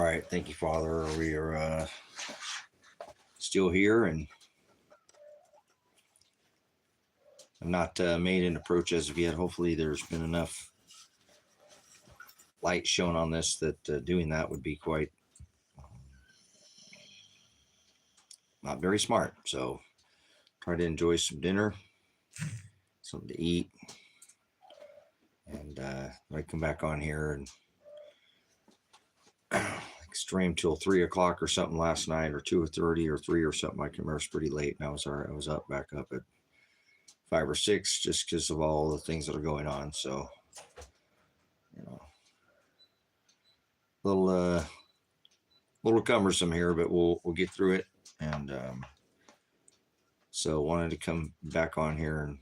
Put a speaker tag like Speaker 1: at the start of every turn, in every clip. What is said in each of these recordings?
Speaker 1: right. Thank you, Father. We are still here, and I've not made an approach as of yet. Hopefully there's been enough light shown on this that doing that would be quite not very smart. So try to enjoy some dinner, something to eat, and I come back on here and stream till 3 o'clock or something last night, or 2:30 or 3 or something. I can remember. It's pretty late, and I was back up at 5 or 6 just because of all the things that are going on. So, you know, little cumbersome here, but we'll get through it. And so wanted to come back on here and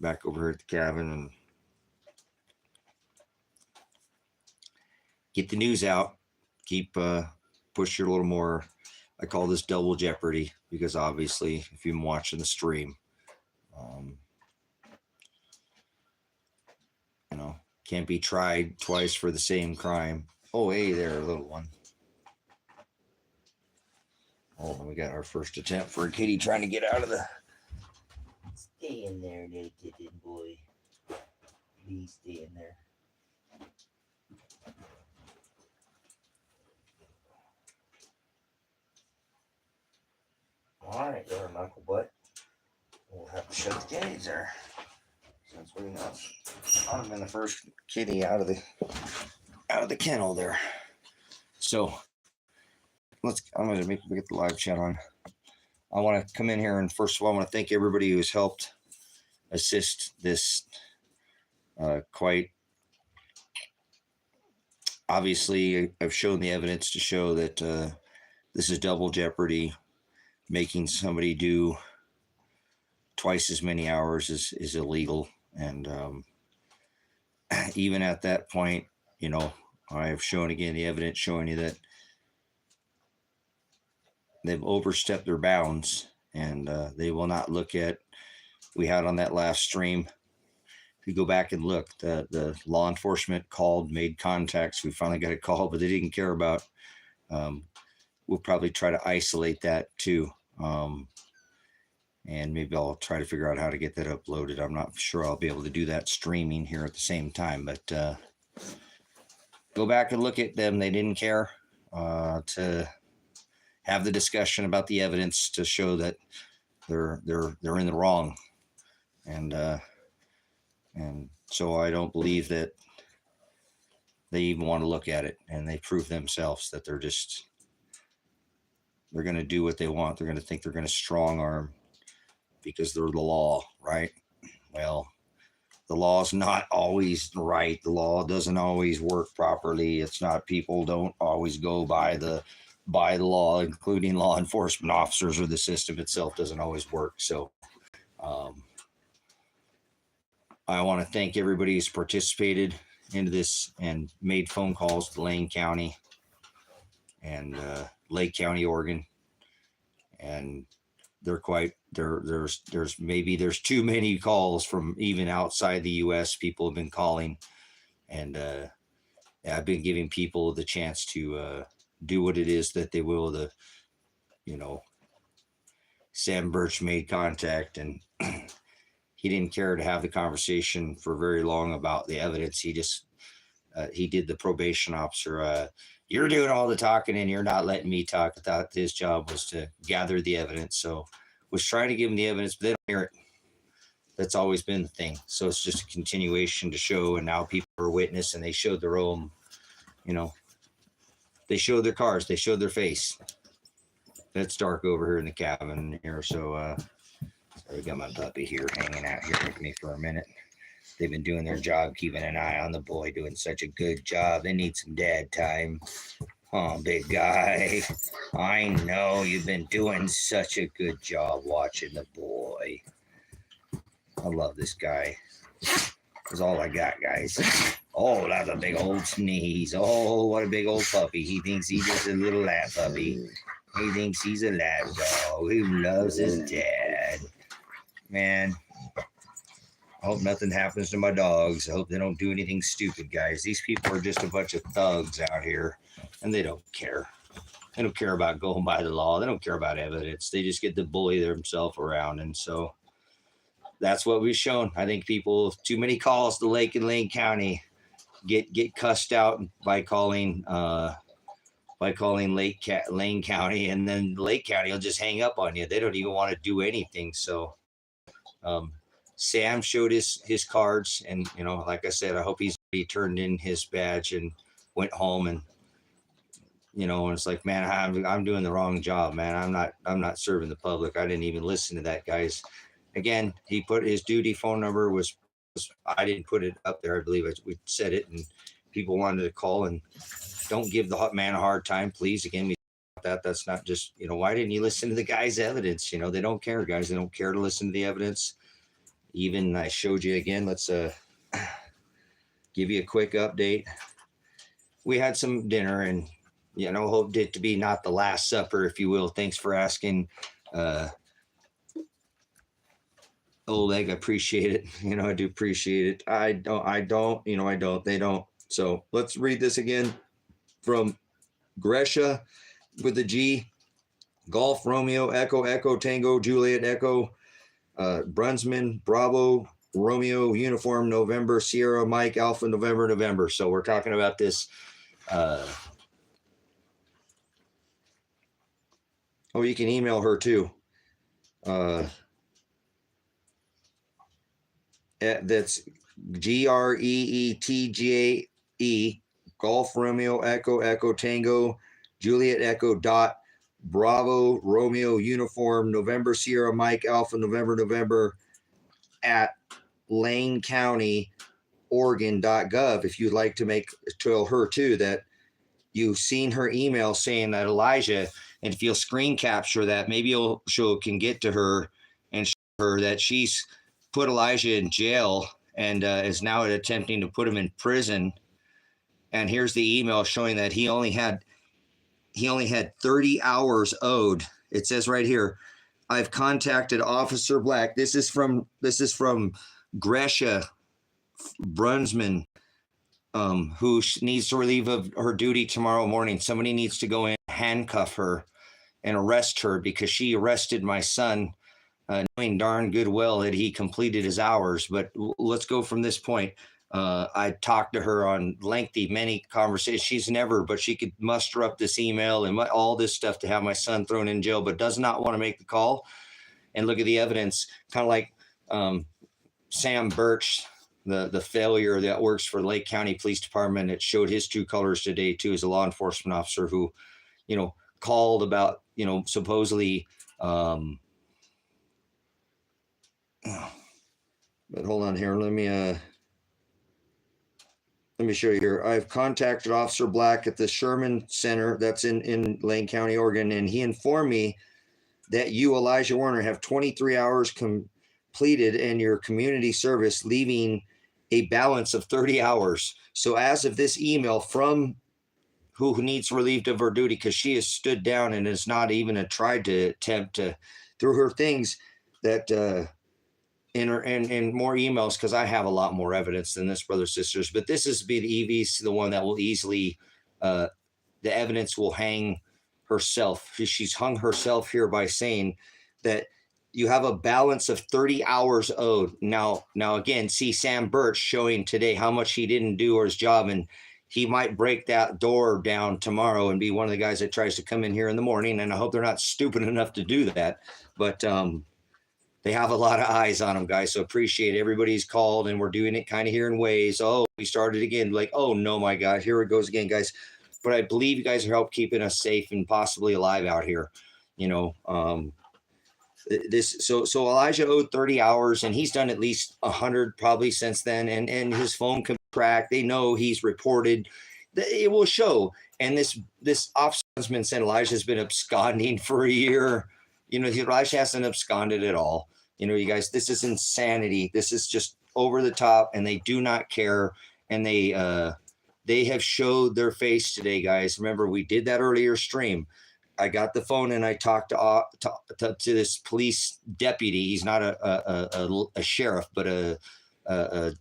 Speaker 1: back over here at the cabin and get the news out. Keep push your little more. I call this double jeopardy because obviously if you've been watching the stream, you know, can't be tried twice for the same crime. Oh, hey there, little one. Oh, we got our first attempt for a kitty trying to get out of the. Stay in there, little kitten boy. Please stay in there. All right, there, Michael Butt. We'll have to shut the cage there, since we got. I've been the first kitty out of the kennel there. So I'm going to get the live chat on. I want to come in here and first of all, I want to thank everybody who's helped assist this. Quite obviously, I've shown the evidence to show that this is double jeopardy. Making somebody do twice as many hours is illegal. And even at that point, you know, I have shown again the evidence showing you that they've overstepped their bounds, and they will not look at. We had on that last stream. If you go back and look, the law enforcement called, made contacts. We finally got a call, but they didn't care about. We'll probably try to isolate that too. And maybe I'll try to figure out how to get that uploaded. I'm not sure I'll be able to do that streaming here at the same time, but go back and look at them. They didn't care to have the discussion about the evidence to show that they're in the wrong. And so I don't believe that they even want to look at it, and they prove themselves that they're going to do what they want. They're going to think they're going to strong arm because they're the law, right? Well, the law is not always right. The law doesn't always work properly. It's not, people don't always go by the law, including law enforcement officers, or the system itself doesn't always work. So I want to thank everybody who's participated into this and made phone calls to Lane County and Lake County, Oregon, and there's too many calls from even outside the U.S. People have been calling, and I've been giving people the chance to do what it is that they will. Sam Burch made contact, and he didn't care to have the conversation for very long about the evidence. He just he did the probation officer. You're doing all the talking and you're not letting me talk. I thought his job was to gather the evidence. So was trying to give them the evidence, but they don't hear it. That's always been the thing. So it's just a continuation to show. And now people are witness, and they showed their own, they showed their cars. They showed their face. It's dark over here in the cabin here. So I got my puppy here hanging out here with me for a minute. They've been doing their job, keeping an eye on the boy, doing such a good job. They need some dad time. Oh, big guy. I know you've been doing such a good job watching the boy. I love this guy. That's all I got, guys. Oh, that's a big old sneeze. Oh, what a big old puppy. He thinks he's just a little lap puppy. He thinks he's a lap dog who loves his dad. Man. I hope nothing happens to my dogs. I hope they don't do anything stupid, guys. These people are just a bunch of thugs out here, and they don't care. They don't care about going by the law. They don't care about evidence. They just get to bully themselves around. And so that's what we've shown. I think people, too many calls to Lake and Lane County, get cussed out by calling Lane County, and then Lake County will just hang up on you. They don't even want to do anything. So Sam showed his cards, and like I said, I hope he's already turned in his badge and went home. And and it's like, man, I'm doing the wrong job, man. I'm not serving the public. I didn't even listen to that, guys. Again, he put his duty phone number was I didn't put it up there. I believe we said it, and people wanted to call. And don't give the hot man a hard time, please. Again, that's not just why didn't you listen to the guy's evidence? They don't care, guys. They don't care to listen to the evidence. Even I showed you again. Let's give you a quick update. We had some dinner, and hoped it to be not the last supper, if you will. Thanks for asking. Oleg, I appreciate it. I do appreciate it. I don't. They don't. So let's read this again from Greetje with a G. Golf Romeo Echo Echo Tango Juliet Echo Brunsmann Bravo Romeo Uniform November Sierra Mike Alpha November. So we're talking about this. You can email her too. That's GREETGAE Golf Romeo Echo Echo Tango Juliet Echo dot Bravo Romeo Uniform November Sierra Mike Alpha November at LanecountyOregon.gov. If you'd like to tell her too that you've seen her email saying that Elijah, and if you'll screen capture that, maybe she can get to her and show her that she's put Elijah in jail and is now attempting to put him in prison. And here's the email showing that he only had 30 hours owed. It says right here, I've contacted Officer Black. This is from Greetje Brunsmann, who needs to relieve of her duty tomorrow morning. Somebody needs to go in, handcuff her, and arrest her because she arrested my son, knowing darn good well that he completed his hours. But let's go from this point. I talked to her on many conversations. But she could muster up this email and all this stuff to have my son thrown in jail, but does not want to make the call. And look at the evidence, kind of like Sam Burch, the failure that works for Lake County Police Department. It showed his true colors today too, as a law enforcement officer who, called about, supposedly, but hold on here. Let me show you here. I've contacted Officer Black at the Sherman Center that's in Lane County, Oregon, and he informed me that you, Elijah Warner, have 23 hours completed in your community service, leaving a balance of 30 hours. So as of this email from who needs relieved of her duty, because she has stood down and has not even tried to attempt to, through her things that and more emails, because I have a lot more evidence than this, brothers and sisters. But this is the one that will easily, the evidence will hang herself. She's hung herself here by saying that you have a balance of 30 hours owed. Now again, see Sam Burch showing today how much he didn't do or his job, and he might break that door down tomorrow and be one of the guys that tries to come in here in the morning. And I hope they're not stupid enough to do that. But they have a lot of eyes on them, guys. So appreciate everybody's called, and we're doing it kind of here in ways. Oh, we started again. Like, oh no, my God, here it goes again, guys. But I believe you guys are helping keeping us safe and possibly alive out here. So Elijah owed 30 hours, and he's done at least 100 probably since then. And his phone can crack. They know he's reported. It will show. And this officer said Elijah's been absconding for a year. Elijah hasn't absconded at all. You guys, this is insanity. This is just over the top, and they do not care. And they have showed their face today, guys. Remember, we did that earlier stream. I got the phone and I talked to this police deputy. He's not a sheriff, but an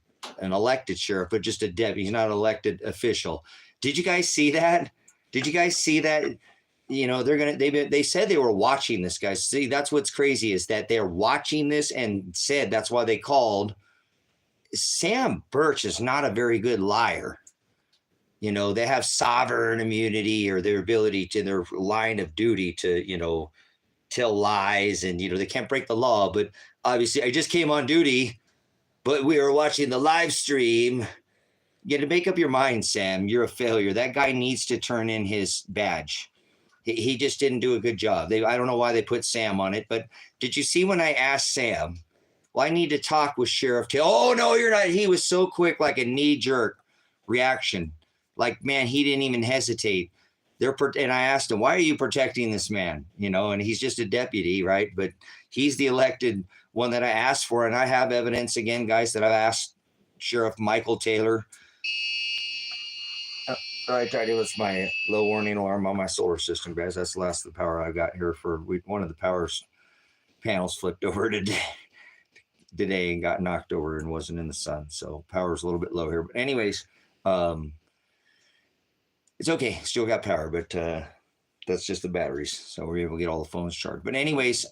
Speaker 1: elected sheriff, but just a deputy. He's not an elected official. Did you guys see that? Did you guys see that? You know, they said they were watching this guy. See, that's what's crazy is that they're watching this and said that's why they called. Sam Burch is not a very good liar. You know, they have sovereign immunity or their ability to their line of duty to, you know, tell lies and, you know, they can't break the law. But obviously I just came on duty, but we were watching the live stream. You got to make up your mind, Sam. You're a failure. That guy needs to turn in his badge. He just didn't do a good job. I don't know why they put Sam on it, but did you see when I asked Sam, well, I need to talk with Sheriff Taylor. Oh, no, you're not. He was so quick, like a knee-jerk reaction. Like, man, he didn't even hesitate. And I asked him, why are you protecting this man? You know, and he's just a deputy, right? But he's the elected one that I asked for. And I have evidence, again, guys, that I've asked Sheriff Michael Taylor. I tried to list my low warning alarm on my solar system, guys. That's the last of the power I got here for one of the power panels flipped over today and got knocked over and wasn't in the sun. So power's a little bit low here. But anyways, it's okay. Still got power, but that's just the batteries. So we're able to get all the phones charged. But anyways,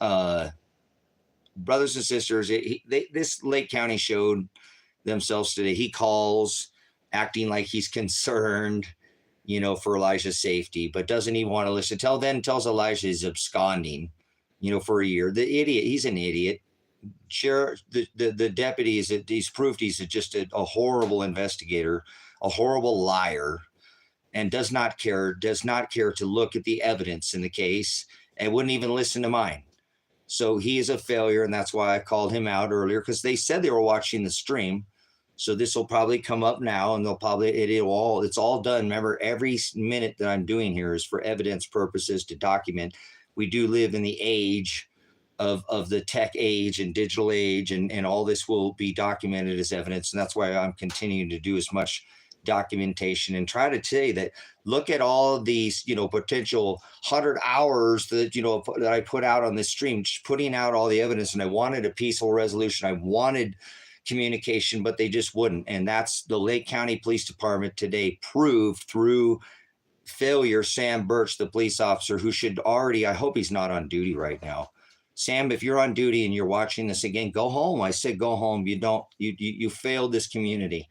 Speaker 1: brothers and sisters, this Lake County showed themselves today. He calls acting like he's concerned, you know, for Elijah's safety, but doesn't even want to listen. Tells Elijah he's absconding, you know, for a year. The idiot, he's an idiot. Sheriff, the deputy he's proved he's just a horrible investigator, a horrible liar, and does not care to look at the evidence in the case and wouldn't even listen to mine. So he is a failure, and that's why I called him out earlier, because they said they were watching the stream. So this will probably come up now, and it's all done. Remember, every minute that I'm doing here is for evidence purposes to document. We do live in the age of the tech age and digital age, and all this will be documented as evidence. And that's why I'm continuing to do as much documentation and try to say that, look at all of these, you know, potential 100 hours that, you know, that I put out on this stream, just putting out all the evidence. And I wanted a peaceful resolution. I wanted communication, but they just wouldn't. And that's the Lake County Police Department today proved through failure. Sam Burch, the police officer who should already, I hope he's not on duty right now. Sam, if you're on duty and you're watching this again, go home. I said, go home. You failed this community.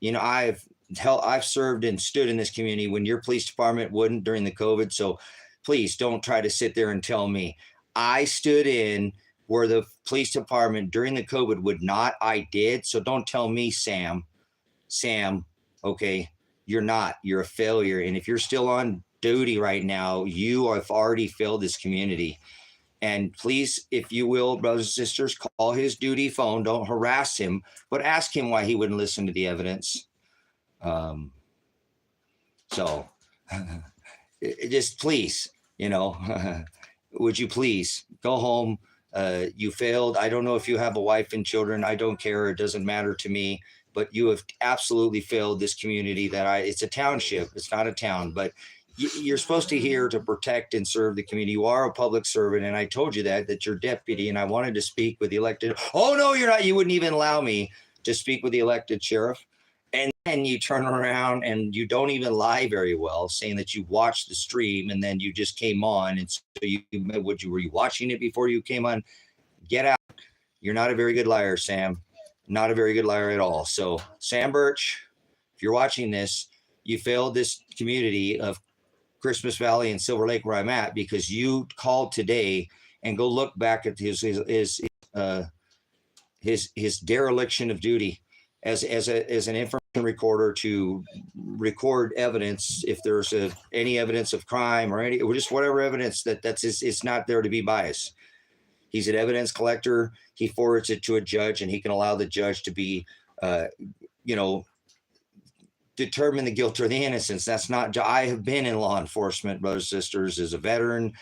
Speaker 1: You know, I've served and stood in this community when your police department wouldn't during the COVID. So please don't try to sit there and tell me. I stood in where the police department during the COVID would not. I did. So don't tell me, Sam, okay, you're a failure. And if you're still on duty right now, you have already failed this community. And please, if you will, brothers and sisters, call his duty phone. Don't harass him, but ask him why he wouldn't listen to the evidence. So just please, you know, would you please go home? You failed. I don't know if you have a wife and children. I don't care. It doesn't matter to me, but you have absolutely failed this community it's a township. It's not a town, but you're supposed to here to protect and serve the community. You are a public servant. And I told you that you're deputy, and I wanted to speak with the elected. Oh, no, you're not. You wouldn't even allow me to speak with the elected sheriff. And then you turn around and you don't even lie very well, saying that you watched the stream and then you just came on. And so were you watching it before you came on? Get out. You're not a very good liar, Sam. Not a very good liar at all. So Sam Burch, if you're watching this, you failed this community of Christmas Valley and Silver Lake where I'm at, because you called today, and go look back at his dereliction of duty as an information recorder to record evidence if there's any evidence of crime or just whatever evidence it's not there to be biased. He's an evidence collector. He forwards it to a judge, and he can allow the judge to be, determine the guilt or the innocence. That's not. I have been in law enforcement, brothers and sisters, as a veteran,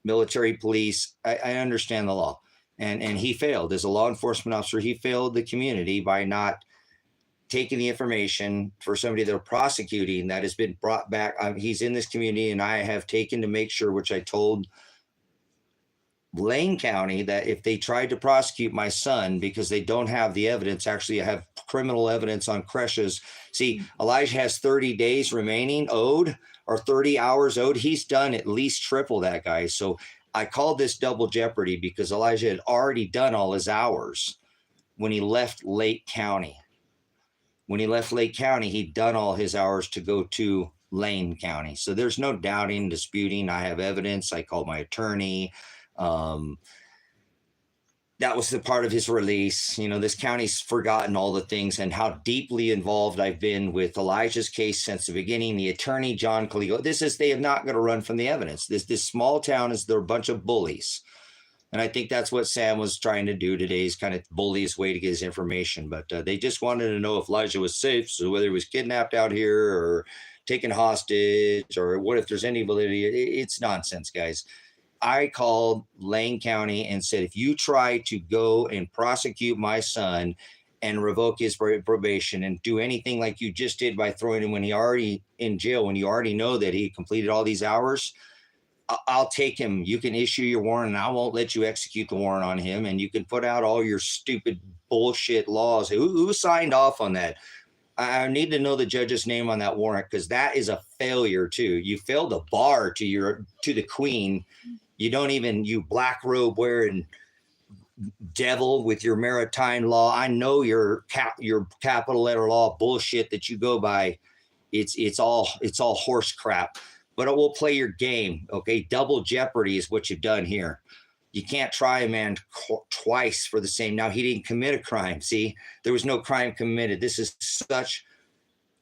Speaker 1: military, police. I understand the law, and he failed as a law enforcement officer. He failed the community by not taking the information for somebody they're prosecuting that has been brought back. He's in this community, and I have taken to make sure, which I told Lane County that if they tried to prosecute my son because they don't have the evidence, actually I have criminal evidence on creches. See, Elijah has 30 days remaining owed, or 30 hours owed. He's done at least triple that, guys. So I called this double jeopardy because Elijah had already done all his hours when he left Lake County. When he left Lake County, he'd done all his hours to go to Lane County. So there's no doubting, disputing. I have evidence. I called my attorney. That was the part of his release. You know, this county's forgotten all the things and how deeply involved I've been with Elijah's case since the beginning. The attorney, John Caligo, they have not going to run from the evidence. This small town they're a bunch of bullies. And I think that's what Sam was trying to do today, is kind of bully his way to get his information. But they just wanted to know if Elijah was safe. So whether he was kidnapped out here or taken hostage, or what if there's any validity, it's nonsense, guys. I called Lane County and said, if you try to go and prosecute my son and revoke his probation and do anything like you just did by throwing him when he already in jail, when you already know that he completed all these hours, I'll take him. You can issue your warrant and I won't let you execute the warrant on him. And you can put out all your stupid bullshit laws. Who signed off on that? I need to know the judge's name on that warrant, because that is a failure too. You failed the bar to the queen. You don't even, you black robe wearing devil with your maritime law. I know your capital letter law bullshit that you go by. It's all horse crap. But it will play your game, okay? Double jeopardy is what you've done here. You can't try a man twice for the same. Now, he didn't commit a crime. See, there was no crime committed. This is such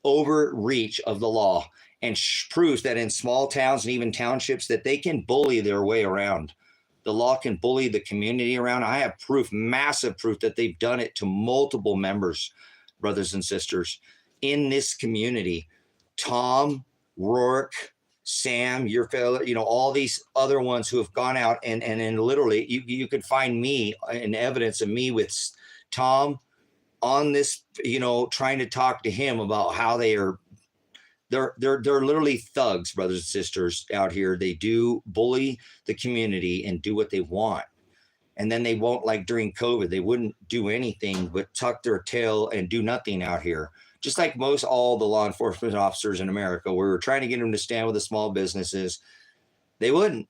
Speaker 1: overreach of the law, and proves that in small towns and even townships that they can bully their way around. The law can bully the community around. I have proof, massive proof, that they've done it to multiple members, brothers and sisters, in this community. Tom, Rourke, Sam, your fellow, all these other ones who have gone out and literally you could find me and evidence of me with Tom on this, trying to talk to him about how they're literally thugs, brothers and sisters out here. They do bully the community and do what they want. And then they won't, like during COVID, they wouldn't do anything but tuck their tail and do nothing out here. Just like all the law enforcement officers in America, we were trying to get them to stand with the small businesses. They wouldn't,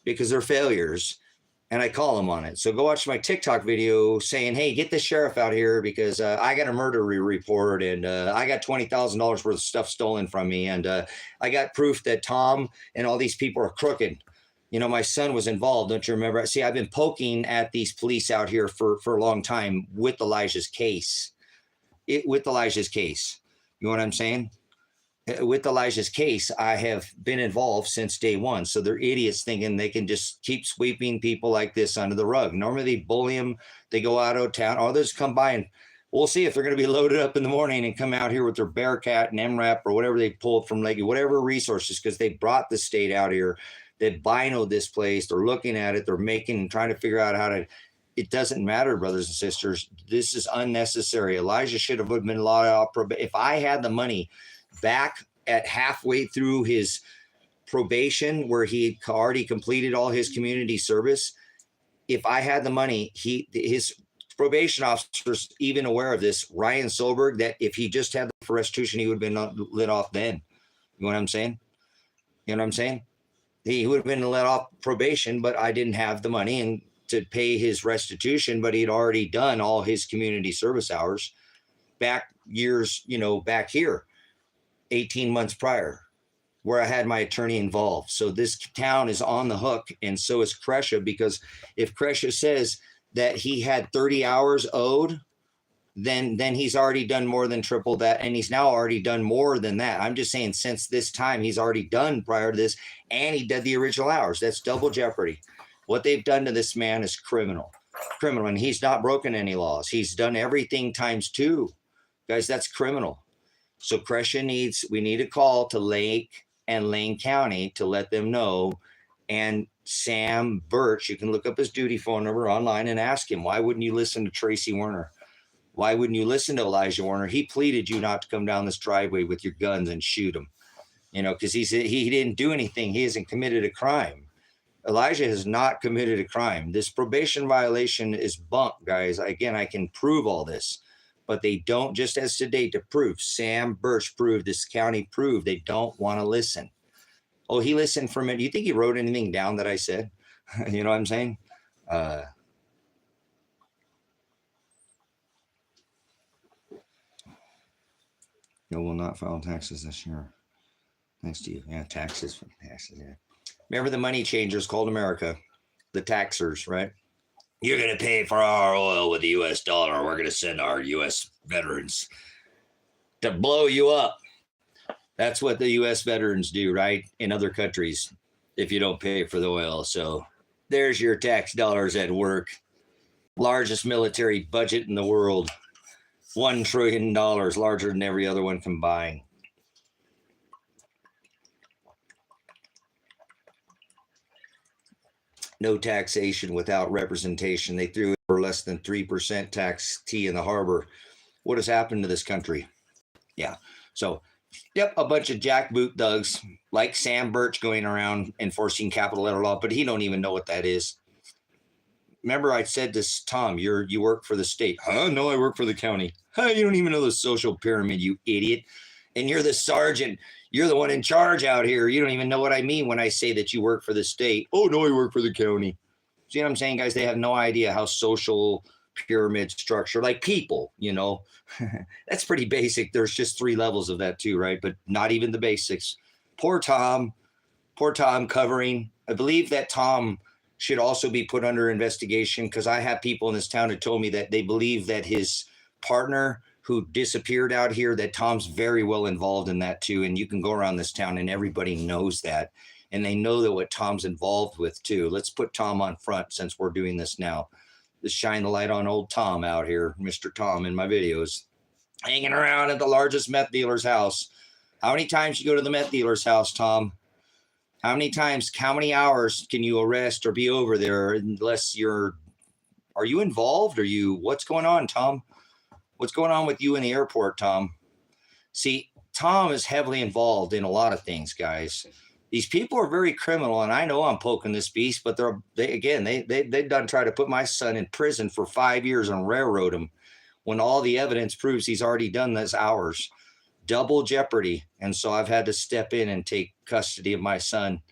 Speaker 1: because they're failures. And I call them on it. So go watch my TikTok video saying, hey, get the sheriff out here because I got a murder report and I got $20,000 worth of stuff stolen from me. And I got proof that Tom and all these people are crooked. My son was involved. Don't you remember? See, I've been poking at these police out here for a long time with Elijah's case. You know what I'm saying? With Elijah's case, I have been involved since day one. So they're idiots thinking they can just keep sweeping people like this under the rug. Normally they bully them. They go out of town. Others come by and we'll see if they're going to be loaded up in the morning and come out here with their Bearcat and MRAP or whatever they pulled from Lake, whatever resources, because they brought the state out here. They binoed this place. They're looking at it. They're making and trying to figure out how to. It doesn't matter, brothers and sisters. This is unnecessary. Elijah should have been allowed out. If I had the money back at halfway through his probation, where he had already completed all his community service, if I had the money, his probation officer's even aware of this, Ryan Solberg, that if he just had the restitution, he would have been let off then. You know what I'm saying? He would have been let off probation, but I didn't have the money and to pay his restitution, but he'd already done all his community service hours back here, 18 months prior, where I had my attorney involved. So this town is on the hook, and so is Crescia, because if Crescia says that he had 30 hours owed, then he's already done more than triple that, and he's now already done more than that. I'm just saying, since this time, he's already done prior to this, and he did the original hours. That's double jeopardy. What they've done to this man is criminal, and he's not broken any laws. He's done everything times two. Guys, that's criminal. So Crescia we need a call to Lake and Lane County to let them know. And Sam Burch, you can look up his duty phone number online and ask him, why wouldn't you listen to Tracy Warner? Why wouldn't you listen to Elijah Warner? He pleaded you not to come down this driveway with your guns and shoot him, because he didn't do anything. He hasn't committed a crime. Elijah has not committed a crime. This probation violation is bunk, guys. Again, I can prove all this, but they don't, just as today to prove. Sam Burch proved, this county proved, they don't want to listen. Oh, he listened for a minute. Do you think he wrote anything down that I said? You know what I'm saying? No, will not file taxes this year. Thanks to you. Yeah, taxes. Yeah. Remember the money changers called America, the taxers, right? You're going to pay for our oil with the U.S. dollar. We're going to send our U.S. veterans to blow you up. That's what the U.S. veterans do, right? In other countries, if you don't pay for the oil. So there's your tax dollars at work. Largest military budget in the world. $1 trillion, larger than every other one combined. No taxation without representation. They threw for less than 3% tax tea in the harbor. What has happened to this country? Yeah. So, yep, a bunch of jackboot thugs like Sam Burch going around enforcing capital letter law, but he don't even know what that is. Remember, I said this, Tom, you work for the state. Huh? No, I work for the county. Huh? You don't even know the social pyramid, you idiot. And you're the sergeant. You're the one in charge out here. You don't even know what I mean when I say that you work for the state. Oh, no, I work for the county. See what I'm saying, guys? They have no idea how social pyramid structure, like people, you know, that's pretty basic. There's just 3 levels of that too, right? But not even the basics. Poor Tom covering. I believe that Tom should also be put under investigation, because I have people in this town who told me that they believe that his partner who disappeared out here, that Tom's very well involved in that too. And you can go around this town and everybody knows that. And they know that what Tom's involved with too. Let's put Tom on front since we're doing this now. Let's shine the light on old Tom out here, Mr. Tom in my videos. Hanging around at the largest meth dealer's house. How many times you go to the meth dealer's house, Tom? How many hours can you arrest or be over there unless are you involved? What's going on, Tom? What's going on with you in the airport, Tom? See, Tom is heavily involved in a lot of things, guys. These people are very criminal, and I know I'm poking this beast, but they've done try to put my son in prison for 5 years and railroad him when all the evidence proves he's already done those hours. Double jeopardy. And so I've had to step in and take custody of my son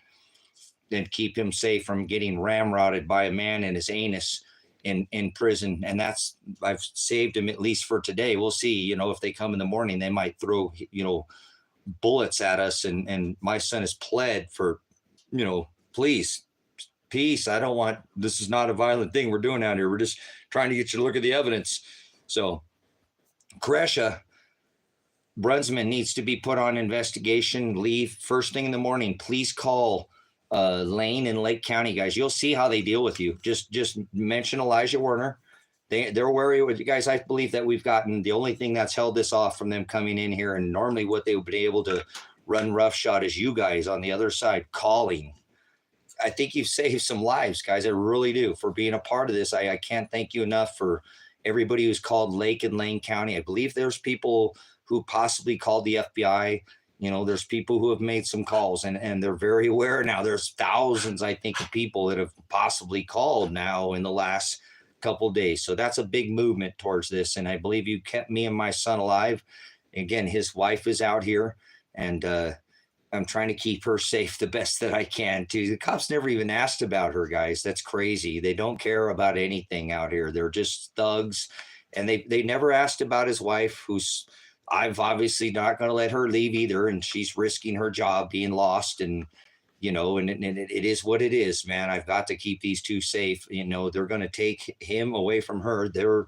Speaker 1: and keep him safe from getting ramrodded by a man in his anus in prison. And I've saved him at least for today. We'll see, if they come in the morning, they might throw, bullets at us. And my son has pled for, please, peace. This is not a violent thing we're doing out here. We're just trying to get you to look at the evidence. So Greetje, Brunsmann needs to be put on investigation, leave first thing in the morning. Please call Lane in Lake County, guys. You'll see how they deal with you. Just mention Elijah Werner. They're wary with you guys. I believe that we've gotten the only thing that's held this off from them coming in here, and normally what they would be able to run roughshod is you guys on the other side calling. I think you've saved some lives, guys. I really do, for being a part of this. I can't thank you enough for everybody who's called Lake and Lane County. I believe there's people who possibly called the FBI. There's people who have made some calls, and they're very aware now. There's thousands, I think, of people that have possibly called now in the last couple of days. So that's a big movement towards this. And I believe you kept me and my son alive. Again, his wife is out here, and I'm trying to keep her safe the best that I can too. The cops never even asked about her, guys. That's crazy. They don't care about anything out here. They're just thugs. And they never asked about his wife, who's I've obviously not going to let her leave either. And she's risking her job being lost. And, and it is what it is, man. I've got to keep these two safe. They're going to take him away from her. They're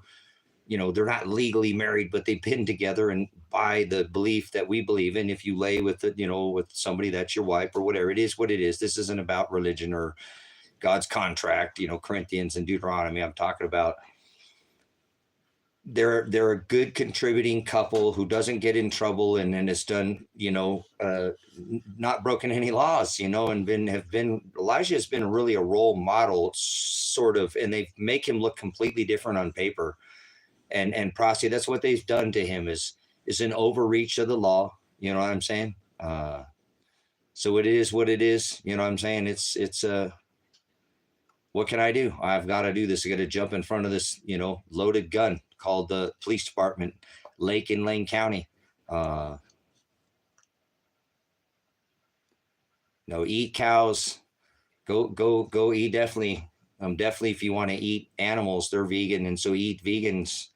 Speaker 1: not legally married, but they've been together. And by the belief that we believe in, if you lay with with somebody that's your wife or whatever, it is what it is. This isn't about religion or God's contract, Corinthians and Deuteronomy. I'm talking about they're a good contributing couple who doesn't get in trouble and has done, not broken any laws, and Elijah has been really a role model, sort of, and they make him look completely different on paper. And Prosty, that's what they've done to him is an overreach of the law. You know what I'm saying? So it is what it is. You know what I'm saying? what can I do? I've got to do this. I got to jump in front of this, loaded gun called the police department, Lake in Lane County. No, eat cows. Go eat. Definitely. Definitely, if you want to eat animals, they're vegan, and so eat vegans,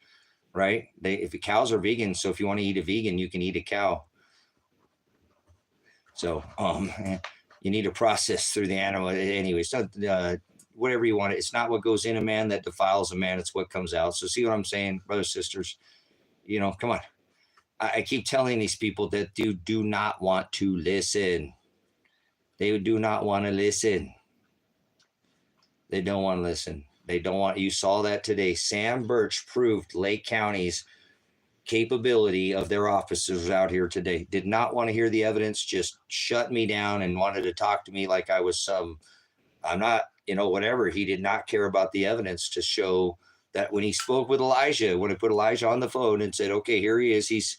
Speaker 1: right? If the cows are vegan, so if you want to eat a vegan, you can eat a cow. So, you need to process through the animal anyway. So, whatever you want. It's not what goes in a man that defiles a man. It's what comes out. So, see what I'm saying, brothers, sisters? Come on. I keep telling these people that do not want to listen. They do not want to listen. They don't want to listen. They don't want. You saw that today. Sam Burch proved Lake County's capability of their officers out here today. Did not want to hear the evidence. Just shut me down and wanted to talk to me like I was some. I'm not. Whatever. He did not care about the evidence to show that when he spoke with Elijah, when I put Elijah on the phone and said, "Okay, here he is. He's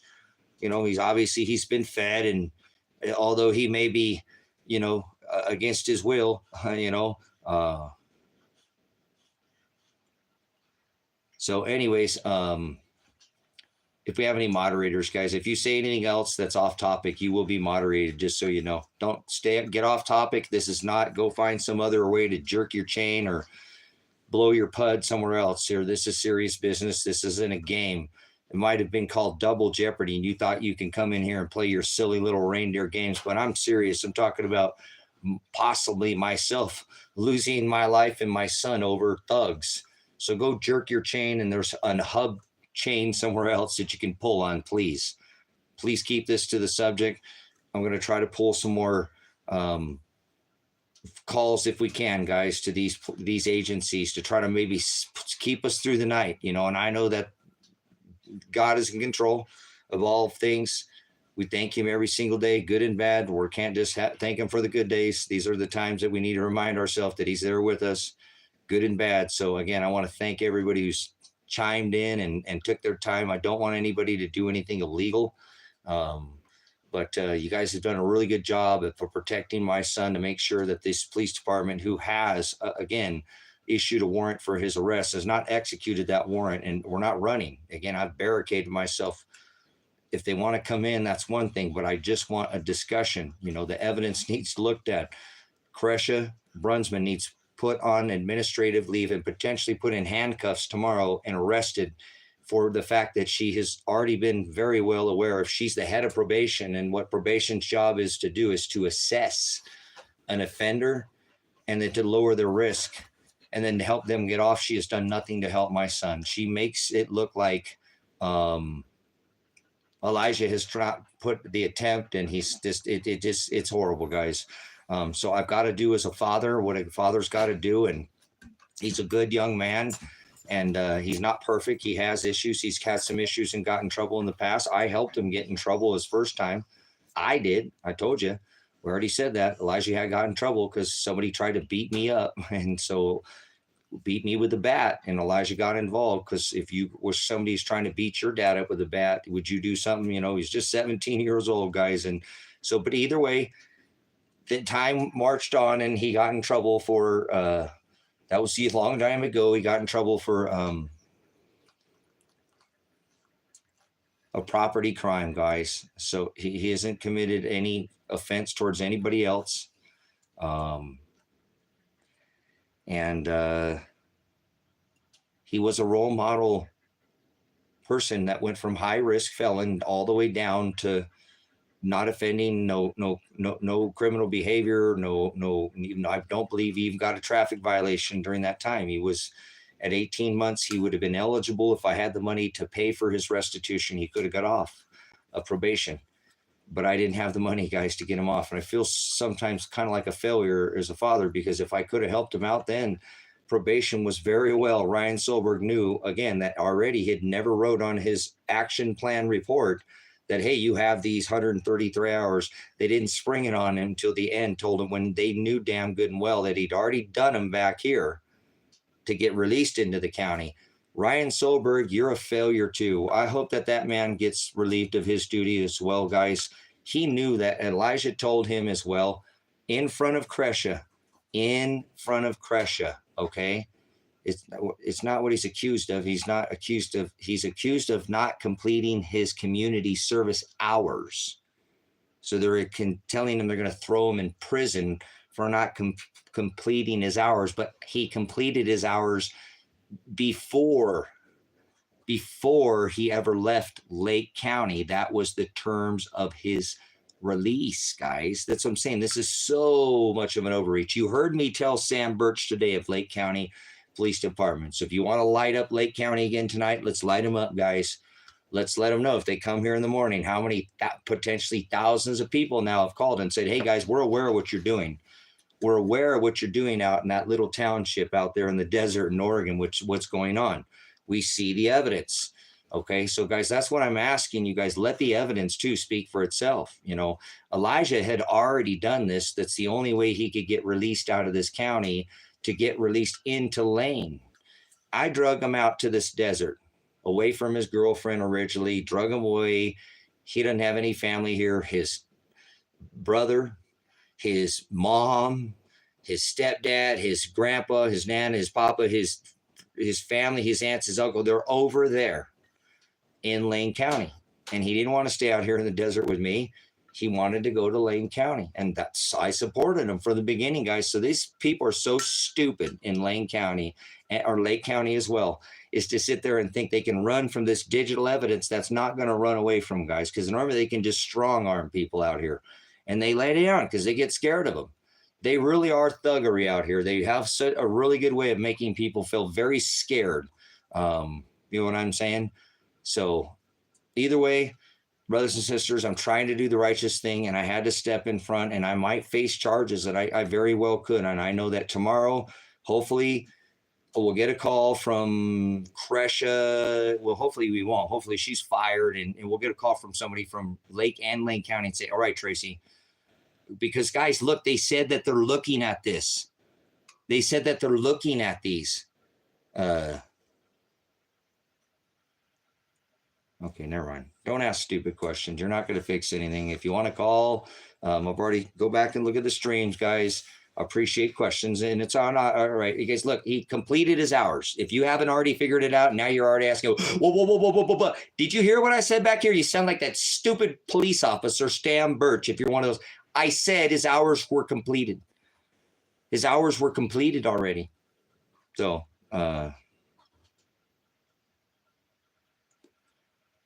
Speaker 1: obviously he's been fed, and although he may be, against his will, So anyways, if we have any moderators, guys, if you say anything else that's off topic, you will be moderated, just so you know. Don't get off topic. This is not go find some other way to jerk your chain or blow your pud somewhere else here. This is serious business. This isn't a game. It might have been called double Jeopardy, and you thought you can come in here and play your silly little reindeer games, but I'm serious. I'm talking about possibly myself losing my life and my son over thugs. So go jerk your chain, and there's a hub chain somewhere else that you can pull on, please. Please keep this to the subject. I'm going to try to pull some more calls if we can, guys, to these agencies to try to maybe keep us through the night, and I know that God is in control of all things. We thank him every single day, good and bad. We can't just thank him for the good days. These are the times that we need to remind ourselves that he's there with us, good and bad. So again, I want to thank everybody who's chimed in and took their time. I don't want anybody to do anything illegal. But you guys have done a really good job for protecting my son to make sure that this police department, who has, again, issued a warrant for his arrest, has not executed that warrant, and we're not running. Again, I've barricaded myself. If they want to come in, that's one thing, but I just want a discussion. The evidence needs looked at. Greetje, Brunsmann needs put on administrative leave and potentially put in handcuffs tomorrow and arrested for the fact that she has already been very well aware of. She's the head of probation, and what probation's job is to do is to assess an offender and then to lower their risk and then to help them get off. She has done nothing to help my son. She makes it look like Elijah has put the attempt, and he's just, it's horrible, guys. So I've got to do as a father what a father's got to do. And he's a good young man, and he's not perfect. He has issues. He's had some issues and got in trouble in the past. I helped him get in trouble his first time. I did. I told you. We already said that. Elijah had got in trouble because somebody tried to beat me up. And so beat me with a bat, and Elijah got involved, because if you was somebody's trying to beat your dad up with a bat, would you do something? He's just 17 years old, guys. And so, but either way, the time marched on, and he got in trouble for, that was a long time ago. He got in trouble for a property crime, guys. So he hasn't committed any offense towards anybody else. And he was a role model person that went from high risk felon all the way down to not offending, no criminal behavior, no. I don't believe he even got a traffic violation during that time. He was at 18 months. He would have been eligible if I had the money to pay for his restitution. He could have got off of probation, but I didn't have the money, guys, to get him off. And I feel sometimes kind of like a failure as a father, because if I could have helped him out then, probation was very well. Ryan Solberg knew, again, that already he had never wrote on his action plan report that, hey, you have these 133 hours. They didn't spring it on him until the end, told him when they knew damn good and well that he'd already done them back here to get released into the county. Ryan Solberg, you're a failure too. I hope that man gets relieved of his duty as well, guys. He knew that. Elijah told him as well, in front of Greetje, Okay. It's not what he's accused of. He's accused of not completing his community service hours. So they're telling him they're going to throw him in prison for not completing his hours, but he completed his hours before he ever left Lake County. That was the terms of his release, guys. That's what I'm saying. This is so much of an overreach. You heard me tell Sam Burch today of Lake County Police Department. So if you want to light up Lake County again tonight, let's light them up, guys. Let's let them know if they come here in the morning, how many potentially thousands of people now have called and said, hey, guys, we're aware of what you're doing. We're aware of what you're doing out in that little township out there in the desert in Oregon, what's going on. We see the evidence. Okay, so guys, that's what I'm asking you guys. Let the evidence too speak for itself. You know, Elijah had already done this. That's the only way he could get released out of this county, to get released into Lane. I drug him out to this desert, away from his girlfriend originally, drug him away. He doesn't have any family here. His brother, his mom, his stepdad, his grandpa, his nana, his papa, his family, his aunts, his uncle, they're over there in Lane County. And he didn't want to stay out here in the desert with me. He wanted to go to Lane County. And I supported him from the beginning, guys. So these people are so stupid in Lane County, or Lake County as well, is to sit there and think they can run from this digital evidence that's not going to run away from guys. Because normally they can just strong arm people out here. And they lay down because they get scared of them. They really are thuggery out here. They have a really good way of making people feel very scared. You know what I'm saying? So either way, brothers and sisters, I'm trying to do the righteous thing, and I had to step in front, and I might face charges that I very well could. And I know that tomorrow, hopefully, we'll get a call from Greetje. Well, hopefully we won't. Hopefully she's fired, and we'll get a call from somebody from Lake and Lane County and say, all right, Tracy. Because, guys, look, they said that they're looking at this. They said that they're looking at these. Okay, never mind. Don't ask stupid questions. You're not going to fix anything. If you want to call, I've already go back and look at the streams, guys. I appreciate questions, and it's on. All right, you guys, look, he completed his hours. If you haven't already figured it out, now you're already asking, whoa. Did you hear what I said back here? You sound like that stupid police officer, Sam Burch, if you're one of those. I said his hours were completed. His hours were completed already. So,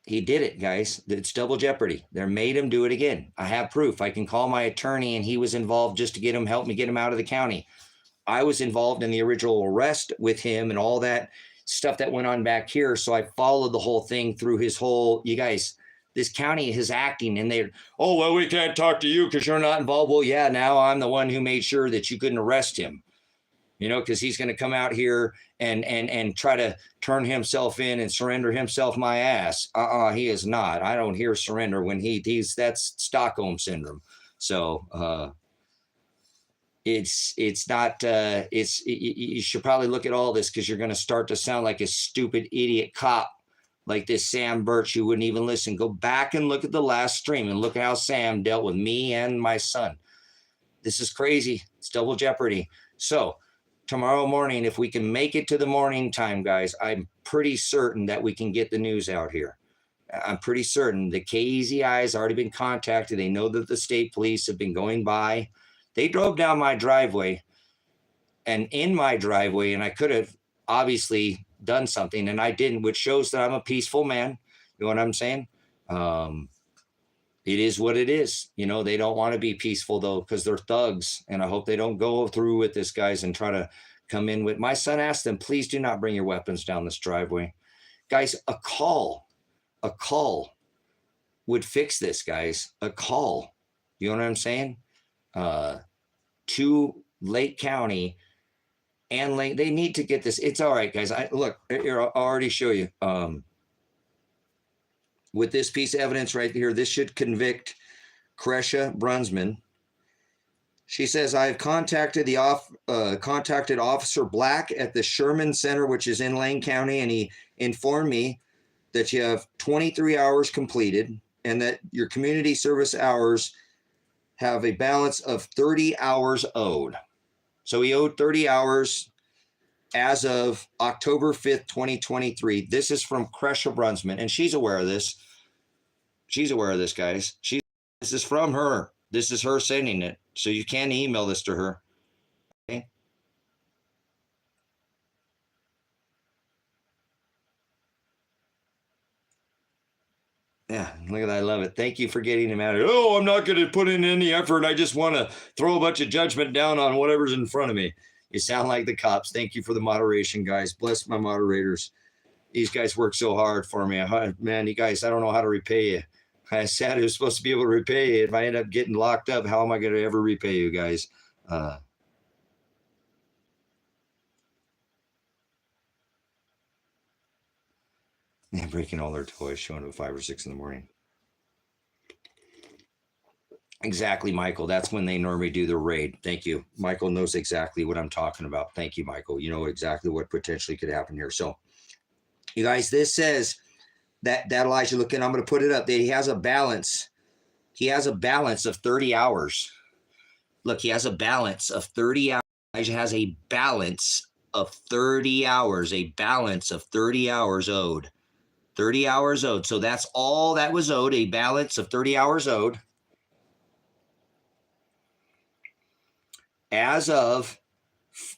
Speaker 1: he did it, guys. It's double jeopardy. They made him do it again. I have proof. I can call my attorney, and he was involved just to help me get him out of the county. I was involved in the original arrest with him and all that stuff that went on back here. So I followed the whole thing through his whole, you guys, this county is acting, and they're, oh, well, we can't talk to you because you're not involved. Well, yeah, now I'm the one who made sure that you couldn't arrest him. You know, because he's going to come out here and try to turn himself in and surrender himself my ass. He is not. I don't hear surrender when that's Stockholm syndrome. So it's not. You should probably look at all this, because you're going to start to sound like a stupid idiot cop like this Sam Burch who wouldn't even listen. Go back and look at the last stream and look at how Sam dealt with me and my son. This is crazy. It's double jeopardy. So tomorrow morning, if we can make it to the morning time, guys, I'm pretty certain that we can get the news out here. I'm pretty certain the KEZI has already been contacted. They know that the state police have been going by. They drove down my driveway and in my driveway, and I could have obviously done something, and I didn't, which shows that I'm a peaceful man. You know what I'm saying? It is what it is. You know, they don't want to be peaceful, though, because they're thugs. And I hope they don't go through with this, guys, and try to come in with. My son asked them, please do not bring your weapons down this driveway. Guys, a call would fix this, guys. A call. You know what I'm saying? To Lake County and Lake, they need to get this. It's all right, guys. Look, here, I'll already show you. With this piece of evidence right here, this should convict Greetje Brunsmann. She says, I have contacted contacted Officer Black at the Sherman Center, which is in Lane County, and he informed me that you have 23 hours completed and that your community service hours have a balance of 30 hours owed. So he owed 30 hours. as of October 5th, 2023. This is from Kresha Brunsmann, and she's aware of this. She's aware of this, guys. This is from her. This is her sending it. So you can email this to her. Okay. Yeah, look at that. I love it. Thank you for getting him out of it. Oh, I'm not going to put in any effort. I just want to throw a bunch of judgment down on whatever's in front of me. You sound like the cops. Thank you for the moderation, guys. Bless my moderators. These guys work so hard for me. Man, you guys, I don't know how to repay you. I said I was supposed to be able to repay you. If I end up getting locked up, how am I going to ever repay you guys? They're breaking all their toys, showing up at 5 or 6 in the morning. Exactly, Michael. That's when they normally do their raid. Thank you. Michael knows exactly what I'm talking about. Thank you, Michael. You know exactly what potentially could happen here. So, you guys, this says that Elijah, look, and I'm going to put it up, that he has a balance. He has a balance of 30 hours. Look, he has a balance of 30 hours. Elijah has a balance of 30 hours, a balance of 30 hours owed. 30 hours owed. So that's all that was owed, a balance of 30 hours owed. As of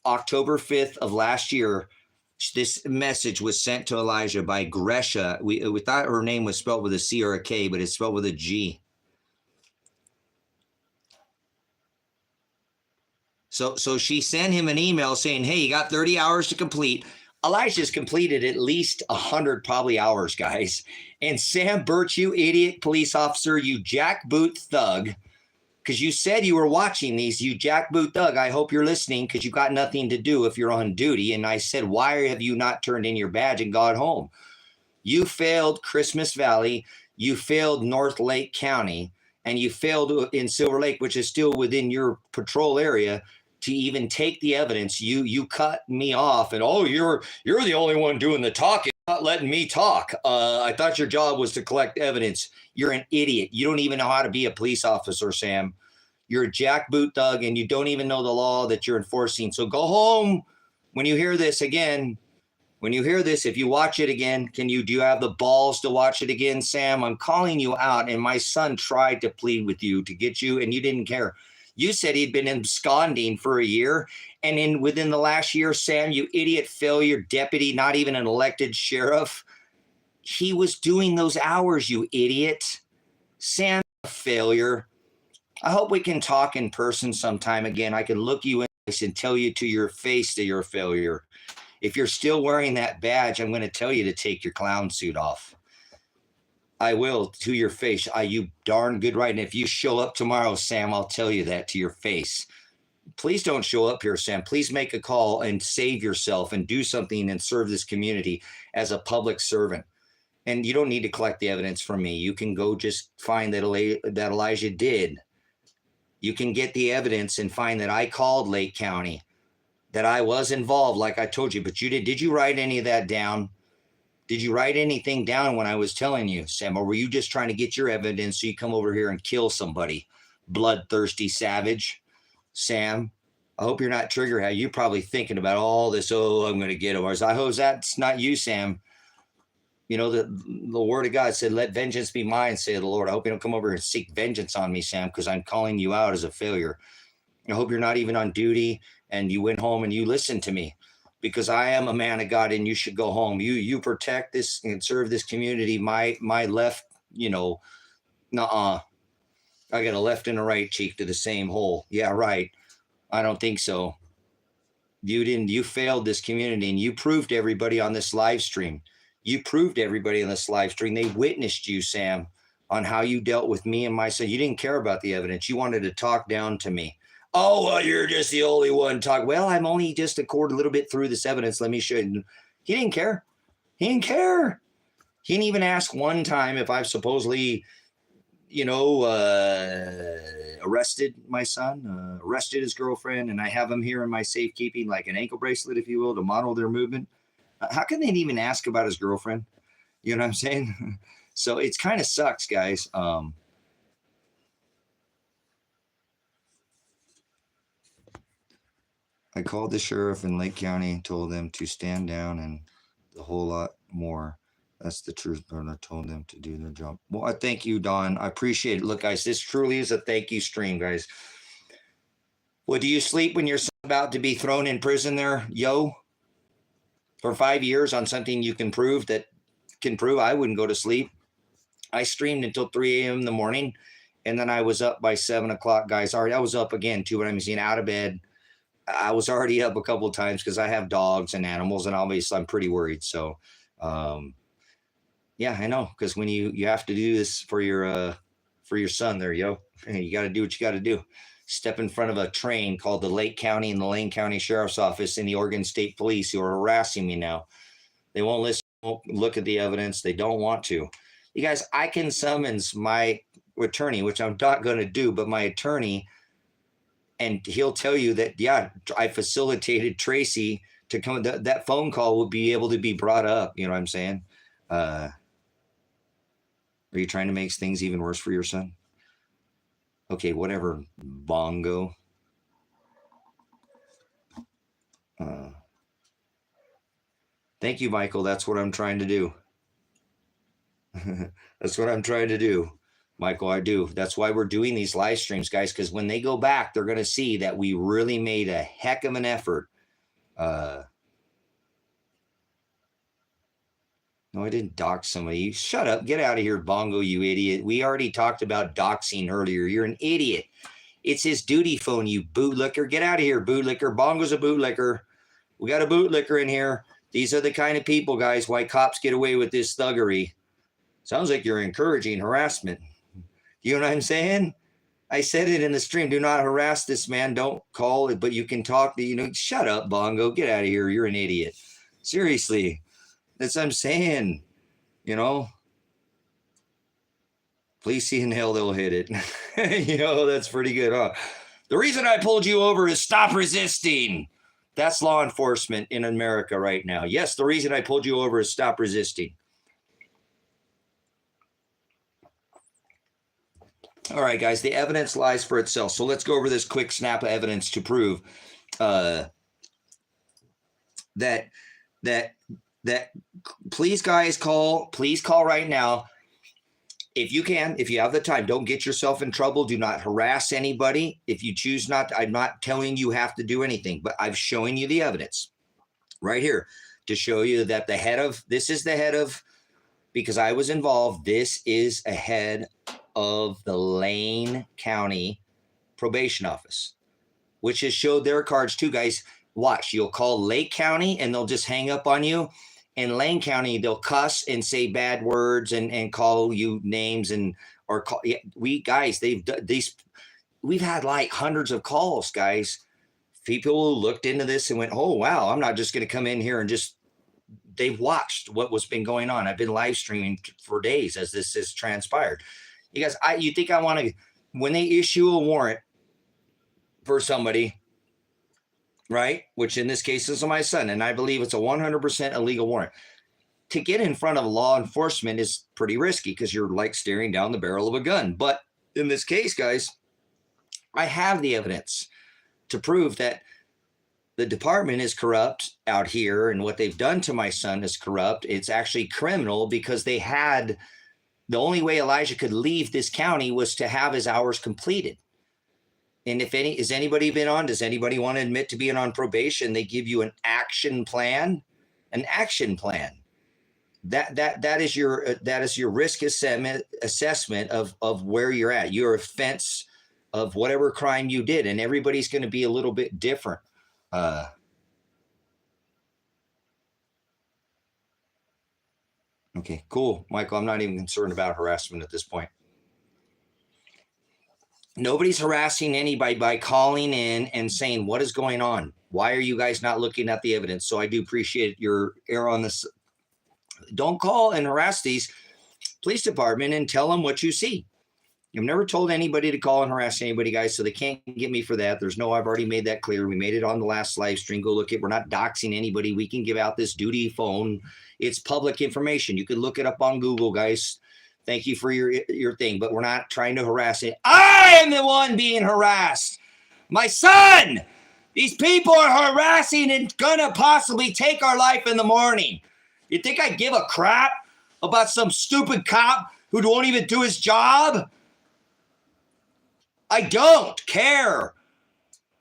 Speaker 1: October 5th of last year, this message was sent to Elijah by Greetje. We thought her name was spelled with a C or a K, but it's spelled with a G. So she sent him an email saying, hey, you got 30 hours to complete. Elijah's completed at least 100 probably hours, guys. And Sam Burch, you idiot police officer, you jackboot thug, because you said you were watching these, you jackboot thug. I hope you're listening, because you got nothing to do if you're on duty. And I said, why have you not turned in your badge and got home? You failed Christmas Valley. You failed North Lake County. And you failed in Silver Lake, which is still within your patrol area, to even take the evidence. You cut me off, and oh, you're the only one doing the talking, not letting me talk. I thought your job was to collect evidence. You're an idiot. You don't even know how to be a police officer, Sam. You're a jackboot thug, and you don't even know the law that you're enforcing. So go home when you hear this again. When you hear this, if you watch it again, do you have the balls to watch it again, Sam? I'm calling you out, and my son tried to plead with you to get you, and you didn't care. You said he'd been absconding for a year, and within the last year, Sam, you idiot failure deputy, not even an elected sheriff, he was doing those hours, you idiot. Sam, a failure. I hope we can talk in person sometime again. I can look you in the face and tell you to your face that you're a failure. If you're still wearing that badge, I'm going to tell you to take your clown suit off. I will, to your face. You darn good right. And if you show up tomorrow, Sam, I'll tell you that to your face. Please don't show up here, Sam. Please make a call and save yourself and do something and serve this community as a public servant. And you don't need to collect the evidence from me. You can go just find that Elijah did. You can get the evidence and find that I called Lake County, that I was involved, like I told you. But you did you write any of that down? Did you write anything down when I was telling you, Sam? Or were you just trying to get your evidence so you come over here and kill somebody? Bloodthirsty savage. Sam, I hope you're not trigger happy. You're probably thinking about all this. Oh, I'm going to get him. I hope that's not you, Sam. You know, the word of God said, let vengeance be mine, say the Lord. I hope you don't come over and seek vengeance on me, Sam, because I'm calling you out as a failure. I hope you're not even on duty and you went home and you listened to me, because I am a man of God and you should go home. You protect this and serve this community. My left, nuh-uh. I got a left and a right cheek to the same hole. Yeah, right. I don't think so. You failed this community, and you proved to everybody on this live stream. You proved to everybody on this live stream. They witnessed you, Sam, on how you dealt with me and my son. You didn't care about the evidence. You wanted to talk down to me. Oh, well, you're just the only one talk. Well, I'm only just a little bit through this evidence. Let me show you. He didn't care. He didn't care. He didn't even ask one time if I've supposedly, arrested my son, arrested his girlfriend, and I have him here in my safekeeping, like an ankle bracelet, if you will, to model their movement. How can they even ask about his girlfriend? You know what I'm saying? So it's kind of sucks, guys. I called the sheriff in Lake County and told them to stand down and a whole lot more. That's the truth, but I told them to do their job. Well, I thank you, Don. I appreciate it. Look, guys, this truly is a thank you stream, guys. Well, do you sleep when you're about to be thrown in prison there, yo? For 5 years on something you can prove I wouldn't go to sleep. I streamed until 3 a.m. in the morning, and then I was up by 7 o'clock, guys. I was up again, too, when I'm out of bed. I was already up a couple of times because I have dogs and animals, and obviously I'm pretty worried. So, yeah, I know, because when you have to do this for your son there, yo, you got to do what you got to do. Step in front of a train called the Lake County and the Lane County Sheriff's Office and the Oregon State Police, who are harassing me now. They won't listen, won't look at the evidence. They don't want to. You guys, I can summons my attorney, which I'm not going to do, but my attorney, and he'll tell you that, yeah, I facilitated Tracy to come. That phone call will be able to be brought up. You know what I'm saying? Are you trying to make things even worse for your son? Okay, whatever, bongo. Thank you, Michael. That's what I'm trying to do. That's what I'm trying to do, Michael. I do. That's why we're doing these live streams, guys, because when they go back, they're going to see that we really made a heck of an effort. No, I didn't dox somebody. You shut up. Get out of here, bongo, you idiot. We already talked about doxing earlier. You're an idiot. It's his duty phone, you bootlicker. Get out of here, bootlicker. Bongo's a bootlicker. We got a bootlicker in here. These are the kind of people, guys, why cops get away with this thuggery. Sounds like you're encouraging harassment. You know what I'm saying? I said it in the stream. Do not harass this man. Don't call it, but you can talk to, shut up, bongo. Get out of here. You're an idiot. Seriously. That's what I'm saying. Please see in hell, they'll hit it. That's pretty good, huh? The reason I pulled you over is stop resisting. That's law enforcement in America right now. Yes, the reason I pulled you over is stop resisting. All right, guys, the evidence lies for itself. So let's go over this quick snap of evidence to prove that please, guys, please call right now. If you can, if you have the time, don't get yourself in trouble. Do not harass anybody. If you choose not to, I'm not telling you have to do anything, but I'm showing you the evidence right here to show you that this is the head of, because I was involved, this is a head of the Lane County Probation Office, which has showed their cards too, guys. Watch, you'll call Lake County and they'll just hang up on you. In Lane County, they'll cuss and say bad words and call you names we've had like hundreds of calls, guys. People who looked into this and went, oh, wow, I'm not just going to come in here and they've watched what was been going on. I've been live streaming for days as this has transpired. You guys, you think I want to, when they issue a warrant for somebody, right, which in this case is my son, and I believe it's a 100% illegal warrant, to get in front of law enforcement is pretty risky because you're like staring down the barrel of a gun. But in this case, guys, I have the evidence to prove that the department is corrupt out here, and what they've done to my son is corrupt. It's actually criminal because the only way Elijah could leave this county was to have his hours completed. And is anybody been on? Does anybody want to admit to being on probation? They give you an action plan. That is your risk assessment of where you're at, your offense of whatever crime you did, and everybody's going to be a little bit different. Okay, cool, Michael. I'm not even concerned about harassment at this point. Nobody's harassing anybody by calling in and saying, what is going on? Why are you guys not looking at the evidence? So I do appreciate your error on this. Don't call and harass these police department and tell them what you see. I've never told anybody to call and harass anybody, guys, so they can't get me for that. I've already made that clear. We made it on the last live stream. Go look at, we're not doxing anybody. We can give out this duty phone. It's public information. You can look it up on Google, guys. Thank you for your thing, but we're not trying to harass it. I am the one being harassed. My son, These people are harassing and gonna possibly take our life in the morning. You think I give a crap about some stupid cop who won't even do his job? I don't care.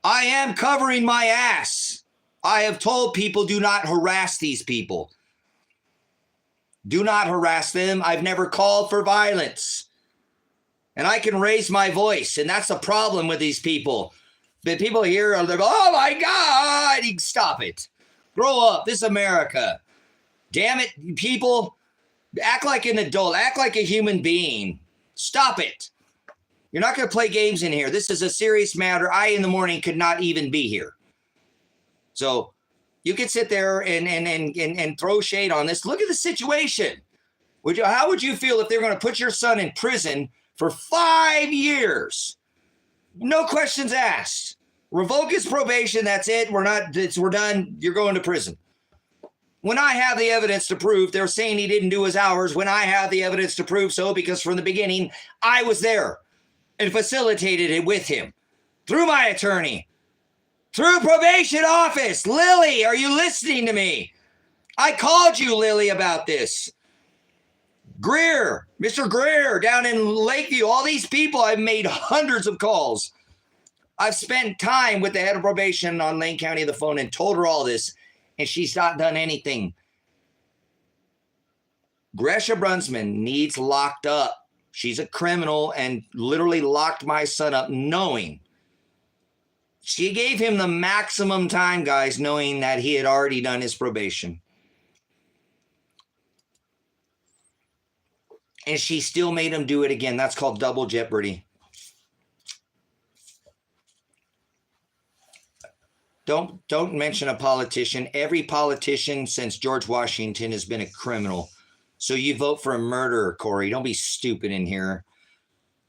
Speaker 1: I am covering my ass. I have told people do not harass these people. Do not harass them. I've never called for violence. And I can raise my voice, and that's the problem with these people. The people here are like, oh my God, stop it. Grow up. This is America. Damn it, people. Act like an adult. Act like a human being. Stop it. You're not going to play games in here. This is a serious matter. I, in the morning, could not even be here. So you can sit there and throw shade on this. Look at the situation. How would you feel if they're going to put your son in prison for 5 years? No questions asked. Revoke his probation. That's it. We're done. You're going to prison. When I have the evidence to prove, they're saying he didn't do his hours. When I have the evidence to prove so, because from the beginning, I was there and facilitated it with him through my attorney, through probation office. Lily, are you listening to me? I called you, Lily, about this. Greer, Mr. Greer down in Lakeview, all these people, I've made hundreds of calls. I've spent time with the head of probation on Lane County on the phone and told her all this, and she's not done anything. Greetje Brunsmann needs locked up. She's a criminal and literally locked my son up knowing. She gave him the maximum time, guys, knowing that he had already done his probation. And she still made him do it again. That's called double jeopardy. Don't mention a politician. Every politician since George Washington has been a criminal. So you vote for a murderer, Corey. Don't be stupid in here.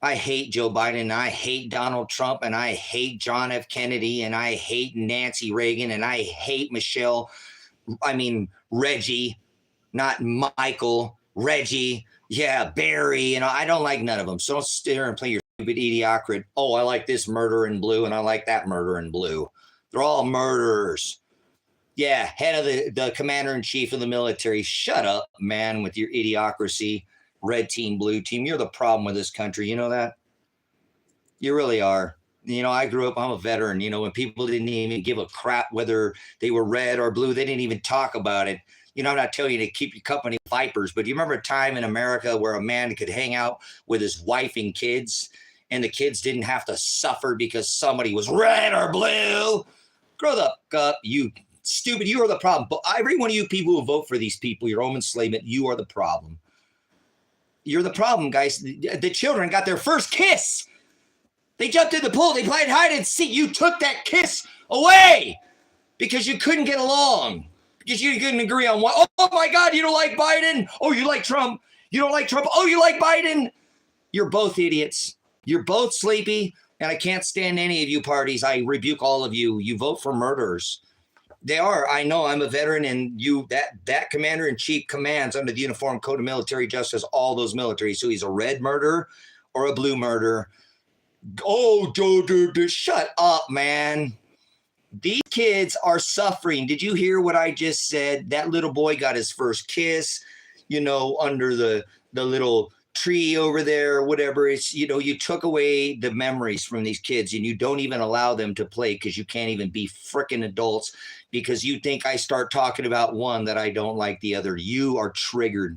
Speaker 1: I hate Joe Biden, and I hate Donald Trump, and I hate John F. Kennedy, and I hate Nancy Reagan, and I hate Reggie, not Michael, Reggie. Yeah, Barry, I don't like none of them. So don't sit here and play your stupid idiocrat. Oh, I like this murder in blue, and I like that murder in blue. They're all murderers. Yeah, head of the commander-in-chief of the military. Shut up, man, with your idiocracy. Red team, blue team. You're the problem with this country. You know that? You really are. I grew up, I'm a veteran. When people didn't even give a crap whether they were red or blue, they didn't even talk about it. I'm not telling you to keep your company vipers, but do you remember a time in America where a man could hang out with his wife and kids, and the kids didn't have to suffer because somebody was red or blue? Grow the fuck up, you stupid. You are the problem. But every one of you people who vote for these people, your own enslavement, you are the problem. You're the problem, guys. The children got their first kiss. They jumped in the pool. They played hide and seek. You took that kiss away because you couldn't get along. Because you couldn't agree on what. Oh my God, you don't like Biden? Oh, you like Trump? You don't like Trump? Oh, you like Biden? You're both idiots. You're both sleepy, and I can't stand any of you parties. I rebuke all of you. You vote for murderers. They are. I know. I'm a veteran, and that commander-in-chief commands under the Uniform Code of Military Justice all those militaries. So he's a red murderer or a blue murderer. Oh, shut up, man. These kids are suffering. Did you hear what I just said? That little boy got his first kiss, under the little tree over there, whatever. It's, you took away the memories from these kids, and you don't even allow them to play because you can't even be freaking adults because you think I start talking about one that I don't like the other. You are triggered.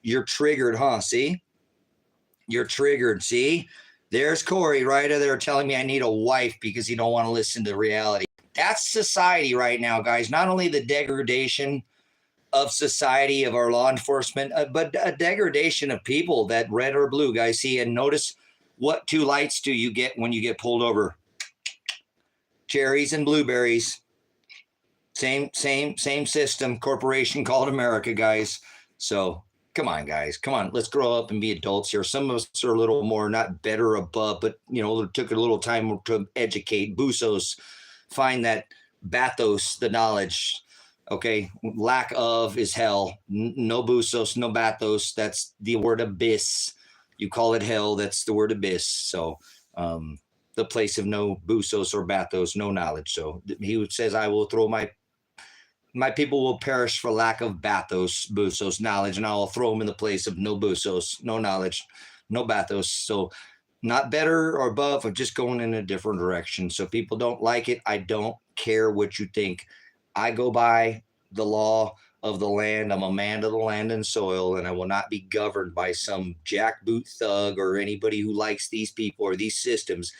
Speaker 1: You're triggered, huh? See? You're triggered. See? There's Corey right there telling me I need a wife because you don't want to listen to reality. That's society right now, guys. Not only the degradation of society, of our law enforcement, but a degradation of people that red or blue, guys. See, and notice what two lights do you get when you get pulled over? Cherries and blueberries. Same system. Corporation called America, guys. So come on, guys. Come on. Let's grow up and be adults here. Some of us are a little more, not better above, but, it took a little time to educate. Busos, find that bathos, the knowledge. Okay. Lack of is hell. No busos, no bathos. That's the word abyss. You call it hell. That's the word abyss. So, the place of no busos or bathos, no knowledge. So he says, I will throw my people will perish for lack of bathos, busos, knowledge, and I will throw them in the place of no busos, no knowledge, no bathos. So not better or above, or just going in a different direction. So people don't like it. I don't care what you think. I go by the law of the land. I'm a man of the land and soil, and I will not be governed by some jackboot thug or anybody who likes these people or these systems.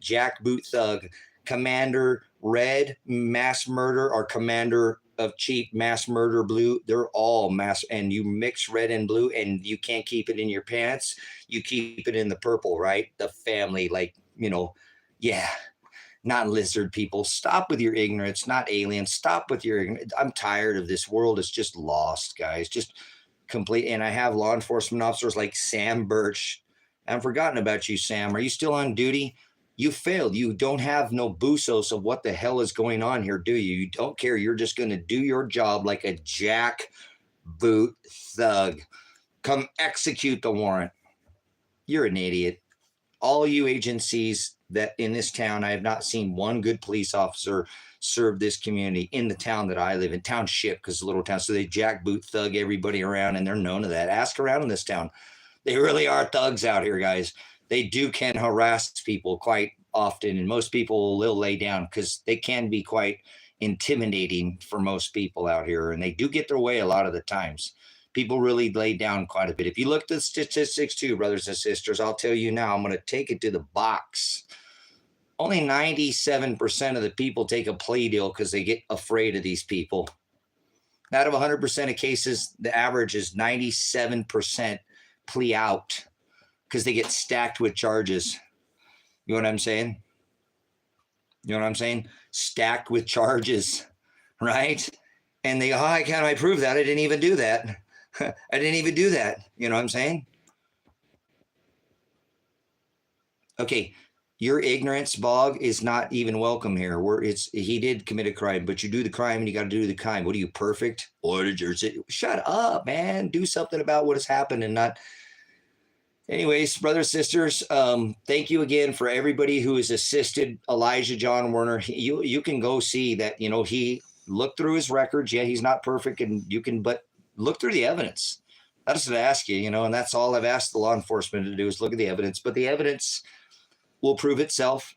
Speaker 1: Jackboot thug, commander red, mass murder, or commander of cheap mass murder blue. They're all mass, and you mix red and blue, and you can't keep it in your pants. You keep it in the purple, right? The family, like, you know, yeah. Not lizard people. Stop with your ignorance, not aliens. Stop with your ignorance. I'm tired of this world. It's just lost, guys. Just complete. And I have law enforcement officers like Sam Burch. I've forgotten about you, Sam. Are you still on duty? You failed. You don't have no busos of what the hell is going on here, do you? You don't care. You're just going to do your job like a jackboot thug. Come execute the warrant. You're an idiot. All you agencies that in this town, I have not seen one good police officer serve this community in the town that I live in, township, because it's a little town. So they jackboot thug everybody around, and they're known to that. Ask around in this town. They really are thugs out here, guys. They can harass people quite often, and most people will lay down because they can be quite intimidating for most people out here, and they do get their way a lot of the times. People really lay down quite a bit. If you look at the statistics too, brothers and sisters, I'll tell you now, I'm going to take it to the box. Only 97% of the people take a plea deal because they get afraid of these people. Out of 100% of cases, the average is 97% plea out because they get stacked with charges. You know what I'm saying? You know what I'm saying? Stacked with charges, right? And they, how can I prove that? I didn't even do that. I didn't even do that. You know what I'm saying? Okay. Your ignorance, Bog, is not even welcome here. He did commit a crime, but you do the crime and you got to do the crime. What are you, perfect? Shut up, man. Do something about what has happened and not. Anyways, brothers, sisters, thank you again for everybody who has assisted Elijah John Werner. You can go see that, you know, he looked through his records. Yeah, he's not perfect, and but look through the evidence. That's what I ask you, you know, and that's all I've asked the law enforcement to do is look at the evidence. But the evidence will prove itself.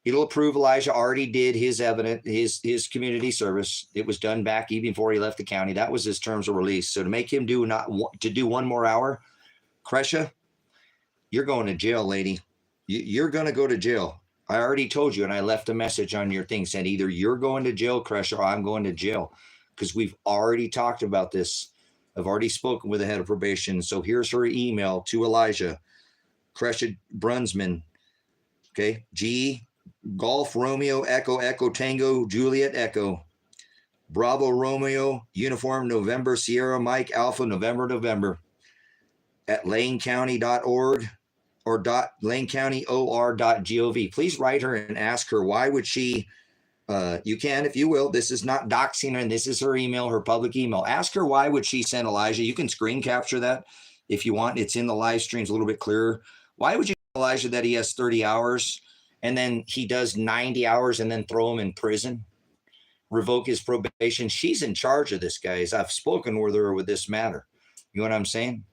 Speaker 1: It'll prove Elijah already did his his community service. It was done back even before he left the county. That was his terms of release. So to make him do one more hour, Kresha, you're going to jail, lady. You're going to go to jail. I already told you, and I left a message on your thing saying either you're going to jail, Kresha, or I'm going to jail, because we've already talked about this. I've already spoken with the head of probation. So here's her email to Elijah. Kresha Brunsmann. Okay, G, Golf, Romeo, Echo, Echo, Tango, Juliet, Echo, Bravo, Romeo, Uniform, November, Sierra, Mike, Alpha, November, at lanecounty.org or lanecountyor.gov. Please write her and ask her, why would she, you can, if you will, this is not doxing her, and this is her email, her public email. Ask her, why would she send Elijah? You can screen capture that if you want. It's in the live streams a little bit clearer. Why would you Elijah that he has 30 hours and then he does 90 hours and then throw him in prison, revoke his probation? She's in charge of this, guys. I've spoken with her with this matter. You know what I'm saying?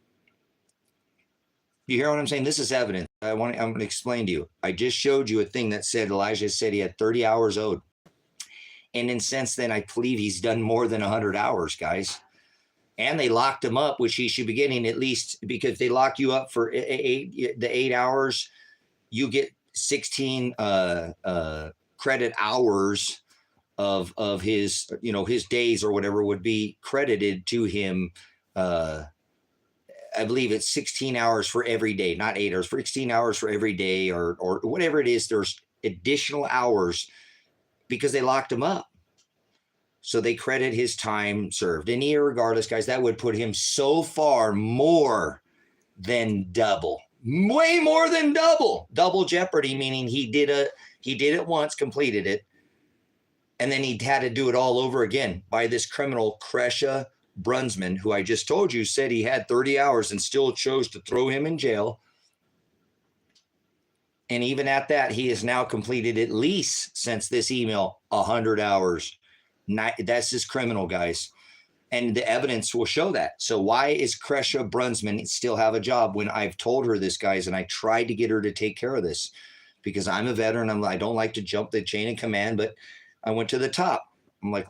Speaker 1: You hear what I'm saying? This is evidence. I'm going to explain to you. I just showed you a thing that said Elijah said he had 30 hours owed. And then since then, I believe he's done more than 100 hours, guys. And they locked him up, which he should be getting at least, because they lock you up for 8 hours. You get 16 credit hours of his, you know, his days or whatever would be credited to him. I believe it's 16 hours for every day, not 8 hours, 16 hours for every day or whatever it is. There's additional hours because they locked him up. So they credit his time served. And irregardless, guys, that would put him so far more than double, way more than double jeopardy, meaning he did it once, completed it, and then he had to do it all over again by this criminal Kresha Brunsmann, who I just told you said he had 30 hours and still chose to throw him in jail. And even at that, he has now completed at least, since this email, 100 hours. That's just criminal, guys. And the evidence will show that. So why is Kresha Brunsmann still have a job when I've told her this, guys, and I tried to get her to take care of this? Because I'm a veteran. I don't like to jump the chain of command, but I went to the top. I'm like,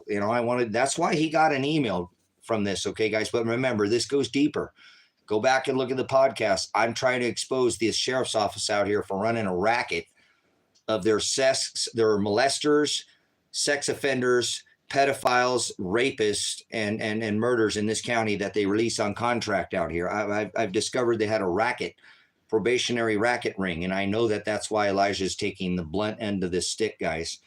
Speaker 1: that's why he got an email from this. Okay, guys. But remember, this goes deeper. Go back and look at the podcast. I'm trying to expose the sheriff's office out here for running a racket of their molesters, sex offenders, pedophiles, rapists, and murders in this county that they release on contract out here. I've discovered they had a racket, probationary racket ring, and I know that that's why Elijah is taking the blunt end of this stick, guys.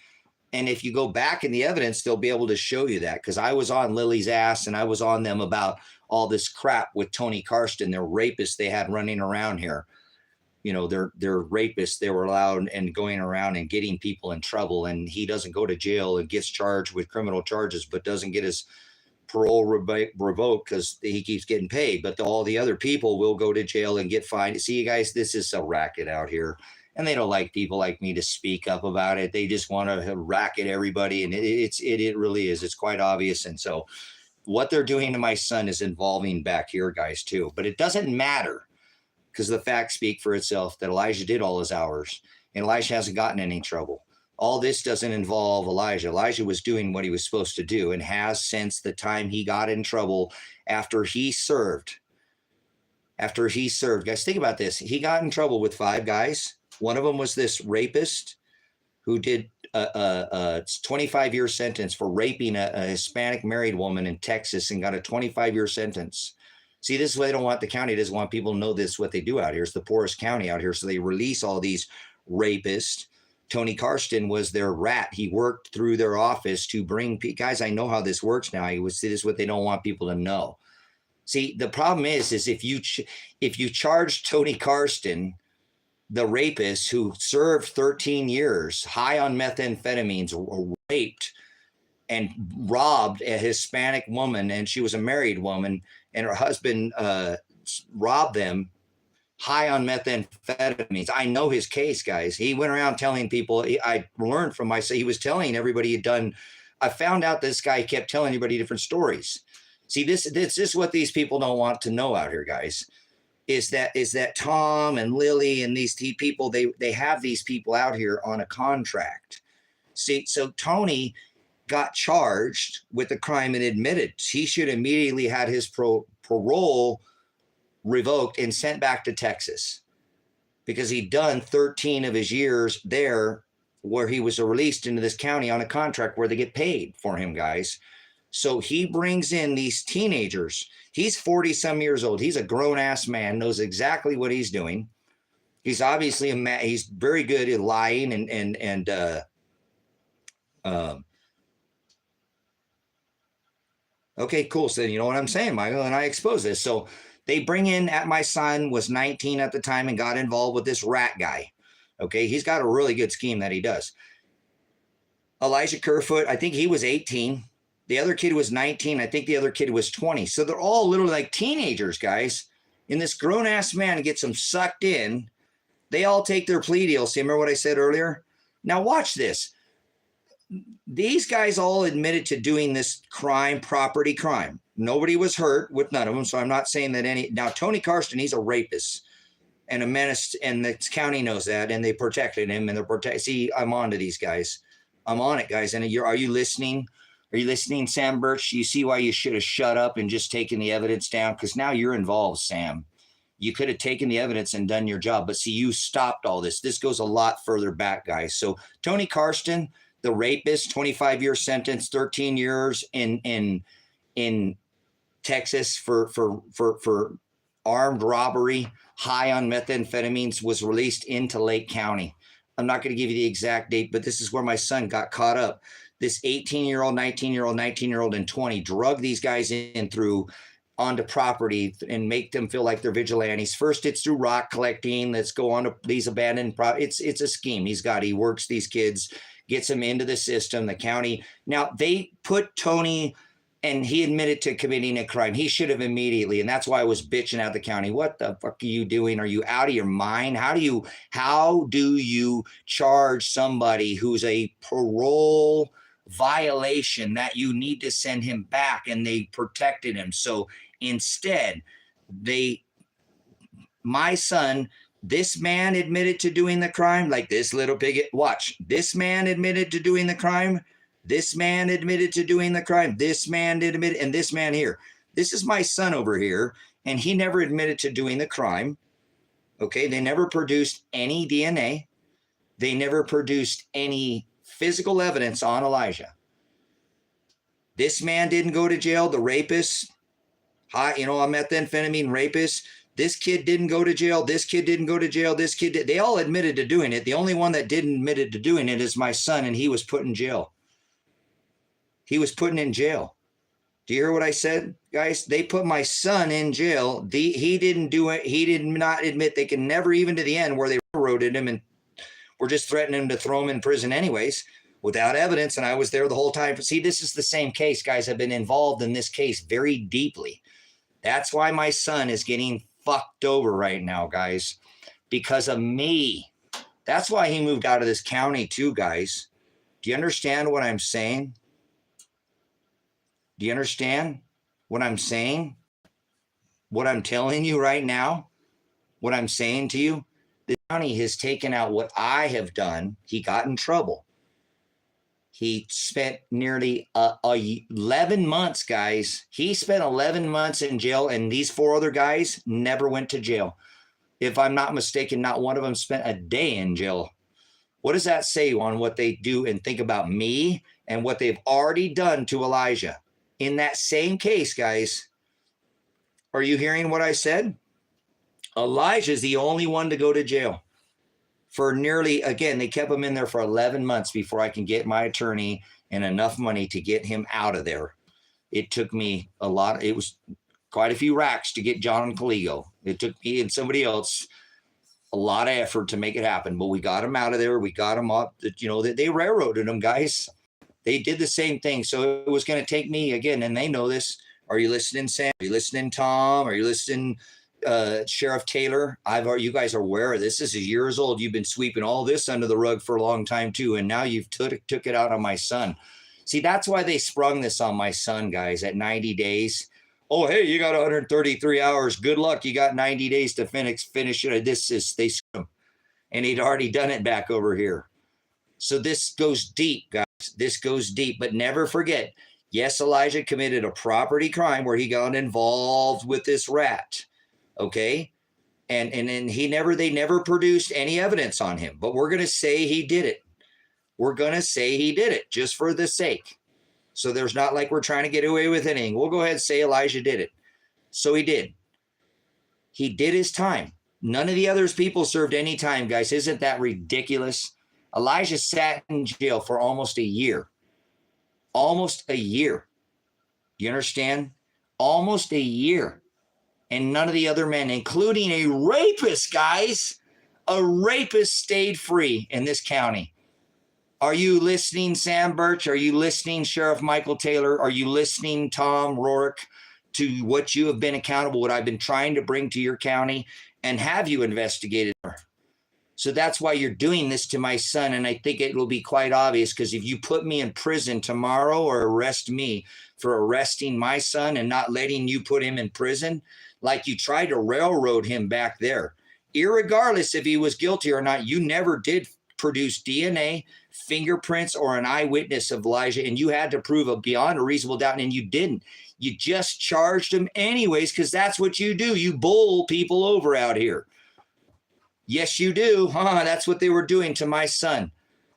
Speaker 1: And if you go back in the evidence, they'll be able to show you that, because I was on Lily's ass and I was on them about all this crap with Tony Karsten, their rapists they had running around here. They're rapists. They were allowed and going around and getting people in trouble. And he doesn't go to jail and gets charged with criminal charges, but doesn't get his parole revoked because he keeps getting paid. But all the other people will go to jail and get fined. See, you guys, this is a racket out here. And they don't like people like me to speak up about it. They just want to racket everybody. And it really is. It's quite obvious. And so what they're doing to my son is involving back here, guys, too. But it doesn't matter, because the facts speak for itself that Elijah did all his hours, and Elijah hasn't gotten any trouble. All this doesn't involve Elijah. Elijah was doing what he was supposed to do and has since the time he got in trouble after he served. Guys, think about this. He got in trouble with 5 guys. One of them was this rapist who did a 25-year sentence for raping a Hispanic married woman in Texas and got a 25-year sentence. See, this is why they don't want, the county doesn't want people to know this, what they do out here. It's the poorest county out here. So they release all these rapists. Tony Karsten was their rat. He worked through their office to bring, guys, I know how this works now. This is what they don't want people to know. See, the problem is if you charge Tony Karsten, the rapist who served 13 years, high on methamphetamines, raped and robbed a Hispanic woman, and she was a married woman, and her husband robbed them, high on methamphetamines. I know his case, guys. He went around telling people, I learned from myself, he was telling everybody he'd done. I found out this guy kept telling everybody different stories. See, this is what these people don't want to know out here, guys, is that Tom and Lily and these people, they have these people out here on a contract. See, so Tony got charged with the crime and admitted. He should immediately had his parole revoked and sent back to Texas, because he'd done 13 of his years there where he was released into this county on a contract where they get paid for him, guys. So he brings in these teenagers. He's 40 some years old. He's a grown ass man, knows exactly what he's doing. He's obviously he's very good at lying okay, cool. So you know what I'm saying, Michael, and I expose this. So they bring in, my son was 19 at the time and got involved with this rat guy. Okay, he's got a really good scheme that he does. Elijah Kerfoot, I think he was 18. The other kid was 19. I think the other kid was 20. So they're all literally like teenagers, guys. And this grown-ass man gets them sucked in. They all take their plea deal. See, remember what I said earlier? Now watch this. These guys all admitted to doing this crime, property crime. Nobody was hurt with none of them, so I'm not saying that any. Now, Tony Karsten, he's a rapist and a menace, and the county knows that, and they protected him, and they're See, I'm on to these guys. I'm on it, guys. And are you listening? Are you listening, Sam Burch? You see why you should have shut up and just taken the evidence down? Because now you're involved, Sam. You could have taken the evidence and done your job, but see, you stopped all this. This goes a lot further back, guys. So Tony Karsten, the rapist, 25-year sentence, 13 years in Texas for armed robbery, high on methamphetamines, was released into Lake County. I'm not going to give you the exact date, but this is where my son got caught up. This 18-year-old, 19-year-old, 19-year-old, and 20 drug these guys in through onto property and make them feel like they're vigilantes. First, it's through rock collecting. Let's go on to these abandoned it's a scheme. He works these kids, gets them into the system, the county. Now, they put Tony and he admitted to committing a crime. He should have immediately, and that's why I was bitching at the county. What the fuck are you doing? Are you out of your mind? How do you charge somebody who's a parole violation that you need to send him back, and they protected him? So instead, my son, this man admitted to doing the crime, like this little pig. Watch, this man admitted to doing the crime. This man admitted to doing the crime. This man did admit, and this man here. This is my son over here, and he never admitted to doing the crime. Okay, they never produced any DNA. They never produced any physical evidence on Elijah. This man didn't go to jail. The rapist, a methamphetamine rapist. This kid didn't go to jail. This kid didn't go to jail. This kid did. They all admitted to doing it. The only one that didn't admit to doing it is my son, and he was put in jail. He was put in jail. Do you hear what I said, guys? They put my son in jail. He didn't do it. He did not admit. They can never, even to the end where they railroaded him and were just threatening him to throw him in prison anyways without evidence. And I was there the whole time. See, this is the same case, guys. I've been involved in this case very deeply. That's why my son is getting fucked over right now, guys, because of me. That's why he moved out of this county too, guys. Do you understand what I'm saying? Do you understand what I'm saying? What I'm telling you right now? What I'm saying to you? The county has taken out what I have done. He got in trouble. He spent nearly 11 months, guys. He spent 11 months in jail, and these 4 other guys never went to jail. If I'm not mistaken, not one of them spent a day in jail. What does that say on what they do and think about me and what they've already done to Elijah? In that same case, guys, are you hearing what I said? Elijah's the only one to go to jail for nearly, again, they kept him in there for 11 months before I can get my attorney and enough money to get him out of there. It took me a lot. It was quite a few racks to get John Caligo. It took me and somebody else a lot of effort to make it happen, but we got him out of there. We got him up. They railroaded him, guys. They did the same thing. So it was going to take me again, and they know this. Are you listening, Sam? Are you listening, Tom? Are you listening, Sheriff Taylor? You guys are aware of this. This is years old. You've been sweeping all this under the rug for a long time too, and now you've took it out on my son. See, that's why they sprung this on my son, guys, at 90 days. Oh, hey, you got 133 hours. Good luck. You got 90 days to finish it. They screwed him, and he'd already done it back over here. So this goes deep, guys. This goes deep, but never forget, yes, Elijah committed a property crime where he got involved with this rat, okay? And they never produced any evidence on him, but we're going to say he did it. We're going to say he did it just for the sake. So there's not like we're trying to get away with anything. We'll go ahead and say Elijah did it. So he did. He did his time. None of the other people served any time, guys. Isn't that ridiculous? Elijah sat in jail for almost a year. Almost a year. You understand? Almost a year. And none of the other men, including a rapist, guys, a rapist stayed free in this county. Are you listening, Sam Burch? Are you listening, Sheriff Michael Taylor? Are you listening, Tom Rourke, to what you have been accountable, what I've been trying to bring to your county? And have you investigated her? So that's why you're doing this to my son. And I think it will be quite obvious, because if you put me in prison tomorrow or arrest me for arresting my son and not letting you put him in prison, like you tried to railroad him back there, irregardless if he was guilty or not, you never did produce DNA, fingerprints, or an eyewitness of Elijah. And you had to prove it beyond a reasonable doubt. And you didn't. You just charged him anyways, because that's what you do. You bowl people over out here. Yes, you do. That's what they were doing to my son.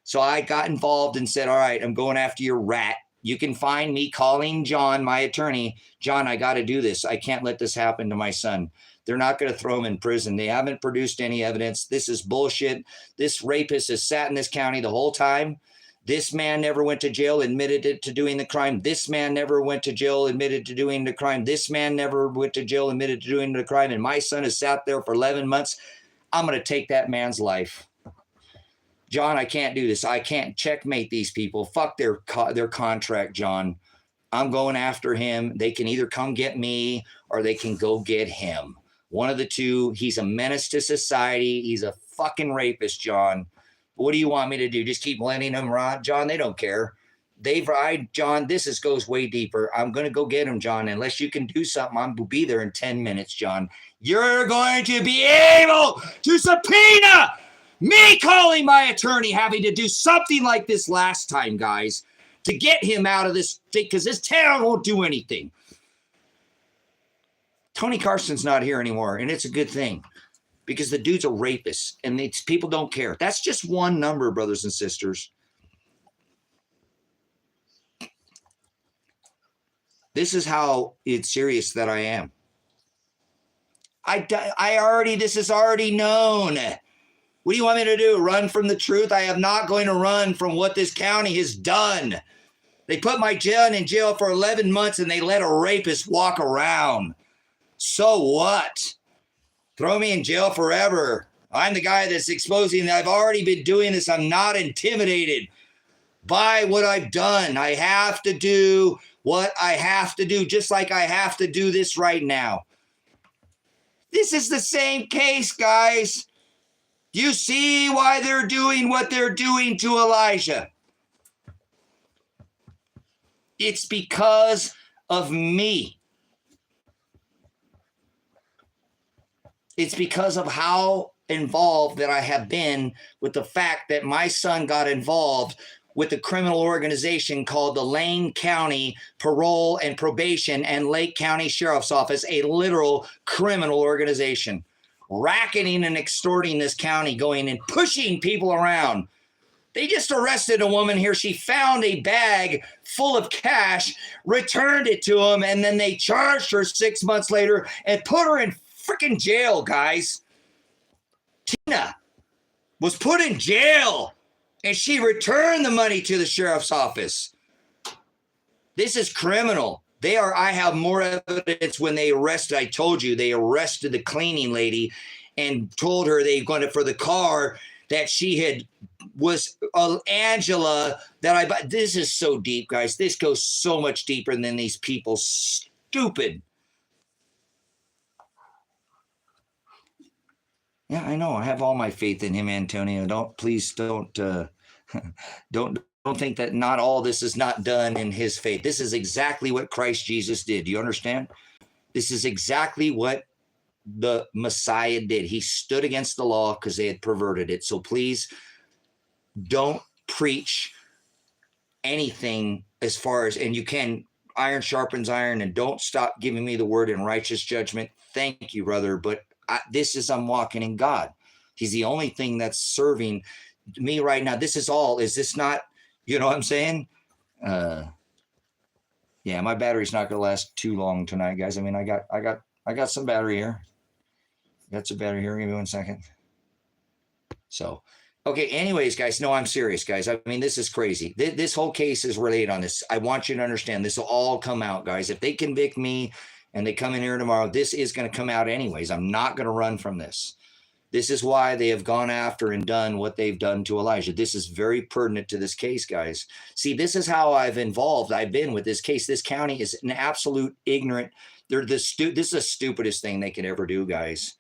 Speaker 1: So I got involved and said, all right, I'm going after your rat. You can find me calling John, my attorney. John, I got to do this. I can't let this happen to my son. They're not going to throw him in prison. They haven't produced any evidence. This is bullshit. This rapist has sat in this county the whole time. This man never went to jail, admitted to doing the crime. This man never went to jail, admitted to doing the crime. This man never went to jail, admitted to doing the crime. And my son has sat there for 11 months. I'm going to take that man's life. John, I can't do this. I can't checkmate these people. Fuck their contract, John. I'm going after him. They can either come get me or they can go get him. One of the two. He's a menace to society. He's a fucking rapist, John. What do you want me to do? Just keep letting him rot? John, they don't care. John, this goes way deeper. I'm going to go get him, John. Unless you can do something, I'm going to be there in 10 minutes, John. You're going to be able to subpoena me, calling my attorney, having to do something like this last time, guys, to get him out of this thing, because this town won't do anything. Tony Carson's not here anymore, and it's a good thing, because the dude's a rapist, and people don't care. That's just one number, brothers and sisters. This is how it's serious that I am. This is already known. What do you want me to do? Run from the truth? I am not going to run from what this county has done. They put my son in jail for 11 months and they let a rapist walk around. So what? Throw me in jail forever. I'm the guy that's exposing that I've already been doing this. I'm not intimidated by what I've done. I have to do what I have to do, just like I have to do this right now. This is the same case, guys. You see why they're doing what they're doing to Elijah. It's because of me. It's because of how involved that I have been with the fact that my son got involved with a criminal organization called the Lane County Parole and Probation and Lake County Sheriff's Office, a literal criminal organization, racketing and extorting this county, going and pushing people around. They just arrested a woman here. She found a bag full of cash, returned it to them, and then they charged her 6 months later and put her in freaking jail, guys. Tina was put in jail, and she returned the money to the sheriff's office. This is criminal. I have more evidence when they arrested. I told you they arrested the cleaning lady and told her they going to, for the car that she was Angela this is so deep, guys. This goes so much deeper than these people. Stupid. Yeah, I know. I have all my faith in him, Antonio. Please don't think that not all this is not done in his faith. This is exactly what Christ Jesus did. Do you understand? This is exactly what the Messiah did. He stood against the law because they had perverted it. So please don't preach anything as far as, and you can, iron sharpens iron, and don't stop giving me the word in righteous judgment. Thank you, brother. But I'm walking in God. He's the only thing that's serving me right now. Is this not, you know what I'm saying? Yeah, my battery's not going to last too long tonight, guys. I mean, I got some battery here. Got some battery here. Give me 1 second. So, okay. Anyways, guys, no, I'm serious, guys. I mean, this is crazy. This whole case is related on this. I want you to understand this will all come out, guys. If they convict me and they come in here tomorrow, this is going to come out anyways. I'm not going to run from this. This is why they have gone after and done what they've done to Elijah. This is very pertinent to this case, guys. See, this is how I've been with this case. This county is an absolute ignorant. This is the stupidest thing they could ever do, guys.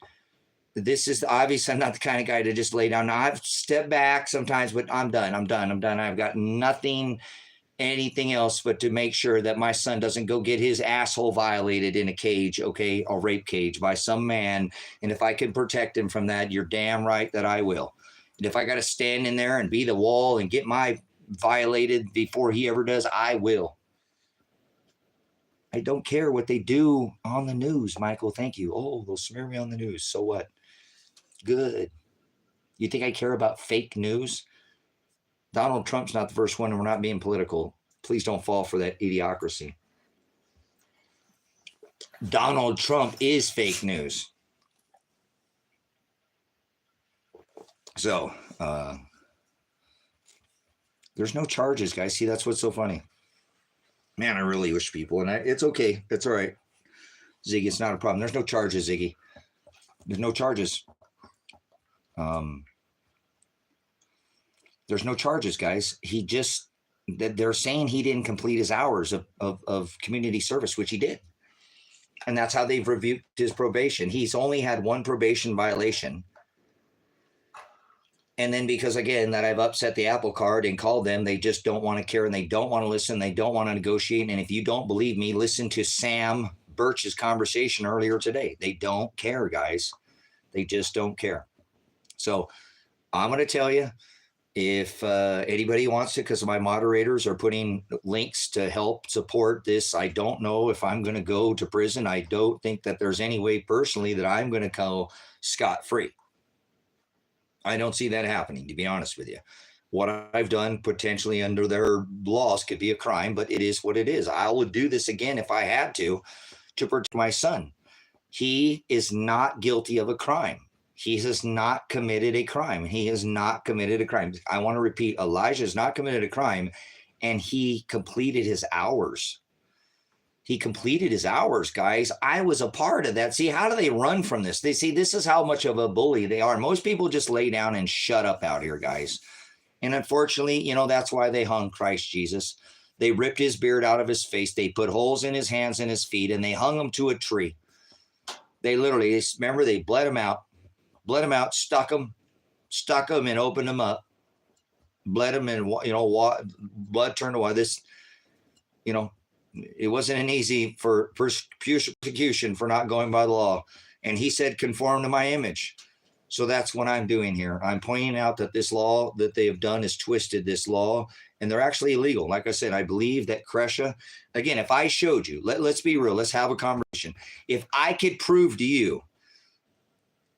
Speaker 1: This is obviously, I'm not the kind of guy to just lay down. Now, I've stepped back sometimes, but I'm done. I've got anything else but to make sure that my son doesn't go get his asshole violated in a cage, okay, a rape cage by some man. And if I can protect him from that, you're damn right that I will. And if I got to stand in there and be the wall and get my violated before he ever does, I will. I don't care what they do on the news, Michael. Thank you. Oh, they'll smear me on the news. So what? Good. You think I care about fake news? Donald Trump's not the first one, and we're not being political. Please don't fall for that idiocracy. Donald Trump is fake news. So, there's no charges, guys. See, that's what's so funny. Man, I really wish people, and it's okay. It's all right. Ziggy, it's not a problem. There's no charges, Ziggy. There's no charges. There's no charges, guys. He just they're saying he didn't complete his hours of community service, which he did. And that's how they've reviewed his probation. He's only had one probation violation. And then because, again, that I've upset the apple cart and called them, they just don't want to care and they don't want to listen. They don't want to negotiate. And if you don't believe me, listen to Sam Burch's conversation earlier today. They don't care, guys. They just don't care. So I'm going to tell you, if anybody wants to, because my moderators are putting links to help support this, I don't know if I'm going to go to prison. I don't think that there's any way personally that I'm going to go scot-free. I don't see that happening, to be honest with you. What I've done potentially under their laws could be a crime, but it is what it is. I would do this again if I had to protect my son. He is not guilty of a crime. He has not committed a crime. He has not committed a crime. I want to repeat, Elijah has not committed a crime, and he completed his hours. He completed his hours, guys. I was a part of that. See, how do they run from this? They see this is how much of a bully they are. Most people just lay down and shut up out here, guys. And unfortunately, you know, that's why they hung Christ Jesus. They ripped his beard out of his face. They put holes in his hands and his feet, and they hung him to a tree. They literally, remember, they bled him out, stuck him and opened him up, bled him, and, you know, blood turned to water. This, you know, it wasn't an easy for persecution for not going by the law. And he said, conform to my image. So that's what I'm doing here. I'm pointing out that this law that they have done is twisted this law, and they're actually illegal. Like I said, I believe that Greetje, again, if I showed you, let's be real, let's have a conversation. If I could prove to you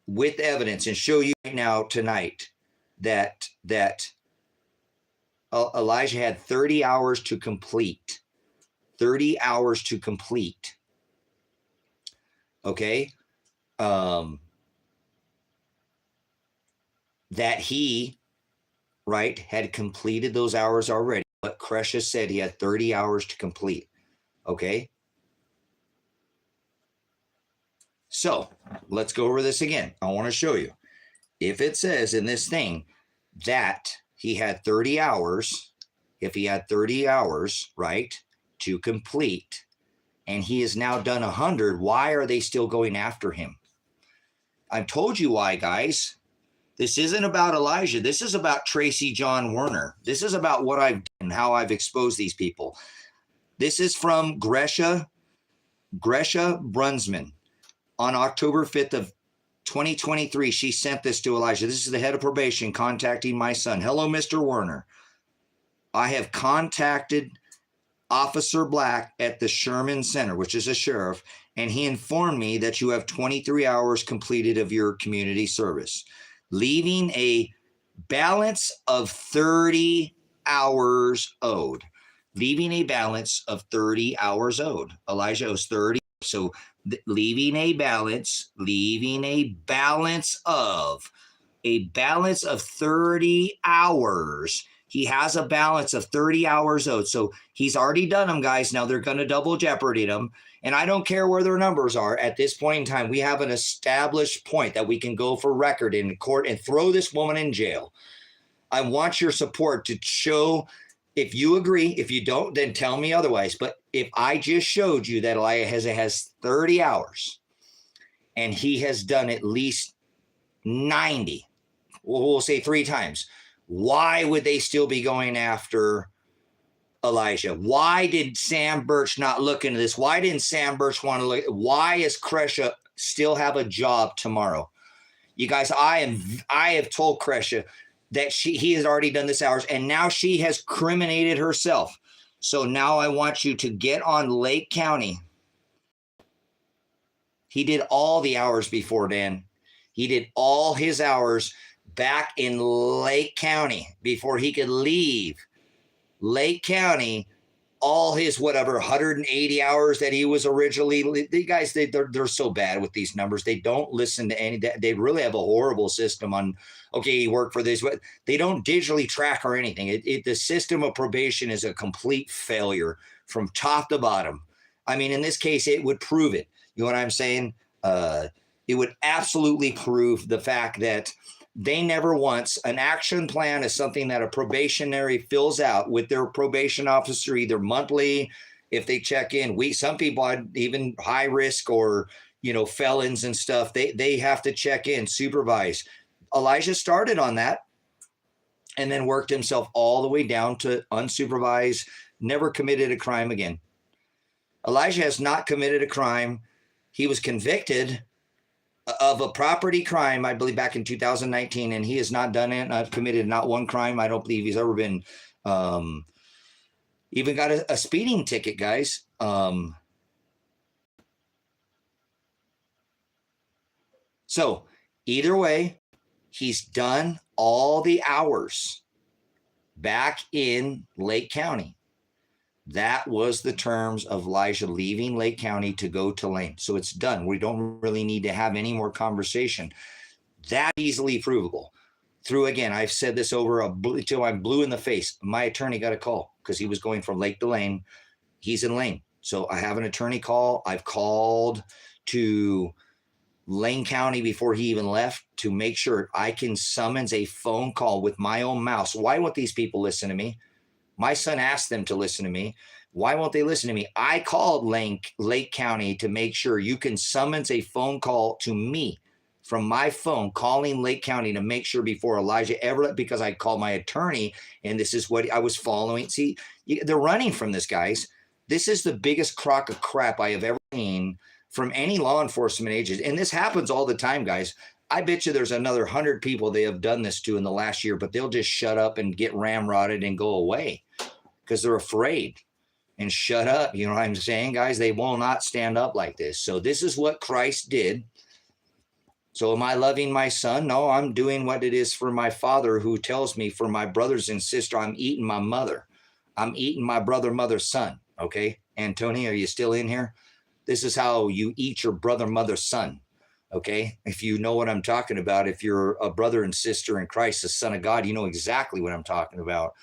Speaker 1: with evidence and show you right now tonight that Elijah had 30 hours to complete, 30 hours to complete, okay, that he, right, had completed those hours already. But Greetje said he had 30 hours to complete, okay? So let's go over this again. I want to show you. If it says in this thing that he had 30 hours, if he had 30 hours, right, to complete, and he has now done 100, why are they still going after him? I've told you why, guys. This isn't about Elijah. This is about Tracy John Werner. This is about what I've done, how I've exposed these people. This is from Greetje Brunsmann. On October 5th of 2023, she sent this to Elijah. This is the head of probation contacting my son. Hello, Mr. Werner. I have contacted Officer Black at the Sherman Center, which is a sheriff, and he informed me that you have 23 hours completed of your community service, leaving a balance of 30 hours owed. Leaving a balance of 30 hours owed. Elijah owes 30. So leaving a balance of 30 hours. He has a balance of 30 hours owed. So he's already done them, guys. Now they're going to double jeopardy them. And I don't care where their numbers are at this point in time. We have an established point that we can go for record in court and throw this woman in jail. I want your support to show. If you agree, if you don't, then tell me otherwise. But if I just showed you that Elijah has 30 hours and he has done at least 90, we'll say 3 times, why would they still be going after Elijah? Why did Sam Burch not look into this? Why didn't Sam Burch want to look? Why is Greetje still have a job tomorrow? You guys, I have told Greetje that he has already done this hours, and now she has criminated herself. So now I want you to get on Lake County. He did all the hours before, Dan. He did all his hours back in Lake County before he could leave Lake County. All his whatever 180 hours that he was originally, the guys, they're so bad with these numbers. They don't listen to any. They really have a horrible system on. Okay, he worked for this, but they don't digitally track or anything. The system of probation is a complete failure from top to bottom. I mean, in this case, it would prove it. You know what I'm saying? It would absolutely prove the fact that They never once, an action plan is something that a probationary fills out with their probation officer, either monthly, if they check in. Some people are even high risk or, felons and stuff. They have to check in, supervise. Elijah started on that and then worked himself all the way down to unsupervised, never committed a crime again. Elijah has not committed a crime. He was convicted of a property crime, I believe, back in 2019, and he has not done it. I've committed not one crime. I don't believe he's ever been even got a speeding ticket, guys. So either way, he's done all the hours back in Lake County. That was the terms of Elijah leaving Lake County to go to Lane. So it's done. We don't really need to have any more conversation. That easily provable. Through, again, I've said this over until I'm blue in the face. My attorney got a call because he was going from Lake to Lane. He's in Lane. So I have an attorney call. I've called to Lane County before he even left to make sure I can summons a phone call with my own mouse. Why won't these people listen to me? My son asked them to listen to me. Why won't they listen to me? I called Lake County to make sure you can summons a phone call to me from my phone, calling Lake County to make sure before Elijah ever, because I called my attorney and this is what I was following. See, they're running from this, guys. This is the biggest crock of crap I have ever seen from any law enforcement agent. And this happens all the time, guys. I bet you there's another 100 people they have done this to in the last year, but they'll just shut up and get ramrodded and go away because they're afraid and shut up. You know what I'm saying, guys? They will not stand up like this. So this is what Christ did. So am I loving my son? No, I'm doing what it is for my father who tells me for my brothers and sister, I'm eating my mother. I'm eating my brother, mother, son. Okay. Antonio, are you still in here? This is how you eat your brother, mother, son. Okay. If you know what I'm talking about, if you're a brother and sister in Christ, the Son of God, you know exactly what I'm talking about.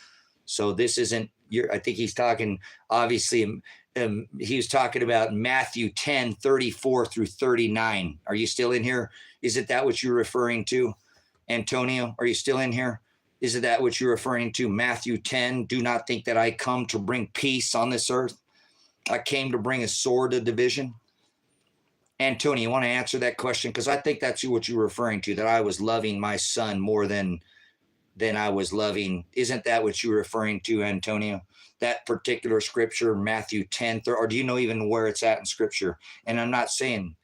Speaker 1: So this isn't I think he's talking, obviously, he was talking about Matthew 10:34 through 39. Are you still in here? Isn't that what you're referring to? Antonio, are you still in here? Isn't that what you're referring to? Matthew 10, do not think that I come to bring peace on this earth. I came to bring a sword of division. Antonio, you want to answer that question? Because I think that's what you're referring to, that I was loving my son more than I was loving. Isn't that what you're referring to, Antonio? That particular scripture, Matthew 10, or do you know even where it's at in scripture? And I'm not saying,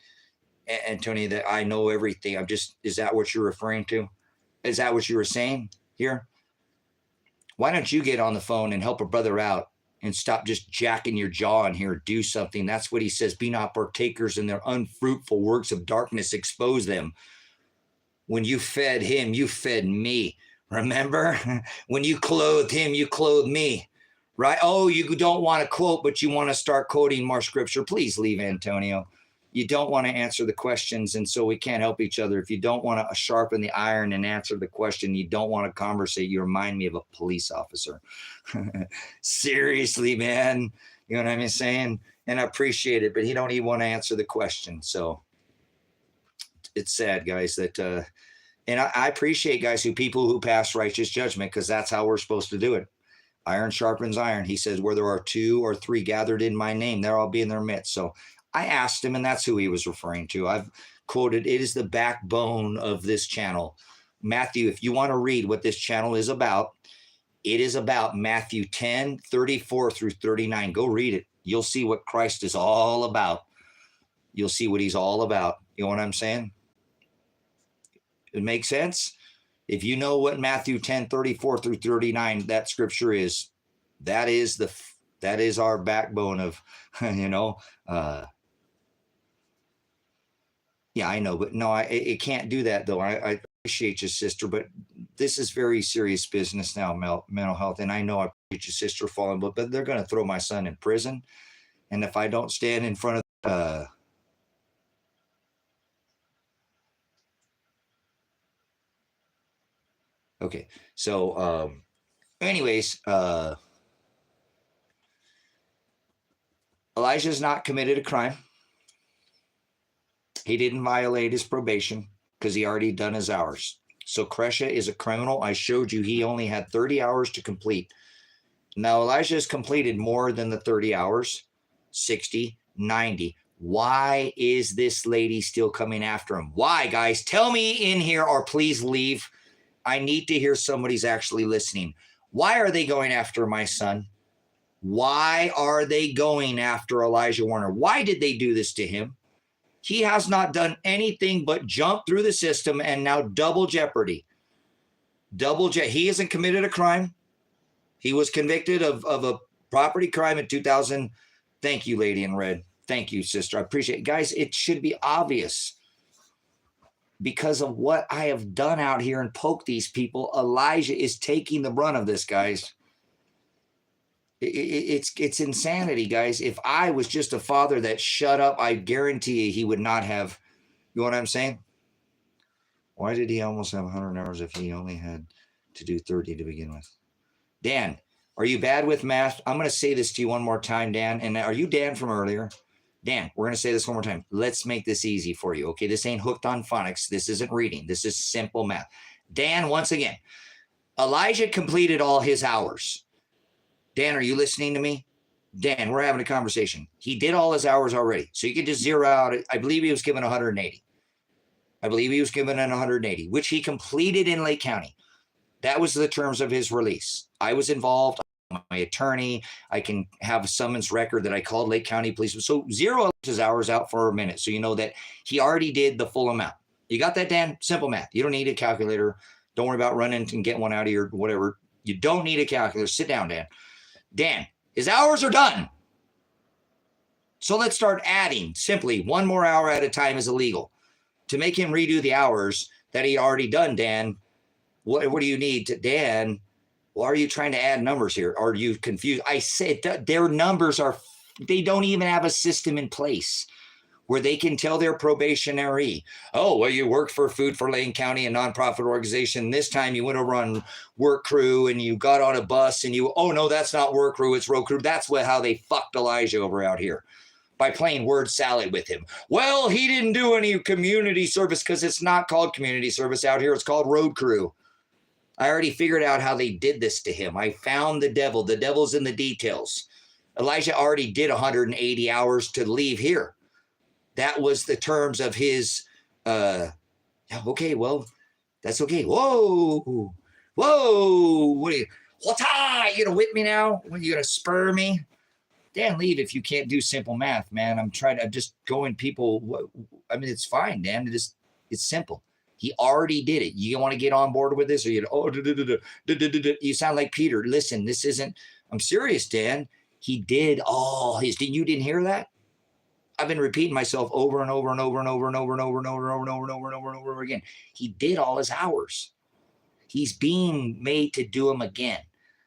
Speaker 1: Antonio, that I know everything. Is that what you're referring to? Is that what you were saying here? Why don't you get on the phone and help a brother out and stop just jacking your jaw in here? Do something. That's what he says. Be not partakers in their unfruitful works of darkness. Expose them. When you fed him, you fed me. Remember? When you clothed him, you clothed me. Right? Oh, you don't want to quote, but you want to start quoting more scripture. Please leave, Antonio. You don't want to answer the questions, and so we can't help each other. If you don't want to sharpen the iron and answer the question, you don't want to conversate, you remind me of a police officer. Seriously, man. You know what I'm saying? And I appreciate it, but he don't even want to answer the question. So it's sad, guys, that and I appreciate, guys, people who pass righteous judgment, because that's how we're supposed to do it. Iron sharpens iron. He says, where there are 2 or 3 gathered in my name, there I'll be in their midst. So I asked him, and that's who he was referring to. I've quoted, it is the backbone of this channel. Matthew, if you want to read what this channel is about, it is about Matthew 10:34 through 39. Go read it. You'll see what Christ is all about. You'll see what he's all about. You know what I'm saying? It makes sense? If you know what Matthew 10:34 through 39, that scripture is, that is our backbone of, yeah, I know, but no, it can't do that though. I appreciate you, sister, but this is very serious business now, mental health. And I know I appreciate your sister falling, but they're going to throw my son in prison. And if I don't stand in front of, okay. So, anyways, Elijah's not committed a crime. He didn't violate his probation because he already done his hours. So Kresha is a criminal. I showed you he only had 30 hours to complete. Now Elijah has completed more than the 30 hours, 60, 90. Why is this lady still coming after him? Why, guys? Tell me in here or please leave. I need to hear somebody's actually listening. Why are they going after my son? Why are they going after Elijah Warner? Why did they do this to him? He has not done anything but jump through the system and now double jeopardy. He hasn't committed a crime. He was convicted of a property crime in 2000. Thank you, lady in red. Thank you, sister. I appreciate it. Guys, it should be obvious because of what I have done out here and poked these people. Elijah is taking the brunt of this, guys. It's insanity, guys. If I was just a father that shut up, I guarantee you he would not have, you know what I'm saying? Why did he almost have 100 hours if he only had to do 30 to begin with? Dan, are you bad with math? I'm going to say this to you one more time, Dan. And are you Dan from earlier? Dan, we're going to say this one more time. Let's make this easy for you, okay? This ain't hooked on phonics. This isn't reading. This is simple math. Dan, once again, Elijah completed all his hours. Dan, are you listening to me? Dan, we're having a conversation. He did all his hours already. So you can just zero out. I believe he was given 180. I believe he was given an 180, which he completed in Lake County. That was the terms of his release. I was involved. I'm my attorney. I can have a summons record that I called Lake County Police. So zero his hours out for a minute. So you know that he already did the full amount. You got that, Dan? Simple math. You don't need a calculator. Don't worry about running and getting one out of your whatever. You don't need a calculator. Sit down, Dan. Dan, his hours are done. So let's start adding. Simply, one more hour at a time is illegal. To make him redo the hours that he already done, Dan, what do you need to, Dan, why are you trying to add numbers here? Are you confused? I said their numbers are, they don't even have a system in place where they can tell their probationary, oh, well, you worked for Food for Lane County, a nonprofit organization. This time you went over on work crew and you got on a bus and you, oh, no, that's not work crew, it's road crew. That's how they fucked Elijah over out here, by playing word salad with him. Well, he didn't do any community service because it's not called community service out here. It's called road crew. I already figured out how they did this to him. I found the devil. The devil's in the details. Elijah already did 180 hours to leave here. That was the terms of his, okay, well, that's okay. Whoa, what are you, you gonna whip me now? What, are you gonna spur me? Dan, leave if you can't do simple math, man. I'm just going people. I mean, it's fine, Dan. It's simple. He already did it. You want to get on board with this, or you sound like Peter. Listen, this isn't. I'm serious, Dan. He did all his. You didn't hear that? I've been repeating myself over and over and over and over and over and over and over and over and over and over and over and over again. He did all his hours. He's being made to do them again.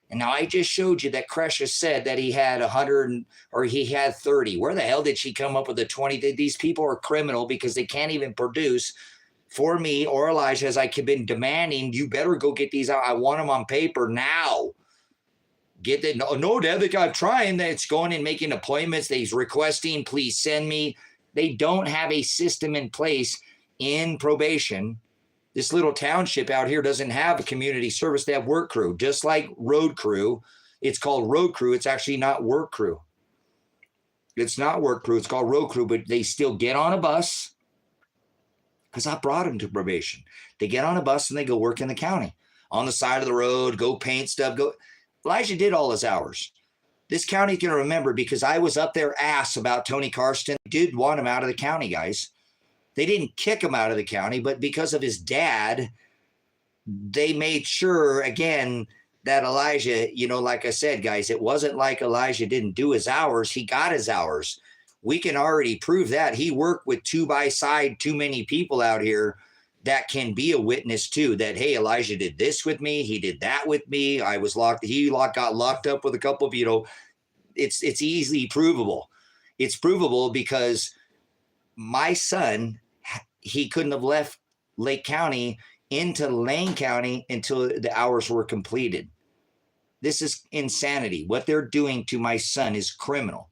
Speaker 1: And now I just showed you that Kresha said that he had 100 or he had 30. Where the hell did she come up with the 20? These people are criminal because they can't even produce for me or Elijah, as I've been demanding. You better go get these out. I want them on paper now. Get that. No, Dad, they got trying. That's going and making appointments. They's requesting, please send me. They don't have a system in place in probation. This little township out here doesn't have a community service. They have work crew, just like road crew. It's called road crew. It's actually not work crew. It's not work crew. It's called road crew, but they still get on a bus because I brought them to probation. They get on a bus and they go work in the county on the side of the road, go paint stuff, go. Elijah did all his hours. This county can remember because I was up their ass about Tony Karsten. Did want him out of the county, guys. They didn't kick him out of the county, but because of his dad, they made sure, again, that Elijah, like I said, guys, it wasn't like Elijah didn't do his hours. He got his hours. We can already prove that. He worked with two by side, too many people out here that can be a witness too, that, hey, Elijah did this with me. He did that with me. I was locked. He got locked up with a couple of, it's easily provable. It's provable because my son, he couldn't have left Lake County into Lane County until the hours were completed. This is insanity. What they're doing to my son is criminal.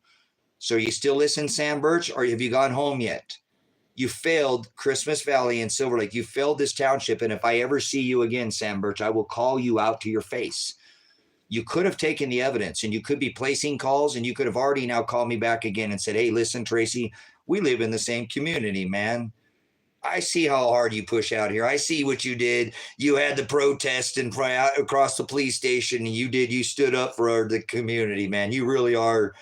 Speaker 1: So you still listen, Sam Burch, or have you gone home yet? You failed Christmas Valley and Silver Lake. You failed this township. And if I ever see you again, Sam Burch, I will call you out to your face. You could have taken the evidence and you could be placing calls and you could have already now called me back again and said, hey, listen, Tracy, we live in the same community, man. I see how hard you push out here. I see what you did. You had the protest and out across the police station, and you stood up for the community, man. You really are.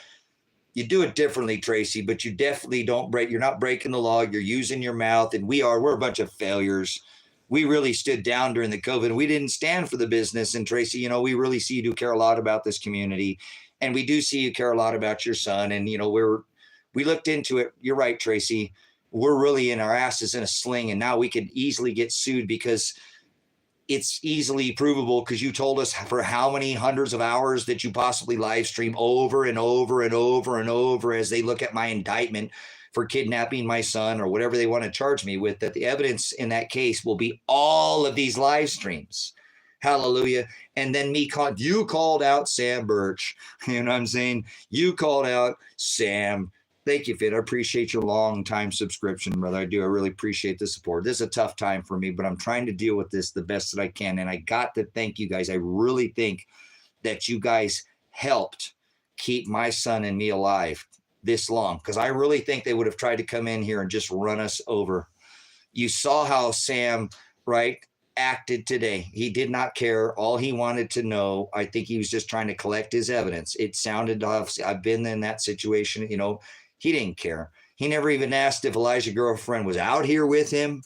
Speaker 1: You do it differently, Tracy, but you definitely don't break. You're not breaking the law. You're using your mouth, and we're a bunch of failures. We really stood down during the COVID. We didn't stand for the business. And Tracy, we really see you do care a lot about this community, and we do see you care a lot about your son. And we looked into it. You're right, Tracy. We're really in our asses in a sling, and now we could easily get sued because it's easily provable, because you told us for how many hundreds of hours that you possibly live stream over and over and over and over as they look at my indictment for kidnapping my son or whatever they want to charge me with, that the evidence in that case will be all of these live streams. Hallelujah. And then you called out Sam Burch. You know what I'm saying? You called out Sam. Thank you, Finn. I appreciate your long time subscription, brother. I do. I really appreciate the support. This is a tough time for me, but I'm trying to deal with this the best that I can. And I got to thank you guys. I really think that you guys helped keep my son and me alive this long, because I really think they would have tried to come in here and just run us over. You saw how Sam, right, acted today. He did not care. All he wanted to know, I think he was just trying to collect his evidence. It sounded, I've been in that situation, he didn't care. He never even asked if Elijah's girlfriend was out here with him,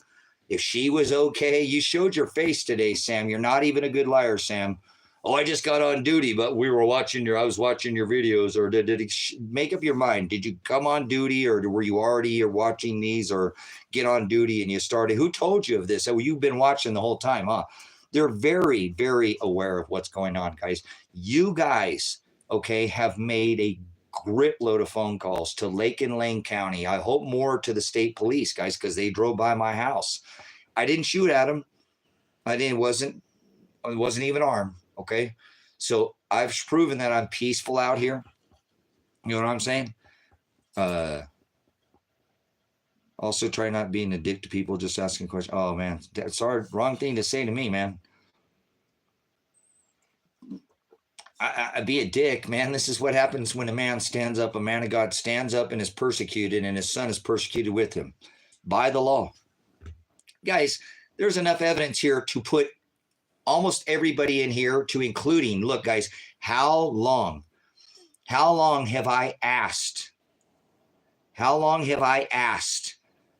Speaker 1: if she was okay. You showed your face today, Sam. You're not even a good liar, Sam. Oh, I just got on duty, but I was watching your videos. Or did it make up your mind? Did you come on duty, or were you already watching these, or get on duty and you started? Who told you of this? Oh, you've been watching the whole time, huh? They're very, very aware of what's going on, guys. You guys, okay, have made a grip load of phone calls to Lake and Lane County. I hope more to the state police, guys, because they drove by my house. I didn't shoot at them. It wasn't even armed. Okay. So I've proven that I'm peaceful out here. You know what I'm saying? Also try not being a dick to people, just asking questions. Oh man, that's hard. Wrong thing to say to me, man. I be a dick, man. This is what happens when a man stands up, a man of God stands up and is persecuted, and his son is persecuted with him by the law. Guys, there's enough evidence here to put almost everybody in here, to including, look, guys, how long have I asked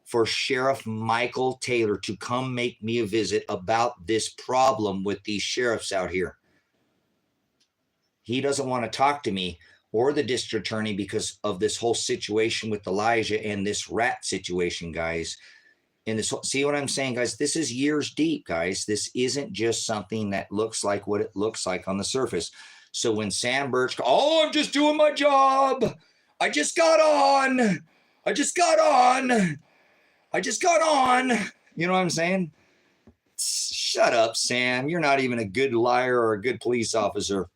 Speaker 1: for Sheriff Michael Taylor to come make me a visit about this problem with these sheriffs out here? He doesn't want to talk to me or the district attorney because of this whole situation with Elijah and this rat situation, guys. And this, see what I'm saying, guys? This is years deep, guys. This isn't just something that looks like what it looks like on the surface. So when Sam Burch, oh, I'm just doing my job. I just got on. You know what I'm saying? Shut up, Sam. You're not even a good liar or a good police officer.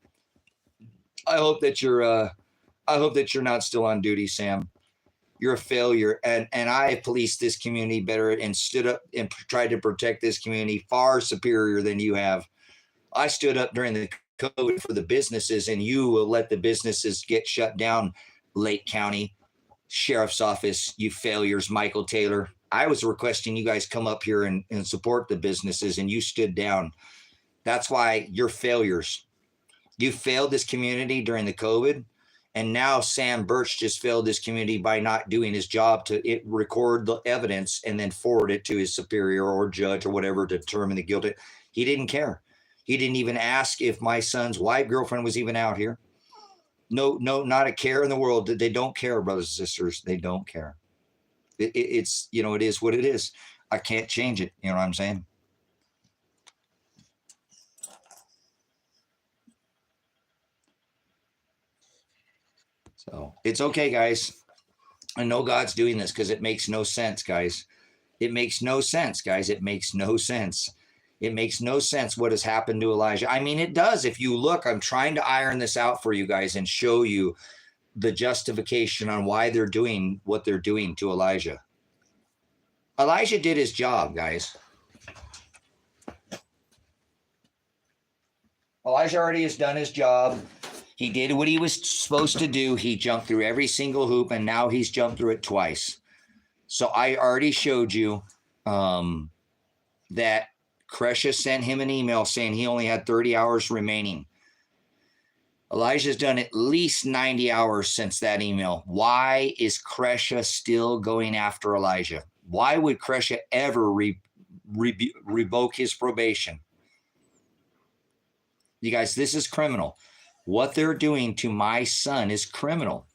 Speaker 1: I hope that you're not still on duty, Sam. You're a failure. And I policed this community better and stood up and tried to protect this community far superior than you have. I stood up during the COVID for the businesses, and you will let the businesses get shut down. Lake County Sheriff's Office, you failures, Michael Taylor. I was requesting you guys come up here and support the businesses, and you stood down. That's why you're failures. You failed this community during the COVID, and now Sam Burch just failed this community by not doing his job to record the evidence and then forward it to his superior or judge or whatever to determine the guilt. He didn't care. He didn't even ask if my son's wife, girlfriend was even out here. No, not a care in the world. They don't care, brothers and sisters. They don't care. It's, it is what it is. I can't change it. You know what I'm saying? So it's okay, guys. I know God's doing this because it makes no sense, guys. It makes no sense, guys. It makes no sense. It makes no sense what has happened to Elijah. I mean, it does. If you look, I'm trying to iron this out for you guys and show you the justification on why they're doing what they're doing to Elijah. Elijah did his job, guys. Elijah already has done his job. He did what he was supposed to do. He jumped through every single hoop, and now he's jumped through it twice. So I already showed you that Kresha sent him an email saying he only had 30 hours remaining. Elijah's done at least 90 hours since that email. Why is Kresha still going after Elijah? Why would Kresha ever revoke his probation? You guys, this is criminal. What they're doing to my son is criminal.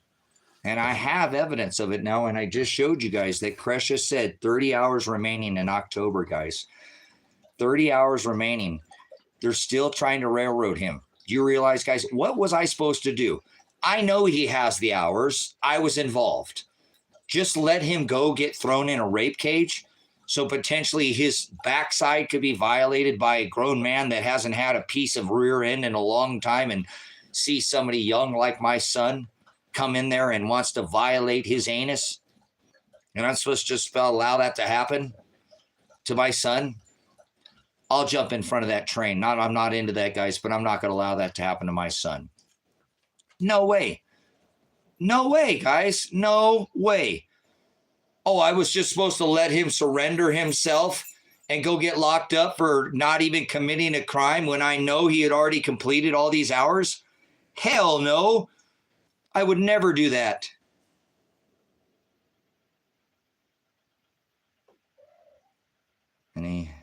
Speaker 1: And I have evidence of it now, and I just showed you guys that Kresha said 30 hours remaining in October, guys. 30 hours remaining. They're still trying to railroad him. Do you realize, guys, what was I supposed to do? I know he has the hours. I was involved. Just let him go get thrown in a rape cage so potentially his backside could be violated by a grown man that hasn't had a piece of rear end in a long time, and see somebody young like my son come in there and wants to violate his anus. And I'm supposed to just allow that to happen to my son? I'll jump in front of that train. I'm not into that, guys, but I'm not going to allow that to happen to my son. No way. No way, guys. No way. Oh, I was just supposed to let him surrender himself and go get locked up for not even committing a crime when I know he had already completed all these hours? Hell no. I would never do that. And he has.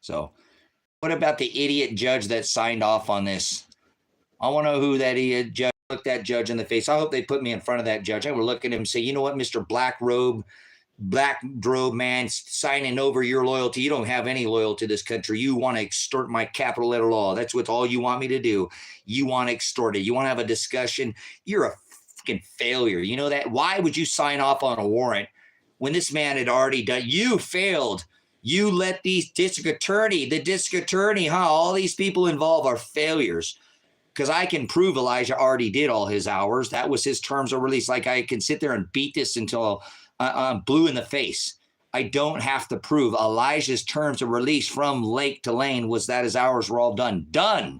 Speaker 1: So, what about the idiot judge that signed off on this? I want to know who that idiot judge. Look that judge in the face. I hope they put me in front of that judge. I would look at him and say, you know what, Mr. Black robe man, signing over your loyalty. You don't have any loyalty to this country. You want to extort my capital letter law. That's what all you want me to do. You want to extort it. You want to have a discussion. You're a fucking failure. You know that? Why would you sign off on a warrant when this man had already done? You failed. You let the district attorney, all these people involved are failures. Because I can prove Elijah already did all his hours. That was his terms of release. Like, I can sit there and beat this until I'm blue in the face. I don't have to prove Elijah's terms of release from lake to lane was that his hours were all done. Done.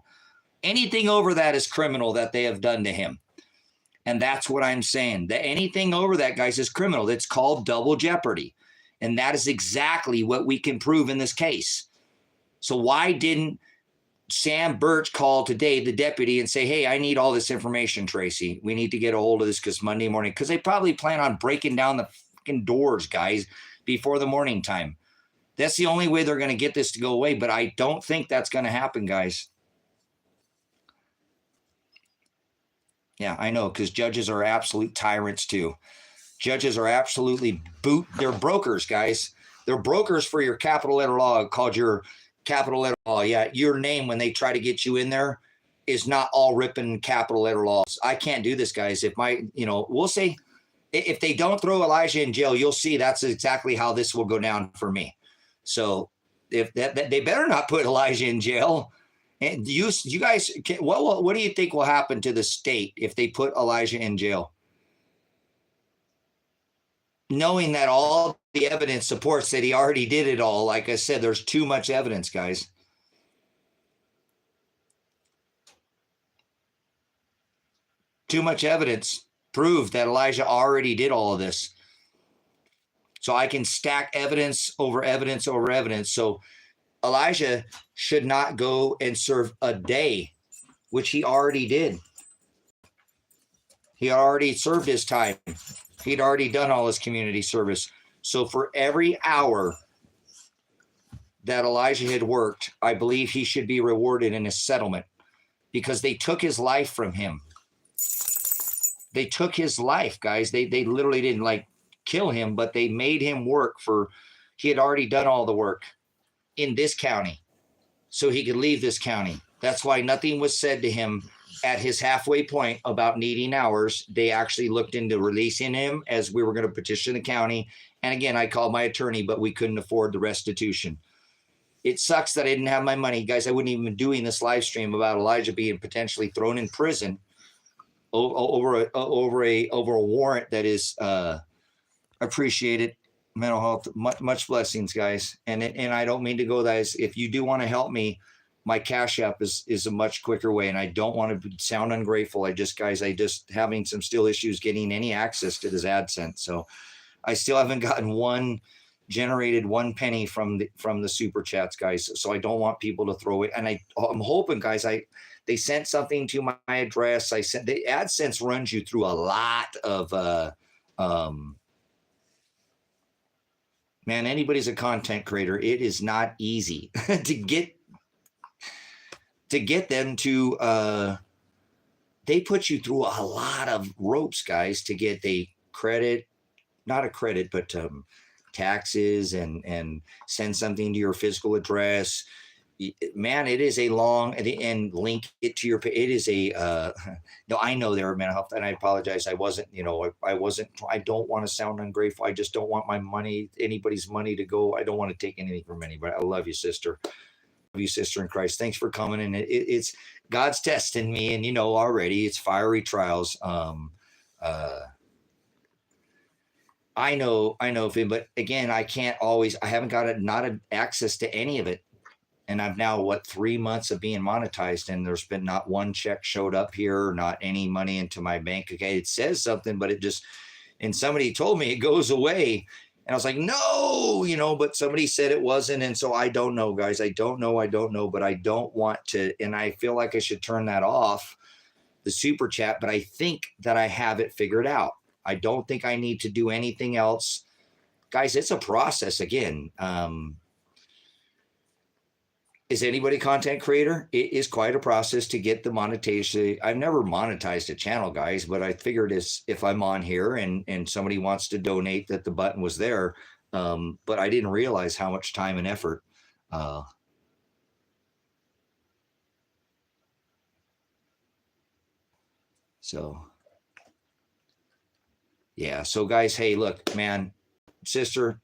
Speaker 1: Anything over that is criminal that they have done to him. And that's what I'm saying. That anything over that, guys, is criminal. It's called double jeopardy. And that is exactly what we can prove in this case. So why didn't Sam Burch called today, the deputy, and say, hey, I need all this information, Tracy. We need to get a hold of this because Monday morning, because they probably plan on breaking down the fucking doors, guys, before the morning time. That's the only way they're going to get this to go away, but I don't think that's going to happen, guys. Yeah, I know, because judges are absolute tyrants too. Judges are absolutely they're brokers, guys. They're brokers for your capital letter law called your capital letter law. Yeah, your name when they try to get you in there is not all ripping capital letter laws. I can't do this, guys. If we'll see. If they don't throw Elijah in jail, you'll see that's exactly how this will go down for me. So if they better not put Elijah in jail. And you guys, what do you think will happen to the state if they put Elijah in jail? Knowing that all the evidence supports that he already did it all. Like I said, there's too much evidence, guys. Too much evidence proved that Elijah already did all of this. So I can stack evidence over evidence over evidence. So Elijah should not go and serve a day, which he already did. He already served his time. He'd already done all his community service. So for every hour that Elijah had worked, I believe he should be rewarded in his settlement because they took his life from him. They took his life, guys. They literally didn't kill him, but they made him work he had already done all the work in this county so he could leave this county. That's why nothing was said to him at his halfway point about needing hours. They actually looked into releasing him as we were going to petition the county. And again, I called my attorney, but we couldn't afford the restitution. It sucks that I didn't have my money. Guys, I wouldn't even be doing this live stream about Elijah being potentially thrown in prison over a warrant that is appreciated. Mental health, much blessings, guys. And I don't mean to go, guys. If you do want to help me, my Cash App is a much quicker way, and I don't want to sound ungrateful. I just having some still issues getting any access to this AdSense. So I still haven't gotten generated one penny from the super chats, guys. So I don't want people to throw it. And I'm hoping, guys, they sent something to my address. The AdSense runs you through a lot of man, anybody's a content creator. It is not easy to get them to they put you through a lot of ropes, guys, to get not a credit, but taxes and send something to your physical address. Man, it is a long, and link it to your, it is a, no, I know there are mental health, and I apologize. I wasn't, I don't want to sound ungrateful. I just don't want anybody's money to go. I don't want to take anything from anybody. I love you, sister. Love you, sister in Christ. Thanks for coming. And it's God's testing me, and already it's fiery trials. I know, but again, I haven't got not access to any of it. And I've now, 3 months of being monetized, and there's been not one check showed up here, not any money into my bank. Okay, it says something, but and somebody told me it goes away. And I was like, no, but somebody said it wasn't. And so I don't know, guys. I don't know, but I don't want to. And I feel like I should turn that off, the super chat, but I think that I have it figured out. I don't think I need to do anything else. Guys, it's a process again. Is anybody a content creator? It is quite a process to get the monetization. I've never monetized a channel, guys, but I figured if I'm on here and somebody wants to donate, that the button was there. But I didn't realize how much time and effort. So, yeah. So, guys, hey, look, man, sister,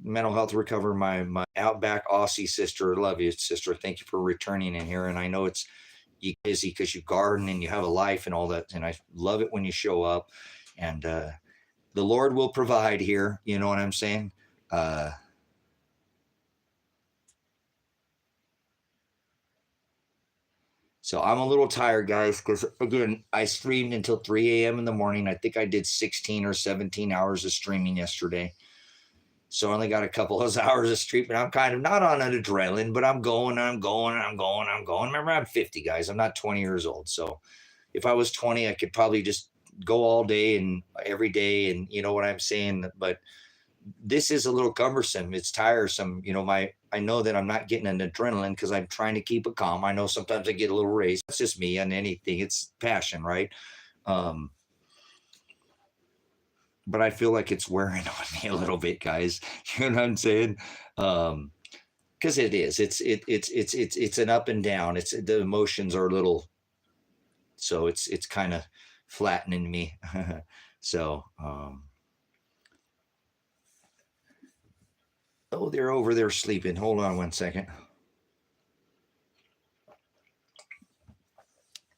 Speaker 1: mental health recovery, my Outback Aussie sister. Love you, sister. Thank you for returning in here. And I know you're busy because you garden and you have a life and all that. And I love it when you show up. And the Lord will provide here. You know what I'm saying? So I'm a little tired, guys, because again, I streamed until 3 a.m. in the morning. I think I did 16 or 17 hours of streaming yesterday. So I only got a couple of hours of stream, but I'm kind of not on an adrenaline, but I'm going. Remember, I'm 50, guys. I'm not 20 years old. So if I was 20, I could probably just go all day and every day. And you know what I'm saying? But this is a little cumbersome. It's tiresome. I know that I'm not getting an adrenaline because I'm trying to keep it calm. I know sometimes I get a little raised. That's just me on anything. It's passion, right? But I feel like it's wearing on me a little bit, guys. You know what I'm saying? Because it is. It's an up and down. The emotions are a little. So it's kind of flattening me. So. Oh, they're over there sleeping. Hold on one second.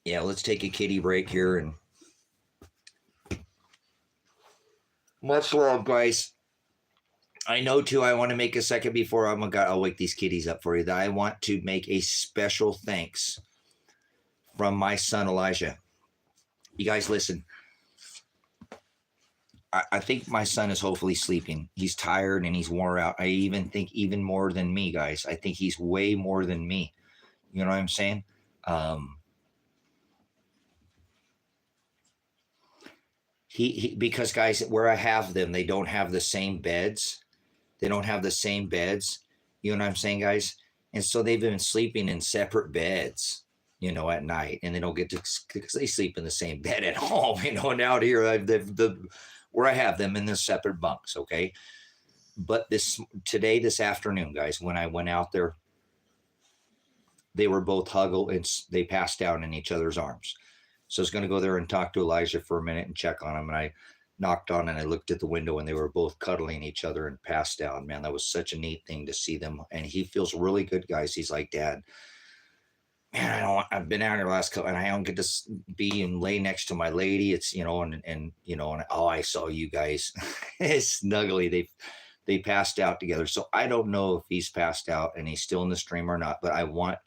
Speaker 1: Yeah, let's take a kitty break here and. Much love, guys. I know, too, I want to make a second before I'll wake these kitties up for you, that I want to make a special thanks from my son, Elijah. You guys, listen. I think my son is hopefully sleeping. He's tired and he's wore out. I even think even more than me, guys. I think he's way more than me. You know what I'm saying? Because guys, where I have them, they don't have the same beds. You know what I'm saying, guys? And so they've been sleeping in separate beds, at night, and they don't get to, because they sleep in the same bed at home, and out here, where I have them in the separate bunks. Okay. But this afternoon, guys, when I went out there, they were both huddled and they passed out in each other's arms. So I was going to go there and talk to Elijah for a minute and check on him. And I knocked on and I looked at the window and they were both cuddling each other and passed out. Man, that was such a neat thing to see them. And he feels really good, guys. He's like, Dad, man, I've been out here the last couple, and I don't get to be and lay next to my lady. It's, and oh, I saw you guys snuggly. They passed out together. So I don't know if he's passed out and he's still in the stream or not, but I want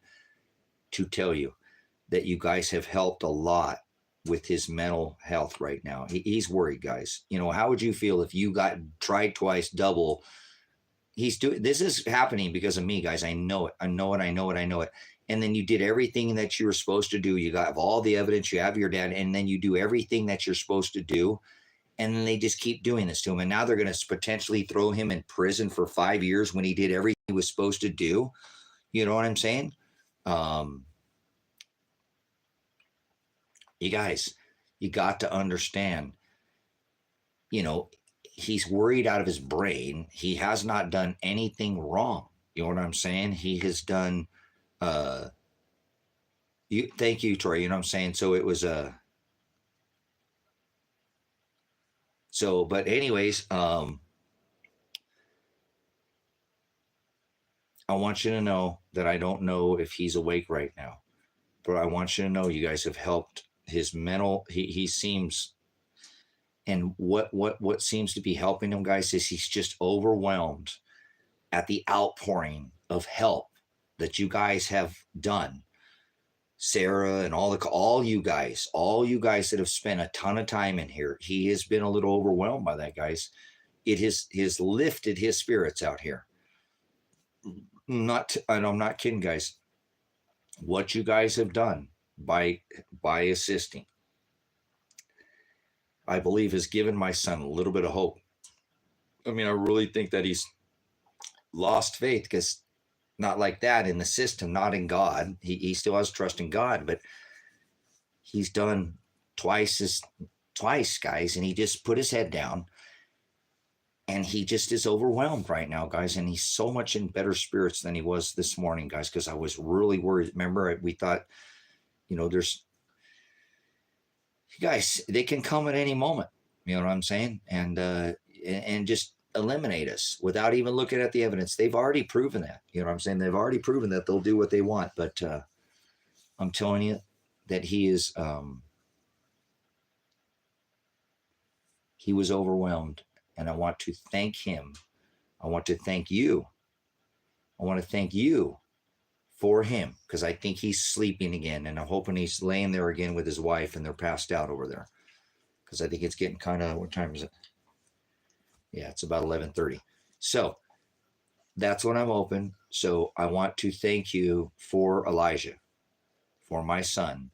Speaker 1: to tell you that you guys have helped a lot with his mental health right now. He's worried, guys. How would you feel if you got tried twice, double? This is happening because of me, guys. I know it. I know it. And then you did everything that you were supposed to do. You got all the evidence. You have your dad, and then you do everything that you're supposed to do. And then they just keep doing this to him. And now they're going to potentially throw him in prison for 5 years when he did everything he was supposed to do. You know what I'm saying? You guys, you got to understand, he's worried out of his brain. He has not done anything wrong. You know what I'm saying? He has done, thank you, Troy. You know what I'm saying? So it was but anyways, I want you to know that I don't know if he's awake right now, but I want you to know you guys have helped his mental. He seems, and what seems to be helping him, guys, is he's just overwhelmed at the outpouring of help that you guys have done. Sarah and all you guys that have spent a ton of time in here. He has been a little overwhelmed by that, guys. It has lifted his spirits out here. And I'm not kidding, guys. What you guys have done by assisting, I believe, has given my son a little bit of hope. I mean, I really think that he's lost faith, because not like that in the system, not in God. He still has trust in God, but he's done twice, guys, and he just put his head down, and he just is overwhelmed right now, guys, and he's so much in better spirits than he was this morning, guys, because I was really worried. Remember, we thought, there's, you guys, they can come at any moment, you know what I'm saying, and just eliminate us without even looking at the evidence. They've already proven that, you know what I'm saying? They've already proven that they'll do what they want, but I'm telling you that he is, he was overwhelmed, and I want to thank him. I want to thank you. I want to thank you for him, because I think he's sleeping again, and I'm hoping he's laying there again with his wife and they're passed out over there, because I think it's getting kind of, what time is it? Yeah, it's about 11:30. So that's when I'm open. So I want to thank you for Elijah, for my son,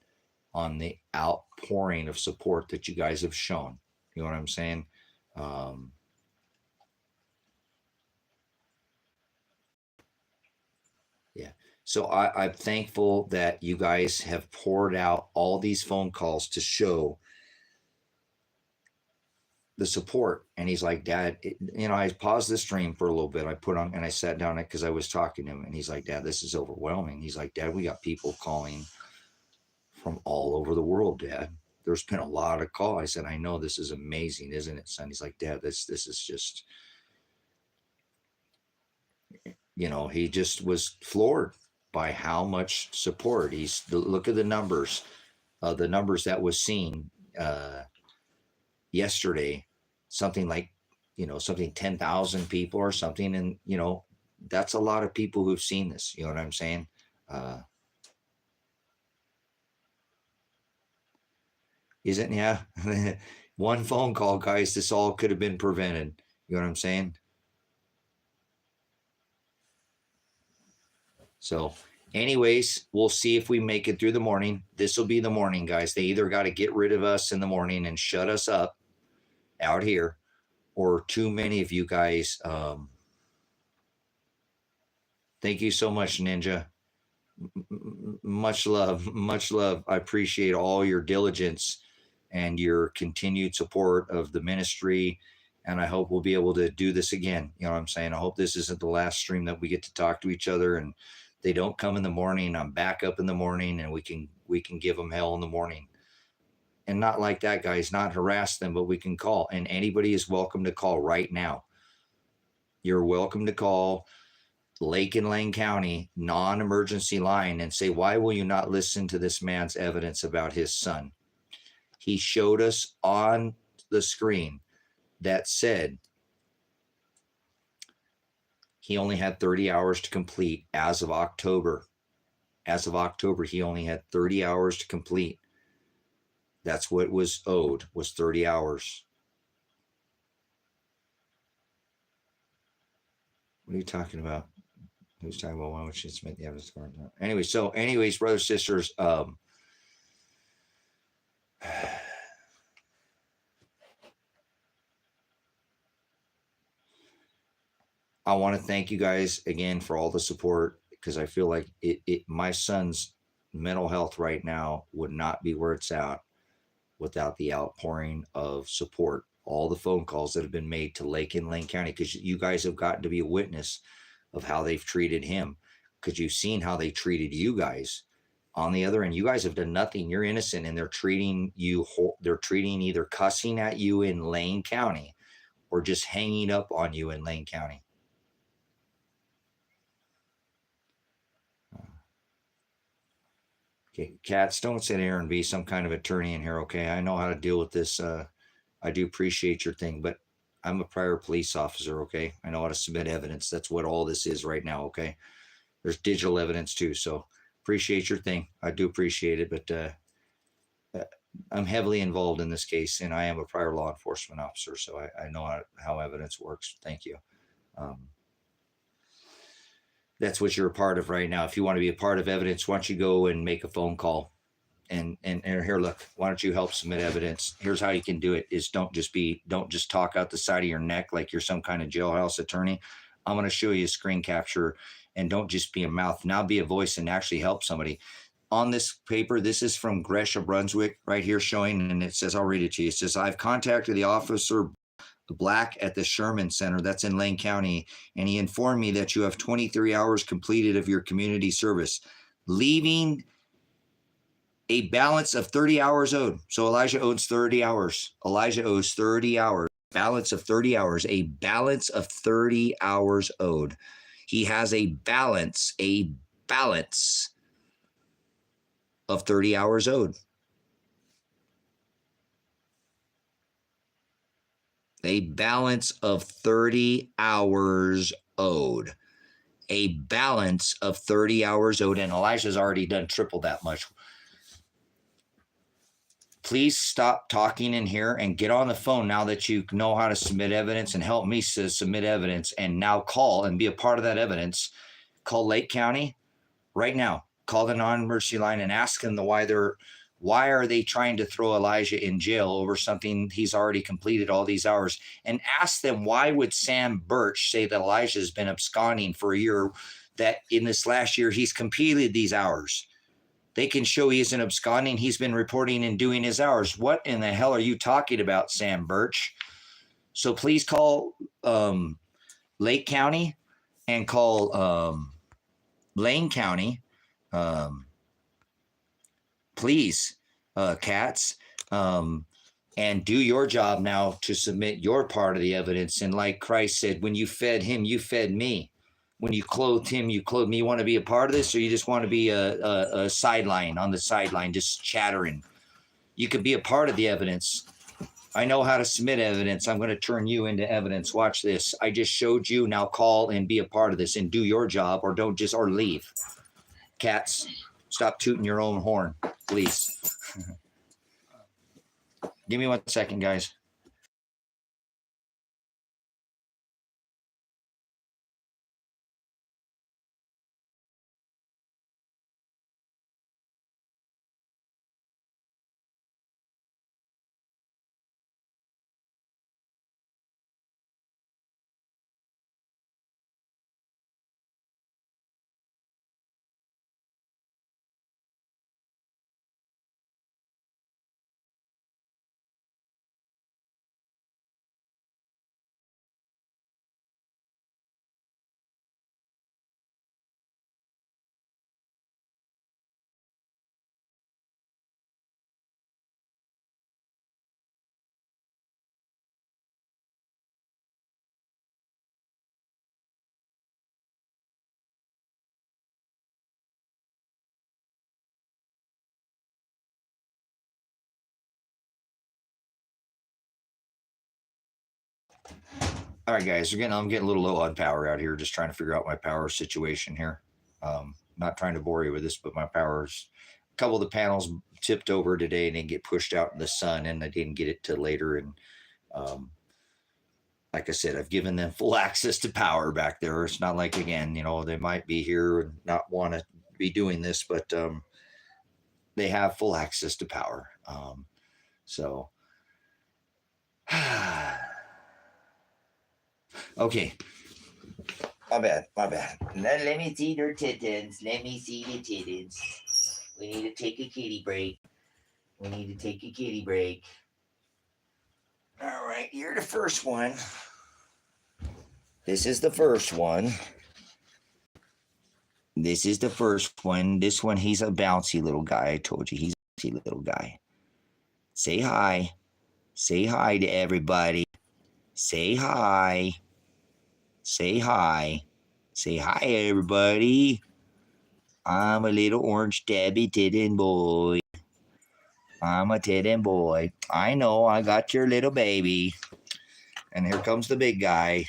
Speaker 1: on the outpouring of support that you guys have shown. You know what I'm saying? Yeah. So I'm thankful that you guys have poured out all these phone calls to show the support. And he's like, Dad, I paused the stream for a little bit. I put on, and I sat down because I was talking to him, and he's like, Dad, this is overwhelming. He's like, Dad, we got people calling from all over the world, Dad. There's been a lot of calls. I said, I know, this is amazing, isn't it, son? He's like, Dad, this is just, he just was floored by how much support. Look at the numbers that was seen yesterday, something like, something 10,000 people or something. And, that's a lot of people who've seen this. You know what I'm saying? Isn't, yeah. One phone call, guys, this all could have been prevented. You know what I'm saying? So anyways, we'll see if we make it through the morning. This will be the morning, guys. They either got to get rid of us in the morning and shut us up out here, or too many of you guys. Thank you so much, Ninja. Much love. I appreciate all your diligence and your continued support of the ministry. And I hope we'll be able to do this again. You know what I'm saying? I hope this isn't the last stream that we get to talk to each other, and they don't come in the morning. I'm back up in the morning, and we can give them hell in the morning. And not like that, guys, not harass them, but we can call. And anybody is welcome to call right now. You're welcome to call. Lake and Lane County non-emergency line and say, why will you not listen to this man's evidence about his son? He showed us on the screen that said he only had 30 hours to complete as of October. As of October, he only had 30 hours to complete. That's what was owed, was 30 hours. What are you talking about? Who's talking about why would she submit the evidence? Anyways, brothers, sisters, I want to thank you guys again for all the support, because I feel like my son's mental health right now would not be where it's at without the outpouring of support. All the phone calls that have been made to Lake and Lane County, because you guys have gotten to be a witness of how they've treated him, because you've seen how they treated you guys. On the other end, you guys have done nothing. You're innocent, and they're treating either cussing at you in Lane County or just hanging up on you in Lane County. Okay, Cats, don't sit here and be some kind of attorney in here, okay? I know how to deal with this. I do appreciate your thing, but I'm a prior police officer, okay? I know how to submit evidence. That's what all this is right now, okay? There's digital evidence too, so appreciate your thing. I do appreciate it, but I'm heavily involved in this case, and I am a prior law enforcement officer, so I know how evidence works. Thank you. That's what you're a part of right now. If you want to be a part of evidence, why don't you go and make a phone call? And here, look, why don't you help submit evidence? Here's how you can do it: is don't just talk out the side of your neck like you're some kind of jailhouse attorney. I'm going to show you a screen capture, and don't just be a mouth. Now be a voice and actually help somebody. On this paper, this is from Greetje, Brunswick, right here showing, and it says, I'll read it to you. It says, I've contacted the officer Black at the Sherman Center, that's in Lane County, and he informed me that you have 23 hours completed of your community service, leaving a balance of 30 hours owed. So Elijah owes 30 hours. Elijah owes 30 hours. Balance of 30 hours. A balance of 30 hours owed. He has a balance of 30 hours owed. A balance of 30 hours owed. A balance of 30 hours owed. And Elijah's already done triple that much. Please stop talking in here and get on the phone now that you know how to submit evidence, and help me submit evidence, and now call and be a part of that evidence. Call Lake County right now. Call the non-emergency line and ask them why are they trying to throw Elijah in jail over something he's already completed all these hours? And ask them, why would Sam Burch say that Elijah has been absconding for a year, that in this last year he's completed these hours? They can show he isn't absconding. He's been reporting and doing his hours. What in the hell are you talking about, Sam Burch? So please call Lake County and call Lane County. Please, Cats, and do your job now to submit your part of the evidence. And like Christ said, when you fed him, you fed me. When you clothed him, you clothed me. You want to be a part of this, or you just want to be a sideline, on the sideline, just chattering? You can be a part of the evidence. I know how to submit evidence. I'm going to turn you into evidence. Watch this. I just showed you. Now call and be a part of this and do your job, or don't just, or leave. Cats, stop tooting your own horn, please. Give me 1 second, guys. All right, guys, I'm getting a little low on power out here. Just trying to figure out my power situation here. Not trying to bore you with this, but my power's a couple of the panels tipped over today and then get pushed out in the sun, and I didn't get it till later. And um, like I said, I've given them full access to power back there. It's not like, again, they might be here and not want to be doing this, but they have full access to power. So, okay. My bad. Let me see their kittens. Let me see the kittens. We need to take a kitty break. All right, you're the first one. This is the first one. This one, he's a bouncy little guy. I told you, he's a bouncy little guy. Say hi. Say hi to everybody. Say hi. Say hi, everybody. I'm a little orange tabby tittin boy. I'm a tittin boy. I know, I got your little baby. And here comes the big guy.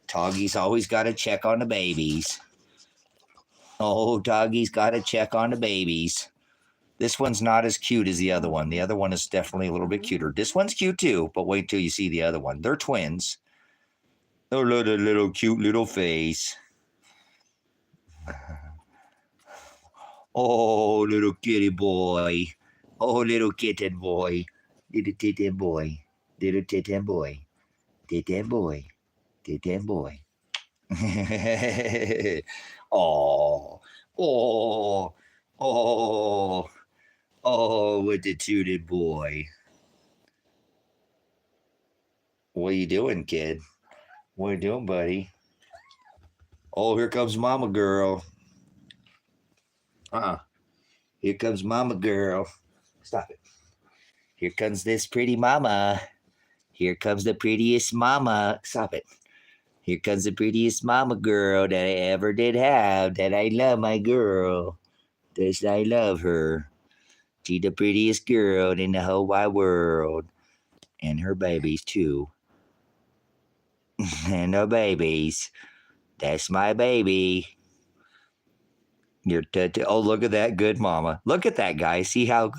Speaker 1: Toggy's always got to check on the babies. Oh, Toggy's got to check on the babies. This one's not as cute as the other one. The other one is definitely a little bit cuter. This one's cute too, but wait till you see the other one. They're twins. Oh, look at little cute little face. Oh, little kitty boy. Oh, little kitten boy. Little kitten boy. Little kitten boy. Kitten boy. Kitten boy. Oh. Oh. Oh. Oh, with the tooted boy. What are you doing, kid? What are you doing, buddy? Oh, here comes mama girl. Here comes mama girl. Stop it. Here comes this pretty mama. Here comes the prettiest mama. Stop it. Here comes the prettiest mama girl that I ever did have. That I love my girl. That I love her. She's the prettiest girl in the whole wide world. And her babies, too. And her babies. That's my baby. Oh, look at that good mama. Look at that guy. See how...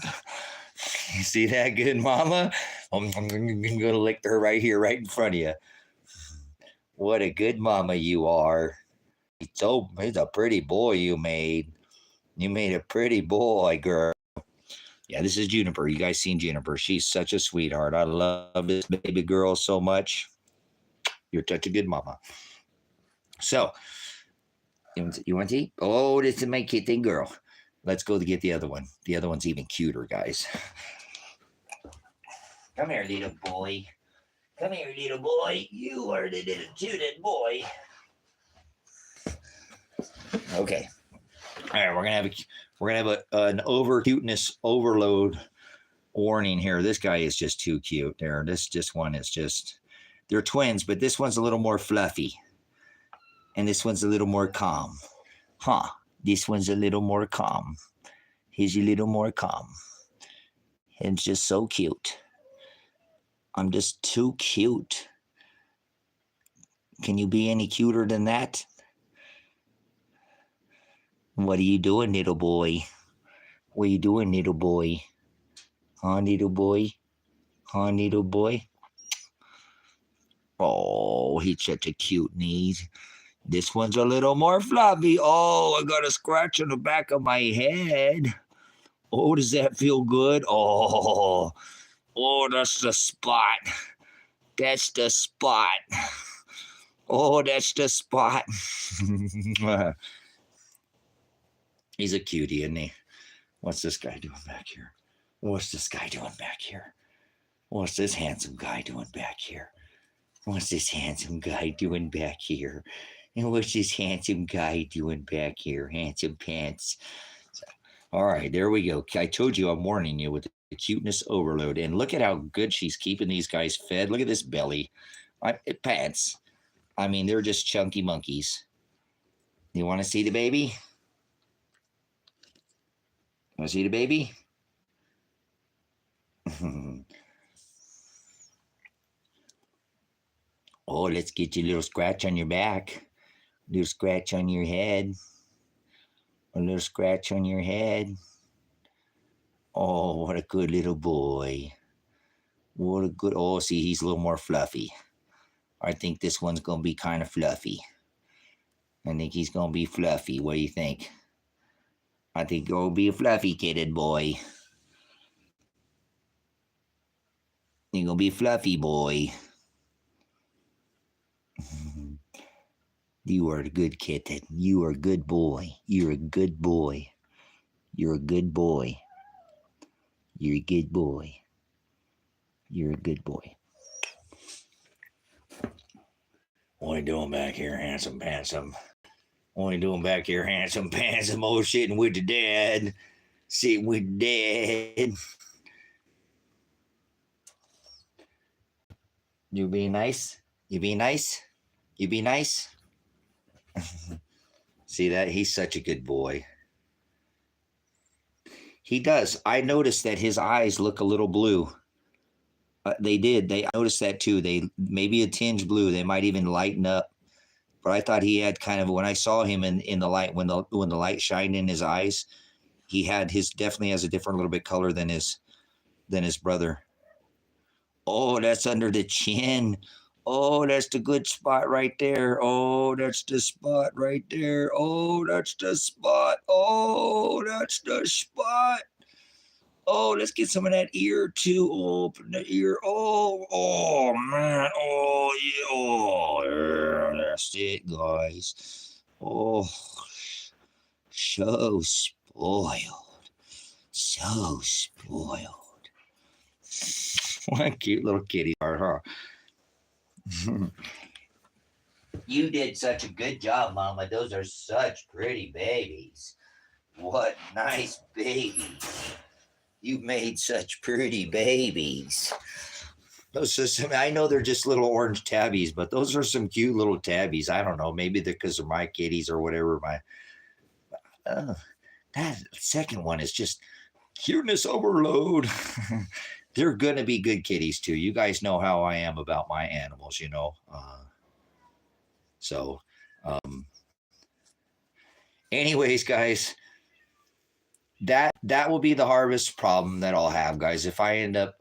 Speaker 1: You see that good mama? I'm going to lick her right here, right in front of you. What a good mama you are. He's a pretty boy you made. You made a pretty boy, girl. Yeah, this is Juniper. You guys seen Juniper. She's such a sweetheart. I love this baby girl so much. You're such a good mama. So, you want to eat? Oh, this is my kitten girl. Let's go to get the other one. The other one's even cuter, guys. Come here, little boy. Come here, little boy. You are the little cutest boy. Okay. All right, we're gonna have an over cuteness overload warning here. This guy is just too cute. This one is just. They're twins, but this one's a little more fluffy, and this one's a little more calm. This one's a little more calm. He's a little more calm. And it's just so cute. I'm just too cute. Can you be any cuter than that? What are you doing, little boy? What are you doing, little boy? Huh, little boy? Huh, little boy? Oh, he's such a cute knees. This one's a little more fluffy. Oh, I got a scratch on the back of my head. Oh, does that feel good? Oh, that's the spot. That's the spot. Oh, that's the spot. He's a cutie, isn't he? What's this guy doing back here? What's this handsome guy doing back here? And what's this handsome guy doing back here? Handsome pants. All right, there we go. I told you I'm warning you with the cuteness overload. And look at how good she's keeping these guys fed. Look at this belly. Pants. I mean, they're just chunky monkeys. You want to see the baby? Want to see the baby? Oh, let's get you a little scratch on your back. A little scratch on your head. A little scratch on your head. Oh, what a good little boy. What a good, oh, see, he's a little more fluffy. I think this one's going to be kind of fluffy. I think he's going to be fluffy. What do you think? I think he'll be a fluffy kitted boy. You're going to be a fluffy boy. You are a good kitten. You are a good boy. You're a good boy. You're a good boy. You're a good boy. You're a good boy. What are you doing back here, handsome pansome? What are you doing back here, handsome pansome? Oh, sitting with the dad. Sitting with dad. You be nice? You be nice? You be nice? See that? He's such a good boy. He does. I noticed that his eyes look a little blue. They did. I noticed that too. They maybe a tinge blue. They might even lighten up. But I thought he had kind of, when I saw him in the light, when the light shined in his eyes, he had definitely has a different little bit color than his brother. Oh, that's under the chin. Oh, that's the good spot right there. Oh, that's the spot right there. Oh, that's the spot. Oh, that's the spot. Oh, let's get some of that ear too. Oh, open the ear. Oh, man. Oh, yeah. Oh, yeah. That's it, guys. Oh, so spoiled. So spoiled. What a cute little kitty are, huh? You did such a good job, Mama. Those are such pretty babies. What nice babies. You made such pretty babies. Those are some, I know they're just little orange tabbies, but those are some cute little tabbies. I don't know. Maybe they're because of my kitties or whatever. That second one is just cuteness overload. They're going to be good kitties too. You guys know how I am about my animals, you know. So, anyways, guys, that will be the harvest problem that I'll have, guys. If I end up,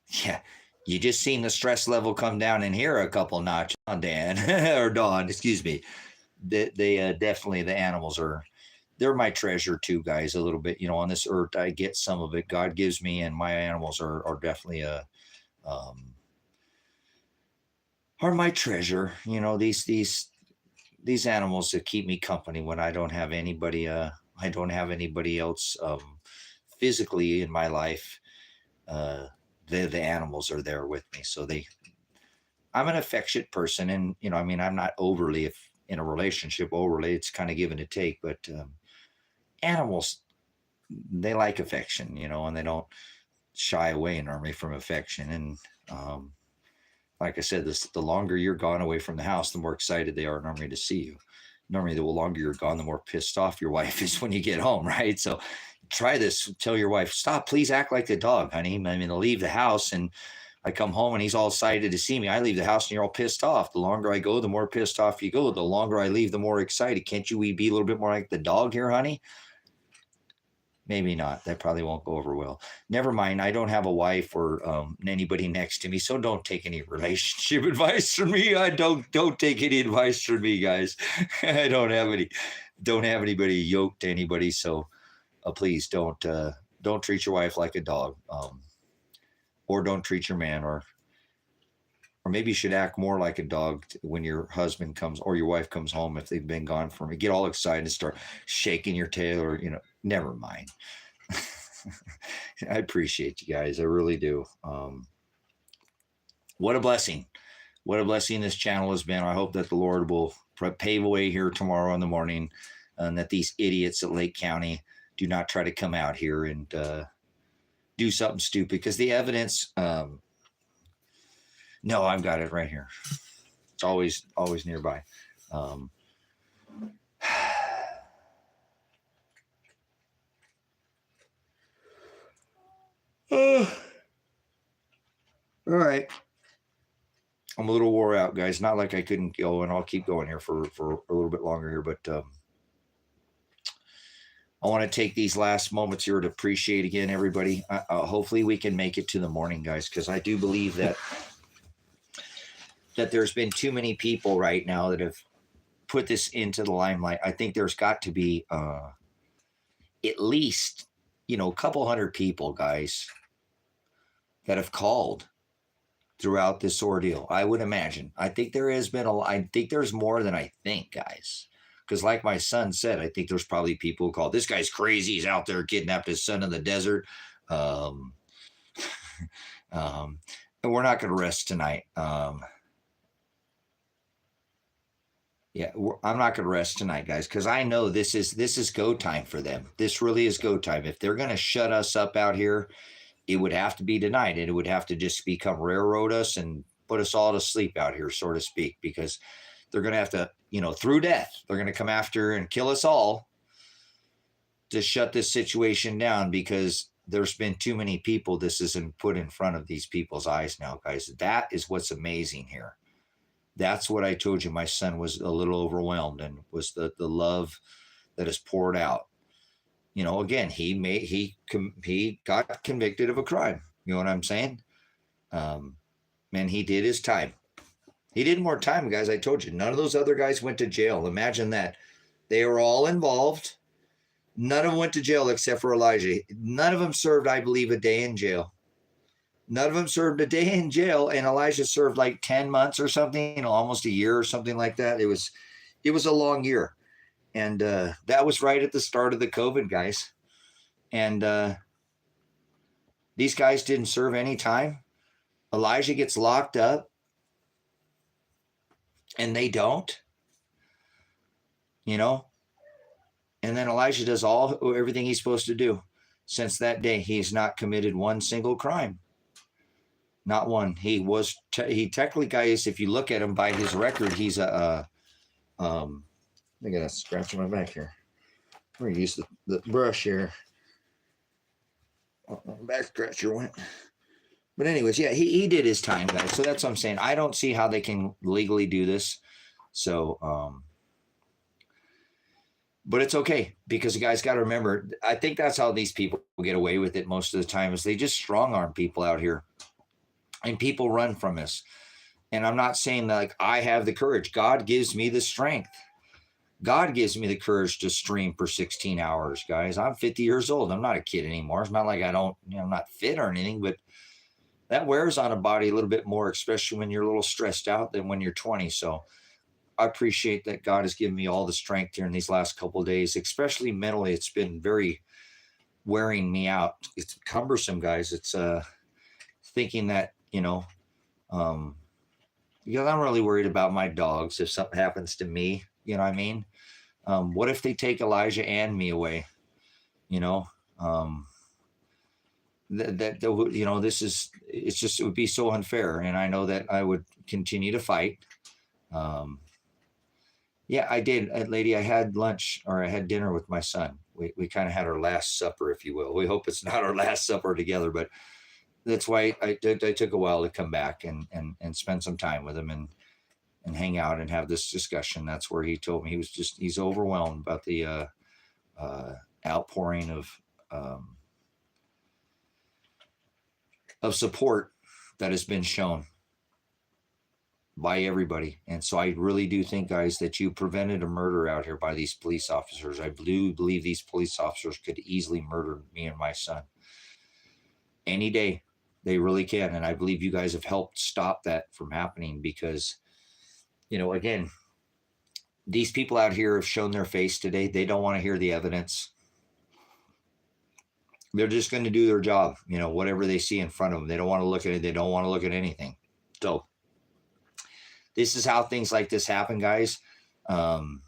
Speaker 1: yeah, you just seen the stress level come down in here a couple notches on Dan or Dawn, excuse me. They definitely, the animals they're my treasure too, guys. A little bit, you know, on this earth, I get some of it God gives me, and my animals are definitely are my treasure. You know, these animals that keep me company when I don't have anybody. I don't have anybody else physically in my life. The animals are there with me, so I'm an affectionate person, and you know, I mean, I'm not overly, if in a relationship overly, it's kind of give and take, but animals, they like affection, you know, and they don't shy away normally from affection. And like I said, the longer you're gone away from the house, the more excited they are normally to see you. Normally, the longer you're gone, the more pissed off your wife is when you get home, right? So try this. Tell your wife, stop, please act like the dog, honey. I mean, I'll leave the house and I come home and he's all excited to see me. I leave the house and you're all pissed off. The longer I go, the more pissed off you go. The longer I leave, the more excited. Can't you be a little bit more like the dog here, honey? Maybe not. That probably won't go over well. Never mind. I don't have a wife or anybody next to me, so don't take any relationship advice from me. I don't take any advice from me, guys. I don't have anybody yoked to anybody. So please don't treat your wife like a dog, or don't treat your man, or maybe you should act more like a dog when your husband comes or your wife comes home if they've been gone for me. Get all excited and start shaking your tail, or never mind. I appreciate you guys. I really do. What a blessing. What a blessing this channel has been. I hope that the Lord will pave a way here tomorrow in the morning, and that these idiots at Lake County do not try to come out here and do something stupid, because the evidence, no, I've got it right here. It's always nearby. All right. I'm a little wore out, guys. Not like I couldn't go, and I'll keep going here for a little bit longer here, but I want to take these last moments here to appreciate again, everybody. Hopefully we can make it to the morning, guys, because I do believe that there's been too many people right now that have put this into the limelight. I think there's got to be at least, a couple hundred people, guys, that have called throughout this ordeal. I would imagine. I think there has been I think there's more than I think, guys. Because like my son said, I think there's probably people who call, this guy's crazy. He's out there kidnapped his son in the desert. And we're not going to rest tonight. Yeah, I'm not going to rest tonight, guys, because I know this is go time for them. This really is go time. If they're going to shut us up out here, it would have to be tonight, and it would have to just become railroad us and put us all to sleep out here, so to speak, because they're going to have to, through death, they're going to come after and kill us all to shut this situation down, because there's been too many people. This isn't put in front of these people's eyes now, guys. That is what's amazing here. That's what I told you. My son was a little overwhelmed, and was the love that is poured out. Again, he got convicted of a crime. You know what I'm saying? And he did his time. He did more time, guys. I told you, none of those other guys went to jail. Imagine that. They were all involved. None of them went to jail except for Elijah. None of them served, I believe, a day in jail. None of them served a day in jail, and Elijah served like 10 months or something, almost a year or something like that. It was a long year. And that was right at the start of the COVID, guys. And these guys didn't serve any time. Elijah gets locked up, and they don't. And then Elijah does everything he's supposed to do. Since that day, he's not committed one single crime. Not one. He technically, guys, if you look at him by his record, he's I got a scratch on my back here. I'm going to use the brush here. Back scratcher went. But anyways, yeah, he did his time, guys. So that's what I'm saying. I don't see how they can legally do this. So, but it's okay, because you guys got to remember, I think that's how these people get away with it most of the time, is they just strong arm people out here, and people run from us. And I'm not saying that like I have the courage. God gives me the strength. God gives me the courage to stream for 16 hours, guys. I'm 50 years old. I'm not a kid anymore. It's not like I'm not fit or anything, but that wears on a body a little bit more, especially when you're a little stressed out, than when you're 20. So I appreciate that God has given me all the strength here in these last couple of days, especially mentally. It's been very wearing me out. It's cumbersome, guys. It's thinking that, because I'm really worried about my dogs. If something happens to me, you know what I mean? What if they take Elijah and me away? It would be so unfair. And I know that I would continue to fight. Yeah, I did, lady. I had lunch, or I had dinner with my son. We kind of had our last supper, if you will. We hope it's not our last supper together, but that's why I took a while to come back and spend some time with him and hang out and have this discussion. That's where he told me he's overwhelmed about the outpouring of support that has been shown by everybody. And so I really do think, guys, that you prevented a murder out here by these police officers. I do believe these police officers could easily murder me and my son any day. They really can. And I believe you guys have helped stop that from happening, because again, these people out here have shown their face today. They don't want to hear the evidence. They're just going to do their job, whatever they see in front of them. They don't want to look at it. They don't want to look at anything. So this is how things like this happen, guys. And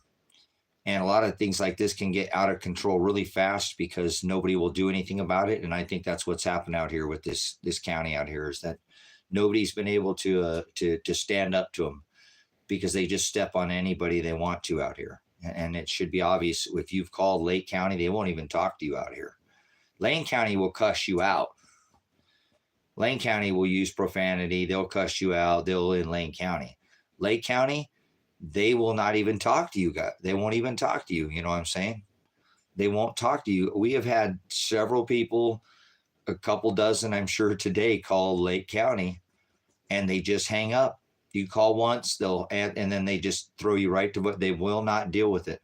Speaker 1: a lot of things like this can get out of control really fast because nobody will do anything about it. And I think that's what's happened out here with this county out here, is that nobody's been able to stand up to them, because they just step on anybody they want to out here. And it should be obvious. If you've called Lake County, they won't even talk to you out here. Lane County will cuss you out. Lane County will use profanity. They'll cuss you out. They'll in Lane County. Lake County, they will not even talk to you guys. They won't even talk to you. You know what I'm saying? They won't talk to you. We have had several people, a couple dozen, I'm sure today, call Lake County and they just hang up. You call once, they'll add, and then they just throw you right to what they will not deal with it.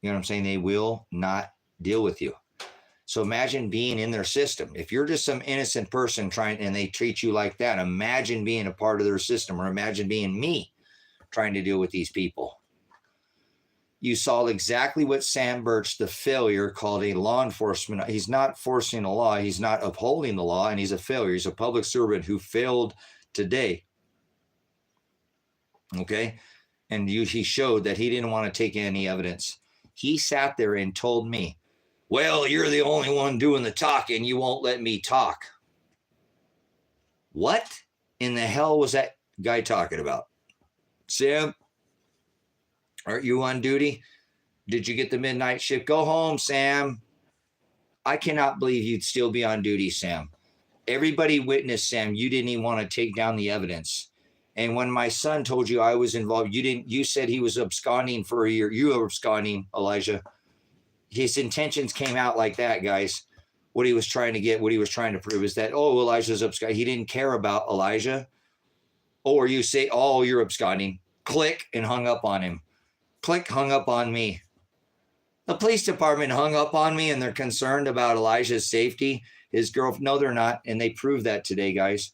Speaker 1: You know what I'm saying? They will not deal with you. So imagine being in their system. If you're just some innocent person trying and they treat you like that, imagine being a part of their system, or imagine being me trying to deal with these people. You saw exactly what Sam Burch, the failure, called a law enforcement. He's not forcing a law. He's not upholding the law, and he's a failure. He's a public servant who failed today. Okay? And he showed that he didn't want to take any evidence. He sat there and told me, well, you're the only one doing the talking. You won't let me talk. What in the hell was that guy talking about? Sam, aren't you on duty? Did you get the midnight shift? Go home, Sam. I cannot believe you'd still be on duty, Sam. Everybody witnessed, Sam. You didn't even want to take down the evidence. And when my son told you I was involved, you said he was absconding for a year. You were absconding, Elijah. His intentions came out like that, guys. What he was trying to get, what he was trying to prove is that, oh, Elijah's absconding. He didn't care about Elijah. Or you say, oh, you're absconding. Click, and hung up on him. Click, hung up on me. The police department hung up on me, and they're concerned about Elijah's safety. His girlfriend, no, they're not. And they proved that today, guys.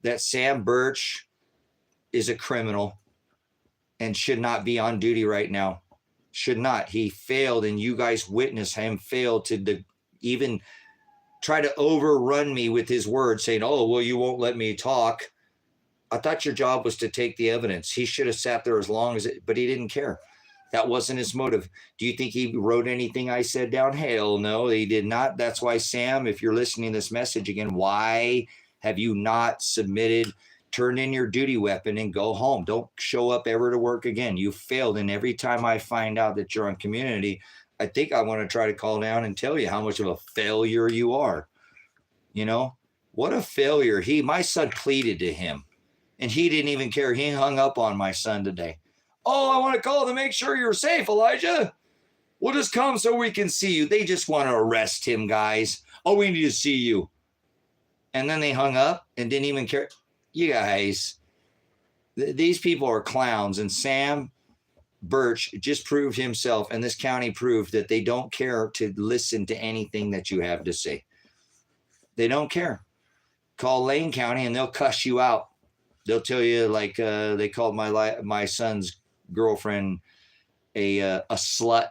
Speaker 1: That Sam Burch is a criminal and should not be on duty right now. Should not. He failed, and you guys witnessed him fail to even try to overrun me with his words, saying, oh, well, you won't let me talk. I thought your job was to take the evidence. He should have sat there as long as it, but he didn't care. That wasn't his motive. Do you think he wrote anything I said down? Hell no, he did not. That's why, Sam, if you're listening to this message again, why have you not submitted, turn in your duty weapon and go home? Don't show up ever to work again. You failed. And every time I find out that you're on community, I think I want to try to call down and tell you how much of a failure you are. You know, what a failure. My son pleaded to him and he didn't even care. He hung up on my son today. Oh, I want to call to make sure you're safe, Elijah. We'll just come so we can see you. They just want to arrest him, guys. Oh, we need to see you. And then they hung up and didn't even care. You guys, these people are clowns. And Sam Burch just proved himself, and this county proved that they don't care to listen to anything that you have to say. They don't care. Call Lane County and they'll cuss you out. They'll tell you, like they called my son's girlfriend a slut,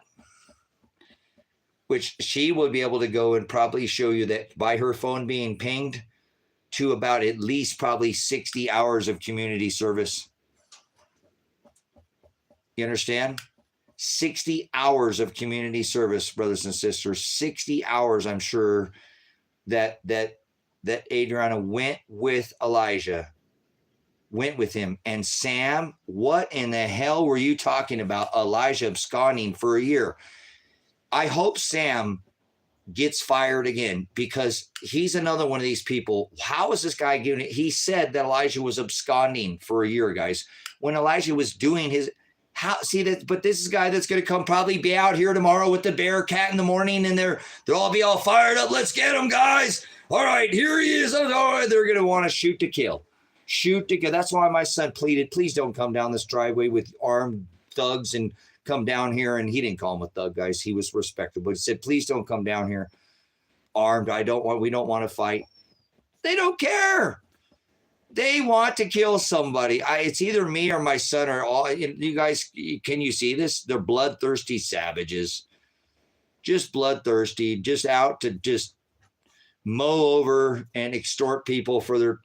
Speaker 1: which she would be able to go and probably show you that by her phone being pinged to about at least probably 60 hours of community service. You understand? 60 hours of community service, brothers and sisters. 60 hours, I'm sure, that Adriana went with Elijah. Went with him. And Sam, what in the hell were you talking about? Elijah absconding for a year. I hope Sam gets fired again, because he's another one of these people. How is this guy giving it? He said that Elijah was absconding for a year, guys. When Elijah was doing his, see that? But this is a guy that's going to come probably be out here tomorrow with the bear cat in the morning, and they'll all be all fired up. Let's get him, guys. All right, here he is. All right, they're going to want to shoot to kill. Shoot to kill. That's why my son pleaded, please don't come down this driveway with armed thugs and come down here. And he didn't call him a thug, guys. He was respectable. He said, please don't come down here armed. We don't want to fight. They don't care. They want to kill somebody. It's either me or my son or all. You guys, can you see this? They're bloodthirsty savages. Just bloodthirsty, just out to just mow over and extort people for their,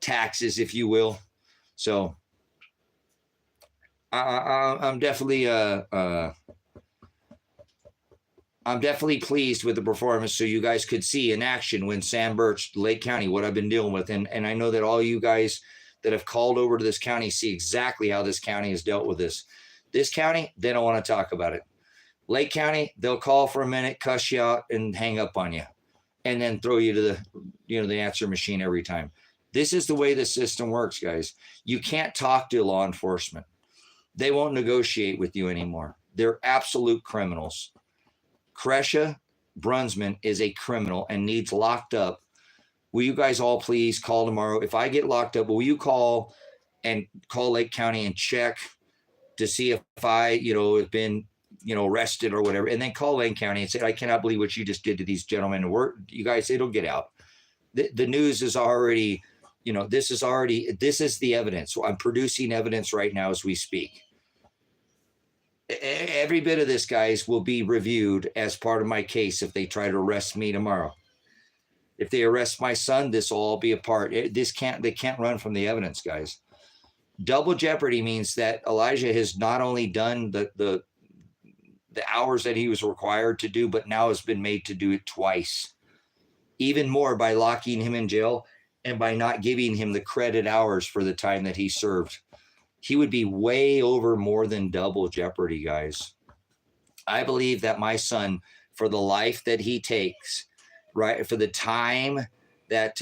Speaker 1: taxes, if you will. So I'm definitely pleased with the performance, so you guys could see in action when Sam Burch, Lake County, what I've been dealing with. And I know that all you guys that have called over to this county see exactly how this county has dealt with this. This county, they don't want to talk about it. Lake County, they'll call for a minute, cuss you out, and hang up on you. and then throw you to the answer machine every time. This is the way the system works, guys. You can't talk to law enforcement. They won't negotiate with you anymore. They're absolute criminals. Kresha Brunsmann is a criminal and needs locked up. Will you guys all please call tomorrow? If I get locked up, will you call Lake County and check to see if I, have been, arrested or whatever, and then call Lane County and say, I cannot believe what you just did to these gentlemen. You guys, it'll get out. The news is already, this is the evidence. So I'm producing evidence right now as we speak. Every bit of this, guys, will be reviewed as part of my case if they try to arrest me tomorrow. If they arrest my son, this will all be a part. They can't run from the evidence, guys. Double jeopardy means that Elijah has not only done the hours that he was required to do, but now has been made to do it twice. Even more by locking him in jail and by not giving him the credit hours for the time that he served. He would be way over more than double jeopardy, guys. I believe that my son, for the life that he takes, right, for the time that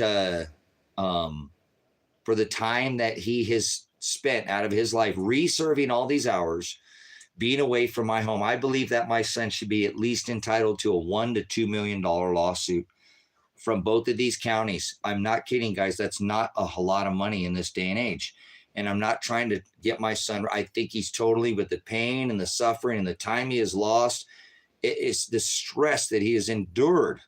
Speaker 1: he has spent out of his life reserving all these hours, being away from my home, I believe that my son should be at least entitled to a $1 to $2 million lawsuit from both of these counties. I'm not kidding, guys. That's not a whole lot of money in this day and age. And I'm not trying to get my son. I think he's totally with the pain and the suffering and the time he has lost. It's the stress that he has endured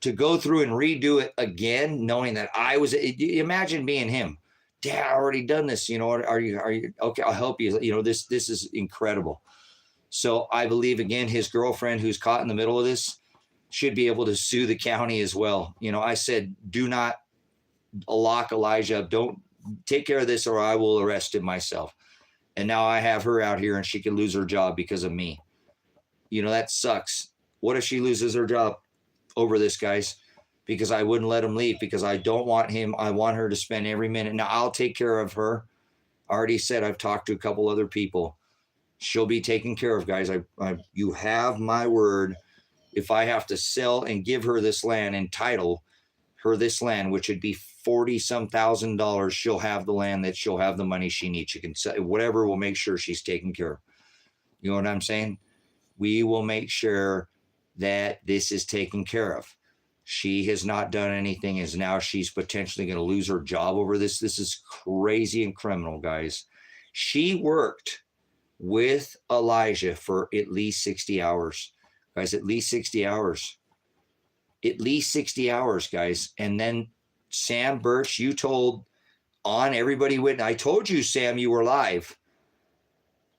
Speaker 1: to go through and redo it again, knowing that imagine being him. Dad, I already done this. Are you okay? I'll help you. This is incredible. So I believe, again, his girlfriend, who's caught in the middle of this, should be able to sue the county as well. I said, do not lock Elijah up. Don't take care of this or I will arrest him myself. And now I have her out here and she could lose her job because of me. That sucks. What if she loses her job over this, guys? Because I wouldn't let him leave because I don't want him. I want her to spend every minute. Now I'll take care of her. I already said I've talked to a couple other people. She'll be taken care of, guys. You have my word. If I have to sell and give her this land and title her this land, which would be $40-some thousand, she'll have the land, that she'll have the money she needs. She can sell whatever, will make sure she's taken care of. You know what I'm saying? We will make sure that this is taken care of. She has not done anything, as now she's potentially going to lose her job over this. This is crazy and criminal, guys. She worked with Elijah for at least 60 hours. Guys, at least 60 hours. At least 60 hours, guys. And then Sam Burch, you told on everybody witness. I told you, Sam, you were live.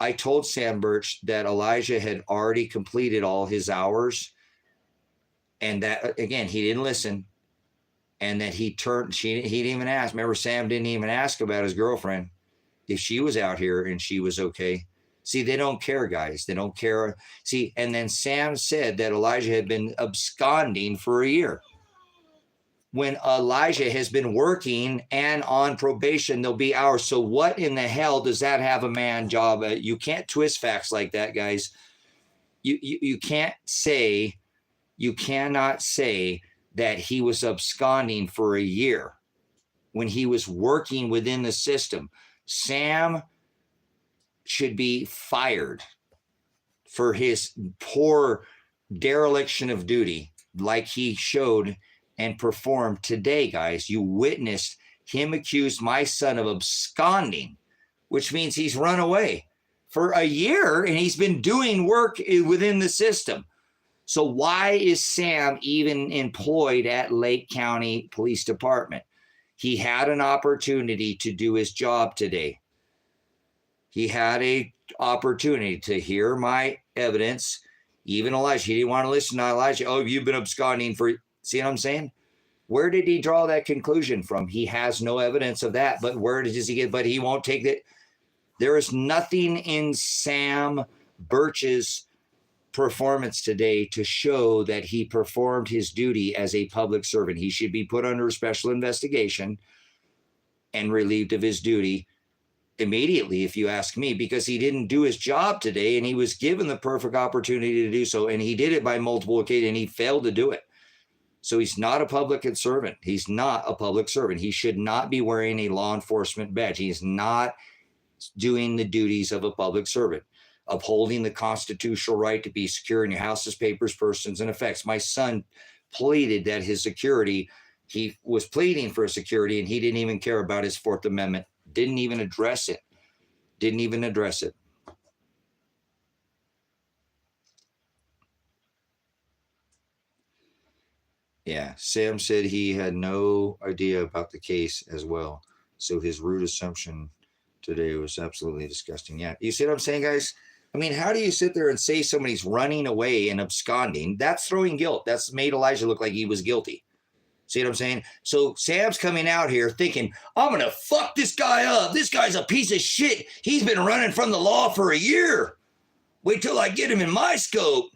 Speaker 1: I told Sam Burch that Elijah had already completed all his hours. And that, again, he didn't listen. And that he didn't even ask. Remember, Sam didn't even ask about his girlfriend, if she was out here and she was okay. See, they don't care, guys. They don't care. See, and then Sam said that Elijah had been absconding for a year. When Elijah has been working and on probation, there'll be hours. So what in the hell does that have a man job? You can't twist facts like that, guys. You cannot say that he was absconding for a year when he was working within the system. Sam should be fired for his poor dereliction of duty, like he showed and performed today, guys. You witnessed him accuse my son of absconding, which means he's run away for a year and he's been doing work within the system. So why is Sam even employed at Lake County Police Department? He had an opportunity to do his job today. He had an opportunity to hear my evidence. Even Elijah, he didn't want to listen to Elijah. Oh, you've been absconding for, see what I'm saying? Where did he draw that conclusion from? He has no evidence of that, but where does he get, but he won't take that. There is nothing in Sam Burch's performance today to show that he performed his duty as a public servant. He should be put under a special investigation and relieved of his duty immediately, if you ask me, because he didn't do his job today and he was given the perfect opportunity to do so. And he did it by multiple occasions and he failed to do it. So he's not a public servant. He's not a public servant. He should not be wearing a law enforcement badge. He is not doing the duties of a public servant, upholding the constitutional right to be secure in your houses, papers, persons, and effects. My son pleaded that his security, he was pleading for security, and he didn't even care about his Fourth Amendment, didn't even address it. Didn't even address it. Yeah, Sam said he had no idea about the case as well. So his rude assumption today was absolutely disgusting. Yeah, you see what I'm saying, guys? I mean, how do you sit there and say somebody's running away and absconding? That's throwing guilt. That's made Elijah look like he was guilty. See what I'm saying? So Sam's coming out here thinking, I'm going to fuck this guy up. This guy's a piece of shit. He's been running from the law for a year. Wait till I get him in my scope.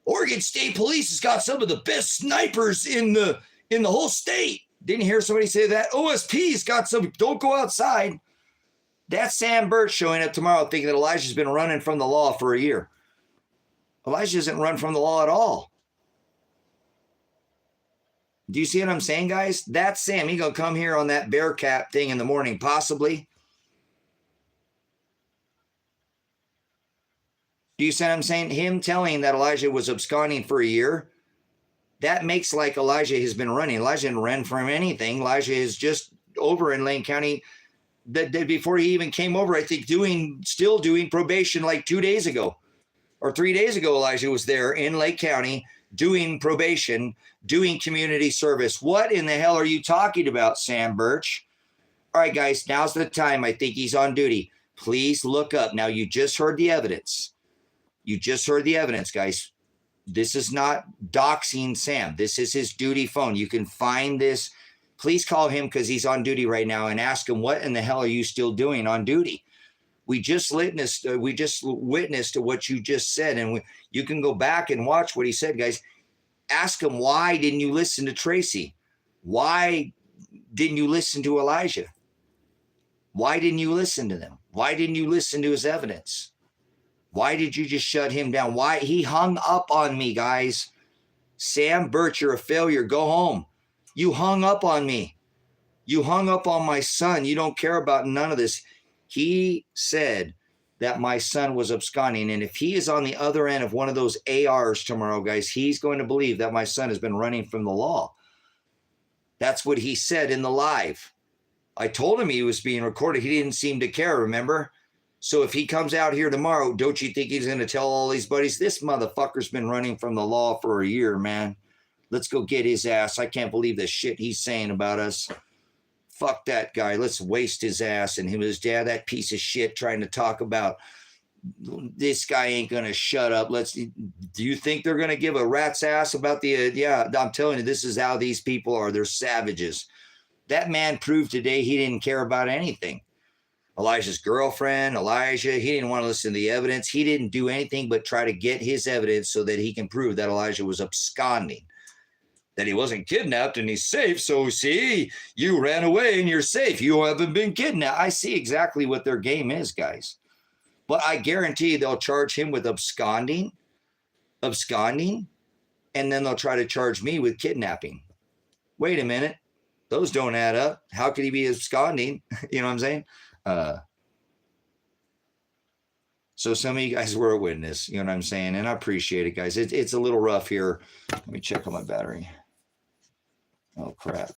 Speaker 1: Oregon State Police has got some of the best snipers in the whole state. Didn't you hear somebody say that? OSP's got some, don't go outside. That's Sam Burch showing up tomorrow thinking that Elijah's been running from the law for a year. Elijah doesn't run from the law at all. Do you see what I'm saying, guys? That's Sam. He's going to come here on that bear cap thing in the morning, possibly. Do you see what I'm saying? Him telling that Elijah was absconding for a year, that makes like Elijah has been running. Elijah didn't run from anything. Elijah is just over in Lane County. That before he even came over, I think still doing probation like 2 days ago or 3 days ago. Elijah was there in Lake County doing probation, doing community service. What in the hell are you talking about, Sam Burch? All right, guys, now's the time. I think he's on duty. Please look up. Now, you just heard the evidence. You just heard the evidence, guys. This is not doxing Sam. This is his duty phone. You can find this. Please call him because he's on duty right now and ask him, what in the hell are you still doing on duty? We just witnessed what you just said, and you can go back and watch what he said, guys. Ask him, why didn't you listen to Tracy? Why didn't you listen to Elijah? Why didn't you listen to them? Why didn't you listen to his evidence? Why did you just shut him down? Why? He hung up on me, guys. Sam Burch, you're a failure. Go home. You hung up on me. You hung up on my son. You don't care about none of this. He said that my son was absconding. And if he is on the other end of one of those ARs tomorrow, guys, he's going to believe that my son has been running from the law. That's what he said in the live. I told him he was being recorded. He didn't seem to care, remember? So if he comes out here tomorrow, don't you think he's going to tell all these buddies, this motherfucker's been running from the law for a year, man. Let's go get his ass. I can't believe the shit he's saying about us. Fuck that guy. Let's waste his ass. And him and his dad, that piece of shit, trying to talk about this guy ain't going to shut up. Do you think they're going to give a rat's ass about yeah, I'm telling you, this is how these people are. They're savages. That man proved today he didn't care about anything. Elijah's girlfriend, Elijah, he didn't want to listen to the evidence. He didn't do anything but try to get his evidence so that he can prove that Elijah was absconding, that he wasn't kidnapped and he's safe. So see, you ran away and you're safe. You haven't been kidnapped. I see exactly what their game is, guys. But I guarantee they'll charge him with absconding, and then they'll try to charge me with kidnapping. Wait a minute. Those don't add up. How could he be absconding? You know what I'm saying? So some of you guys were a witness, you know what I'm saying? And I appreciate it, guys. It's a little rough here. Let me check on my battery. Oh, crap.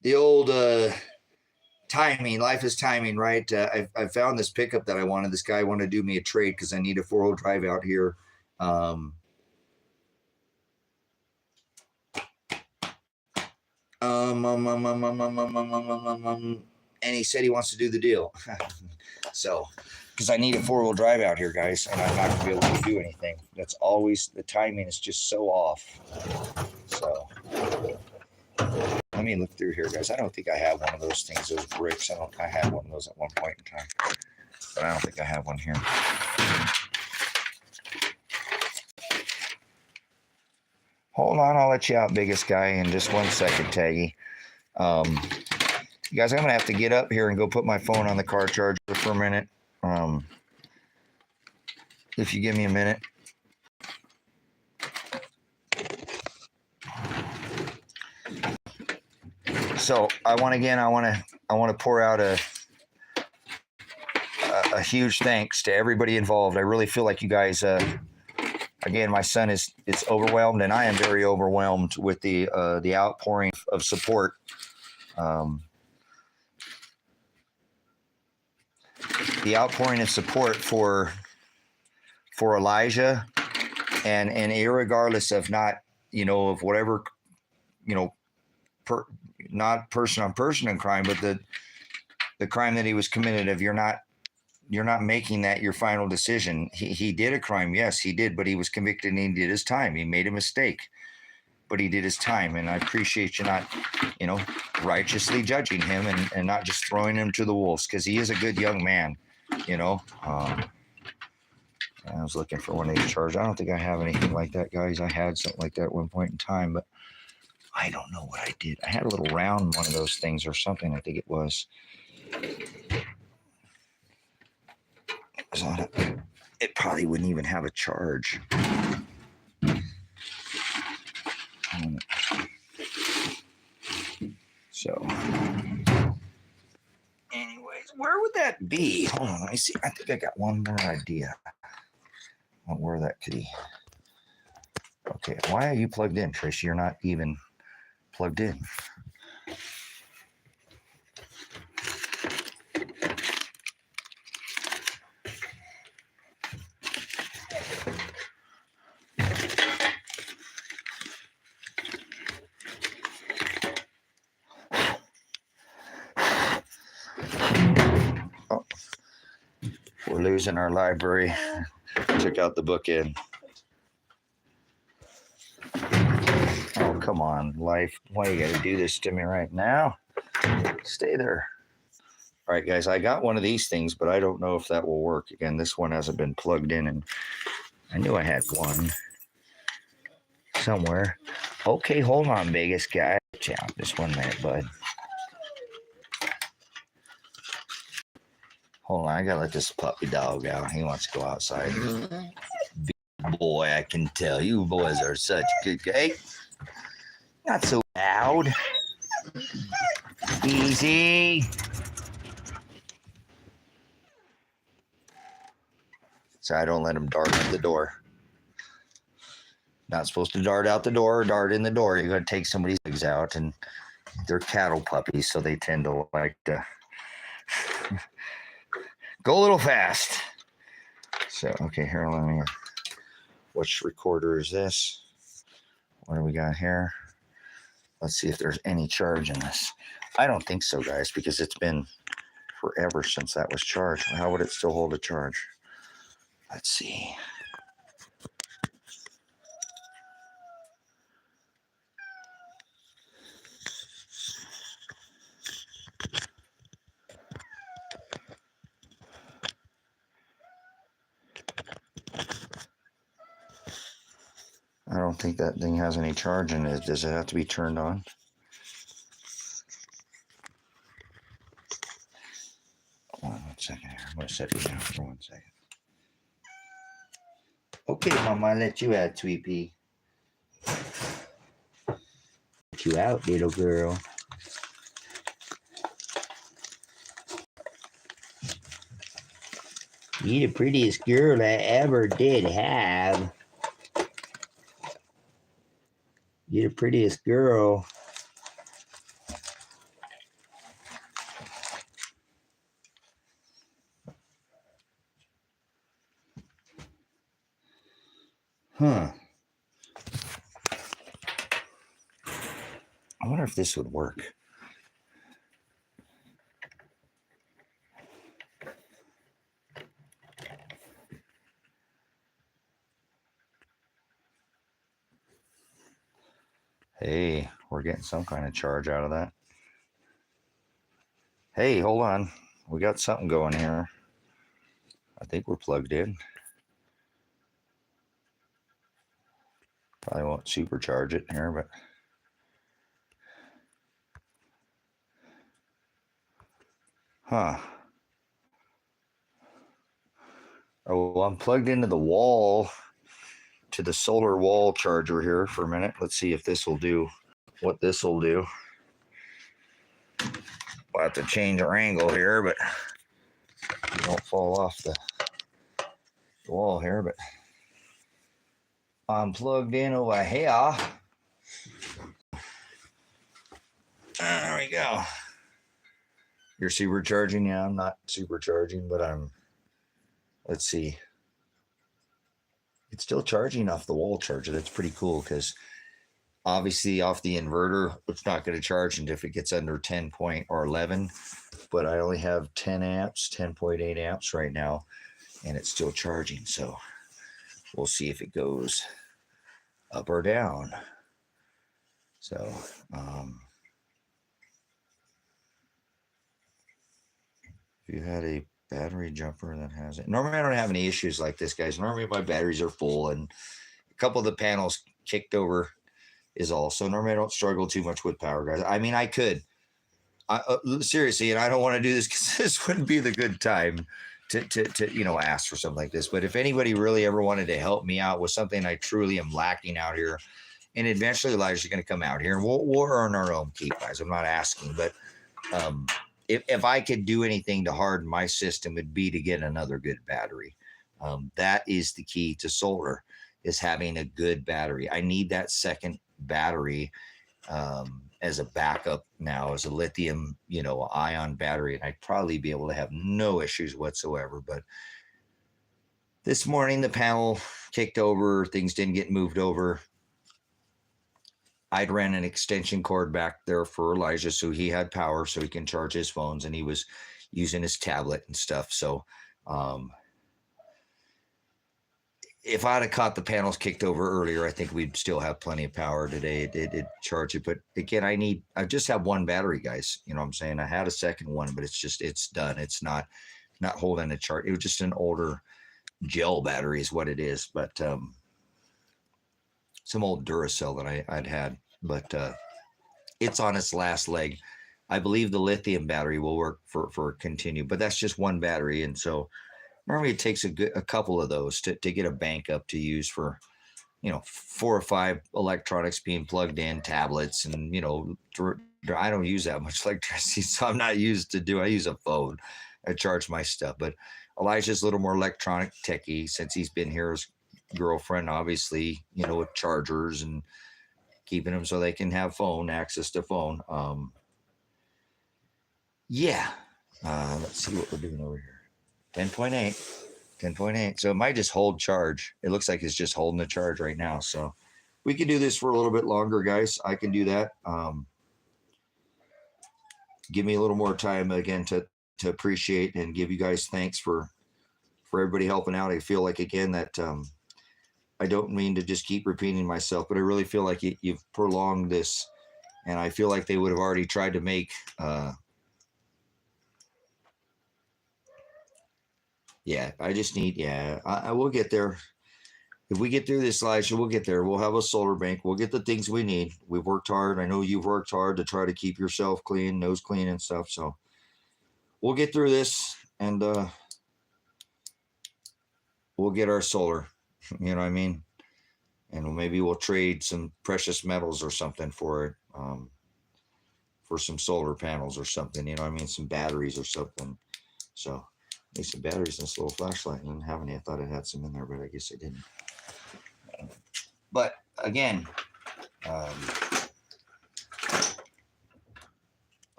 Speaker 1: The old timing, life is timing, right? I found this pickup that I wanted. This guy wanted to do me a trade because I need a 4-wheel drive out here. And he said he wants to do the deal. So, because I need a 4-wheel drive out here, guys, and I'm not going to be able to do anything. That's always, the timing is just so off. So, let me look through here, guys. I don't think I have one of those things, those bricks. I had one of those at one point in time, but I don't think I have one here. Hold on, I'll let you out, biggest guy, in just 1 second, Taggy. You guys, I'm going to have to get up here and go put my phone on the car charger for a minute. if you give me a minute. So I want to pour out a huge thanks to everybody involved. I really feel like you guys. Again, my son is overwhelmed, and I am very overwhelmed with the outpouring of support. The outpouring of support for Elijah, and irregardless of not, of whatever, not person on person in crime, but the crime that he was committed of, you're not making that your final decision. He did a crime, yes, he did, but he was convicted and he did his time. He made a mistake, but he did his time, and I appreciate you not, righteously judging him and not just throwing him to the wolves, because he is a good young man. I was looking for one of these charges. I don't think I have anything like that, guys. I had something like that at one point in time, but I don't know what I did. I had a little round one of those things or something, I think it was. It probably wouldn't even have a charge. So, anyways, where would that be? Hold on, let me see. I think I got one more idea on where that could be. Okay, why are you plugged in, Trish? You're not even plugged in. Oh, we're losing our library. Took out the bookend. Oh, come on, life. Why you got to do this to me right now? Stay there. All right, guys, I got one of these things, but I don't know if that will work. Again, this one hasn't been plugged in, and I knew I had one somewhere. Okay, hold on, biggest guy. Just 1 minute, bud. Hold on, I gotta let this puppy dog out. He wants to go outside. Big boy, I can tell you boys are such good guys. Not so loud. Easy. So I don't let him dart out the door. Not supposed to dart out the door or dart in the door. You're going to take somebody's legs out, and they're cattle puppies, so they tend to like to go a little fast. So, okay, here, let me, which recorder is this? What do we got here? Let's see if there's any charge in this. I don't think so, guys, because it's been forever since that was charged. How would it still hold a charge? Let's see. I don't think that thing has any charge in it. Does it have to be turned on? Hold on 1 second here. I'm going to set you down for 1 second. Okay, Mama, I'll let you out, Sweet Pea. Let you out, little girl. You the prettiest girl I ever did have. You're the prettiest girl. Huh. I wonder if this would work. Hey, we're getting some kind of charge out of that. Hey, hold on. We got something going here. I think we're plugged in. Probably won't supercharge it here, but huh. Oh, well, I'm plugged into the wall, to the solar wall charger here for a minute. Let's see if this will do what this will do. We'll have to change our angle here, but don't fall off the wall here. But I'm plugged in over here. There we go. You're supercharging? Yeah, I'm not supercharging, but I'm, let's see. It's still charging off the wall charger. That's pretty cool because obviously off the inverter, it's not going to charge until if it gets under 10 point or 11, but I only have 10 amps, 10.8 amps right now, and it's still charging. So we'll see if it goes up or down. So, if you had a battery jumper that has it. Normally I don't have any issues like this, guys. Normally my batteries are full and a couple of the panels kicked over is all. So normally I don't struggle too much with power, guys. I mean, I could. Seriously, and I don't want to do this because this wouldn't be the good time to ask for something like this. But if anybody really ever wanted to help me out with something I truly am lacking out here, and eventually Elijah's going to come out here and we'll earn our own keep, guys. I'm not asking, but if I could do anything to harden my system, it'd be to get another good battery. That is the key to solar, is having a good battery. I need that second battery as a backup now, as a lithium, ion battery, and I'd probably be able to have no issues whatsoever. But this morning the panel kicked over, things didn't get moved over. I'd ran an extension cord back there for Elijah so he had power so he can charge his phones, and he was using his tablet and stuff. So if I'd have caught the panels kicked over earlier, I think we'd still have plenty of power today. It charge it. But again, I just have one battery, guys. You know what I'm saying? I had a second one, but it's done. It's not holding a charge. It was just an older gel battery is what it is. But some old Duracell that I'd had, but it's on its last leg. I believe the lithium battery will work for continue, but that's just one battery. And so normally it takes a couple of those to get a bank up to use for, 4 or 5 electronics being plugged in, tablets, and, I don't use that much electricity, so I'm not used to I use a phone. I charge my stuff, but Elijah's a little more electronic techie since he's been here. His girlfriend, obviously, with chargers and keeping them so they can have access to phone. Let's see what we're doing over here. 10.8. So it might just hold charge. It looks like it's just holding the charge right now. So we can do this for a little bit longer, guys. I can do that. Give me a little more time again to appreciate and give you guys thanks for everybody helping out. I feel like, again, that I don't mean to just keep repeating myself, but I really feel like you've prolonged this, and I feel like they would have already tried to make I just need, I will get there. If we get through this, Elijah, we'll get there. We'll have a solar bank. We'll get the things we need. We've worked hard. I know you've worked hard to try to keep yourself clean, nose clean and stuff. So we'll get through this, and we'll get our solar, you know what I mean? And maybe we'll trade some precious metals or something for it, for some solar panels or something, you know what I mean? Some batteries or something. So need some batteries in this little flashlight. I didn't have any. I thought I had some in there, but I guess I didn't. But again, God,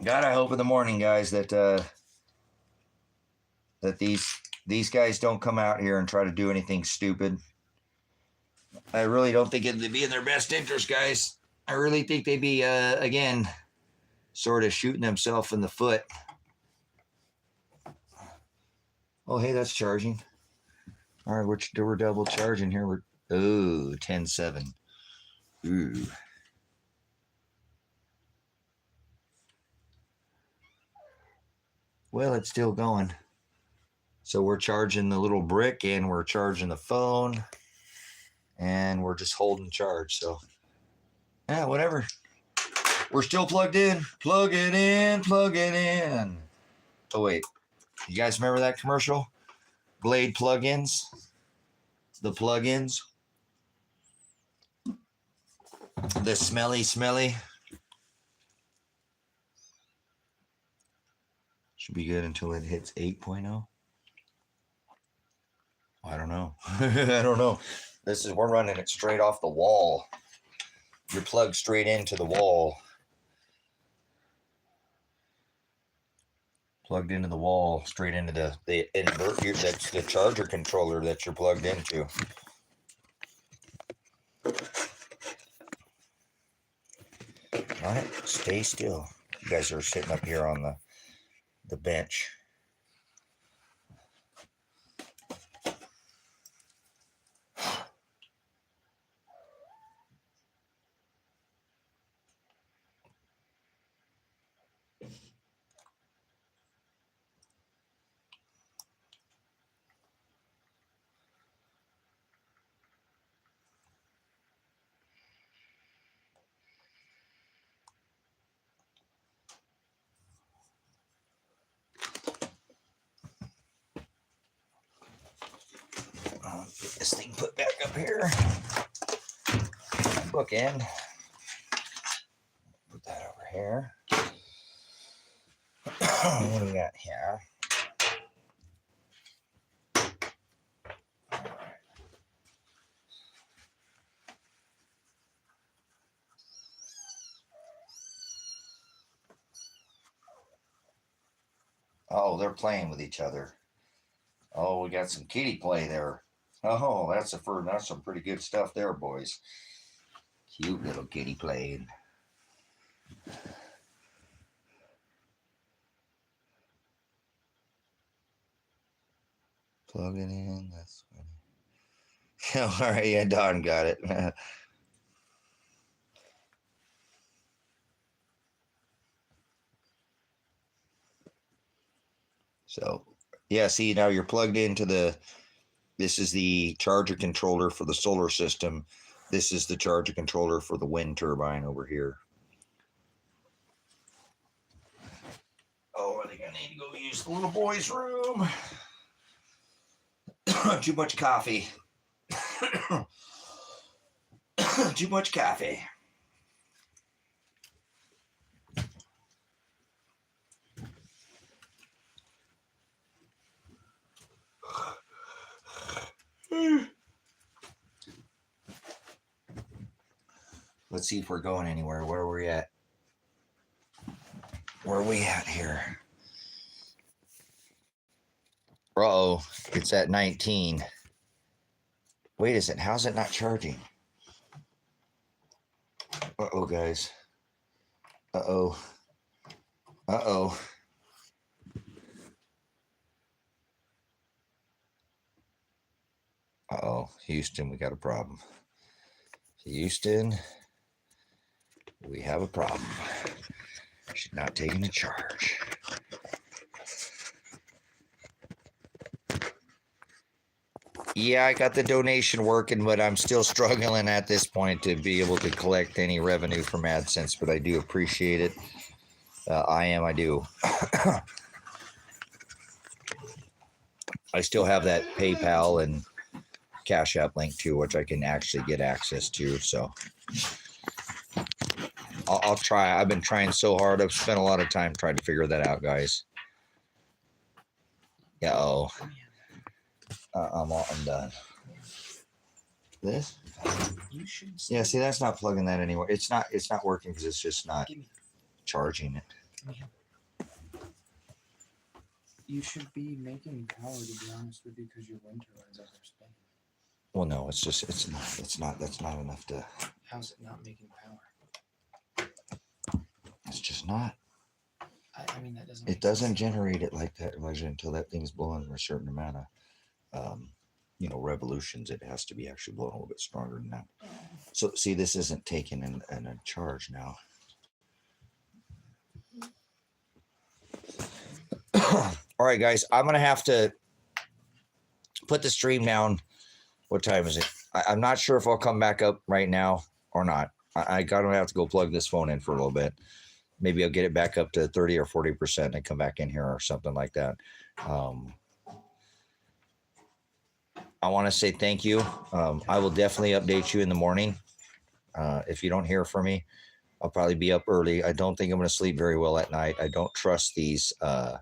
Speaker 1: I hope in the morning, guys, that these guys don't come out here and try to do anything stupid. I really don't think it'd be in their best interest, guys. I really think they'd be, again, sort of shooting themselves in the foot. Oh, hey, that's charging. All right, we're double charging here. We're 10.7. Ooh. Well, it's still going. So we're charging the little brick, and we're charging the phone, and we're just holding charge. So, yeah, whatever. We're still plugged in. Plug it in. Oh, wait. You guys remember that commercial? Blade plugins. The plugins. The smelly. Should be good until it hits 8.0. I don't know. I don't know. We're running it straight off the wall. You're plugged straight into the wall. Plugged into the wall, straight into the inverter. That's the charger controller that you're plugged into. All right, stay still. You guys are sitting up here on the bench. Get this thing put back up here. Bookend. Put that over here. What do we got here? Oh, they're playing with each other. Oh, we got some kitty play there. Oh, that's some pretty good stuff there, boys. Cute little kitty playing. Plug it in. That's funny. All right, yeah, Don got it. So, yeah, see, now you're plugged into this is the charger controller for the solar system. This is the charger controller for the wind turbine over here. Oh, I think I need to go use the little boy's room. Too much coffee. Too much coffee. Let's see if we're going anywhere. Where are we at? Where are we at here? Uh-oh, it's at 19. Wait a second, how's it not charging? Uh-oh, guys. Uh-oh. Uh-oh. Uh-oh, Houston, we got a problem. Houston, we have a problem. She's not taking a charge. Yeah, I got the donation working, but I'm still struggling at this point to be able to collect any revenue from AdSense, but I do appreciate it. I do. I still have that PayPal and Cash App link too, which I can actually get access to. So I'll try. I've been trying so hard. I've spent a lot of time trying to figure that out, guys. Yeah. Oh, I'm done. This? You should. Yeah. See, that's not plugging that anywhere. It's not working because it's just not charging it.
Speaker 2: You should be making power, to be honest with you, because your wind turbines are spinning.
Speaker 1: Well, no, it's not. That's not enough to.
Speaker 2: How's it not making power?
Speaker 1: It's just not.
Speaker 2: I mean, that doesn't.
Speaker 1: It doesn't generate it like that, Elijah, until that thing's blowing a certain amount of, revolutions. It has to be actually blowing a little bit stronger than that. So, see, this isn't taking in a charge now. All right, guys, I'm going to have to put the stream down. What time is it? I'm not sure if I'll come back up right now or not. I gotta have to go plug this phone in for a little bit. Maybe I'll get it back up to 30 or 40% and come back in here or something like that. I want to say thank you. I will definitely update you in the morning. If you don't hear from me, I'll probably be up early. I don't think I'm going to sleep very well at night. I don't trust these. I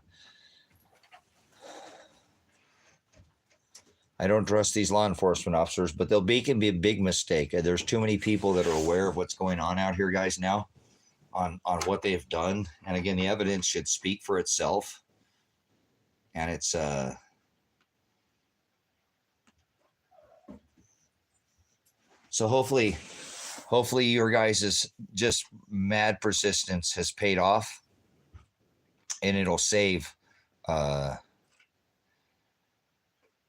Speaker 1: don't trust these law enforcement officers, but can be a big mistake. There's too many people that are aware of what's going on out here, guys, now on what they've done. And again, the evidence should speak for itself. And it's so hopefully your guys' just mad persistence has paid off, and it'll save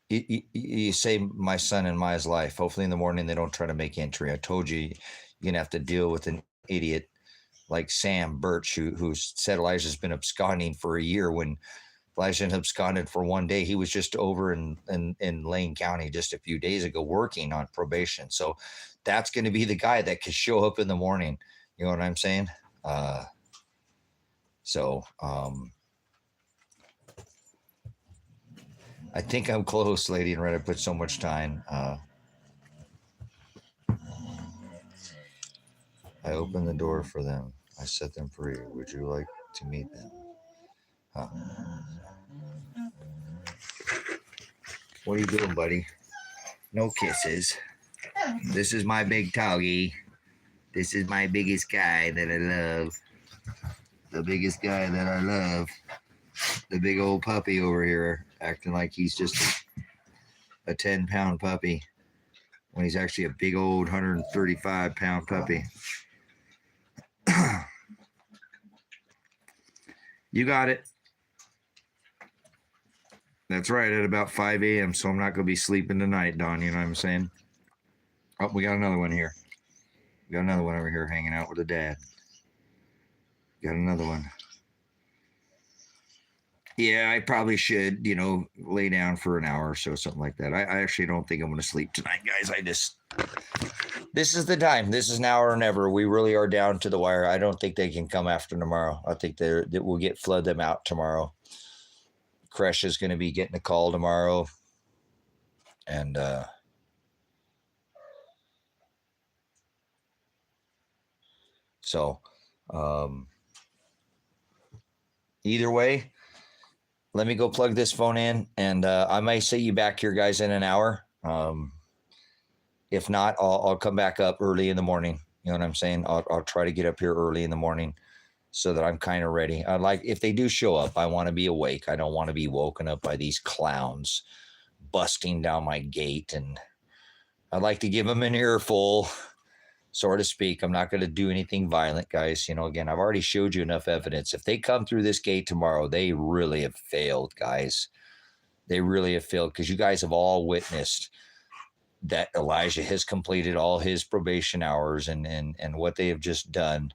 Speaker 1: you save my son and Maya's life. Hopefully in the morning they don't try to make entry. I told you, you're gonna have to deal with an idiot like Sam Burch, who said Elijah's been absconding for a year when Elijah absconded for one day. He was just over in Lane County just a few days ago working on probation. So that's going to be the guy that could show up in the morning. You know what I'm saying? I think I'm close, Lady in Red. I put so much time. I opened the door for them. I set them free. Would you like to meet them? Huh. What are you doing, buddy? No kisses. This is my big doggy. This is my biggest guy that I love. The biggest guy that I love. The big old puppy over here acting like he's just a 10-pound puppy when he's actually a big old 135-pound puppy. You got it. That's right, at about 5 a.m., so I'm not going to be sleeping tonight, Don, you know what I'm saying? Oh, we got another one here. We got another one over here hanging out with the dad. Got another one. Yeah, I probably should, lay down for an hour or so, something like that. I actually don't think I'm going to sleep tonight, guys. This is the time. This is now or never. We really are down to the wire. I don't think they can come after tomorrow. I think that we'll flood them out tomorrow. Kresh is going to be getting a call tomorrow. And, either way, let me go plug this phone in, and I might see you back here, guys, in an hour. If not, I'll come back up early in the morning. You know what I'm saying? I'll try to get up here early in the morning so that I'm kind of ready. If they do show up, I want to be awake. I don't want to be woken up by these clowns busting down my gate, and I'd like to give them an earful, so to speak. I'm not going to do anything violent, guys. Again, I've already showed you enough evidence. If they come through this gate tomorrow, they really have failed, guys. They really have failed, because you guys have all witnessed that Elijah has completed all his probation hours, and what they have just done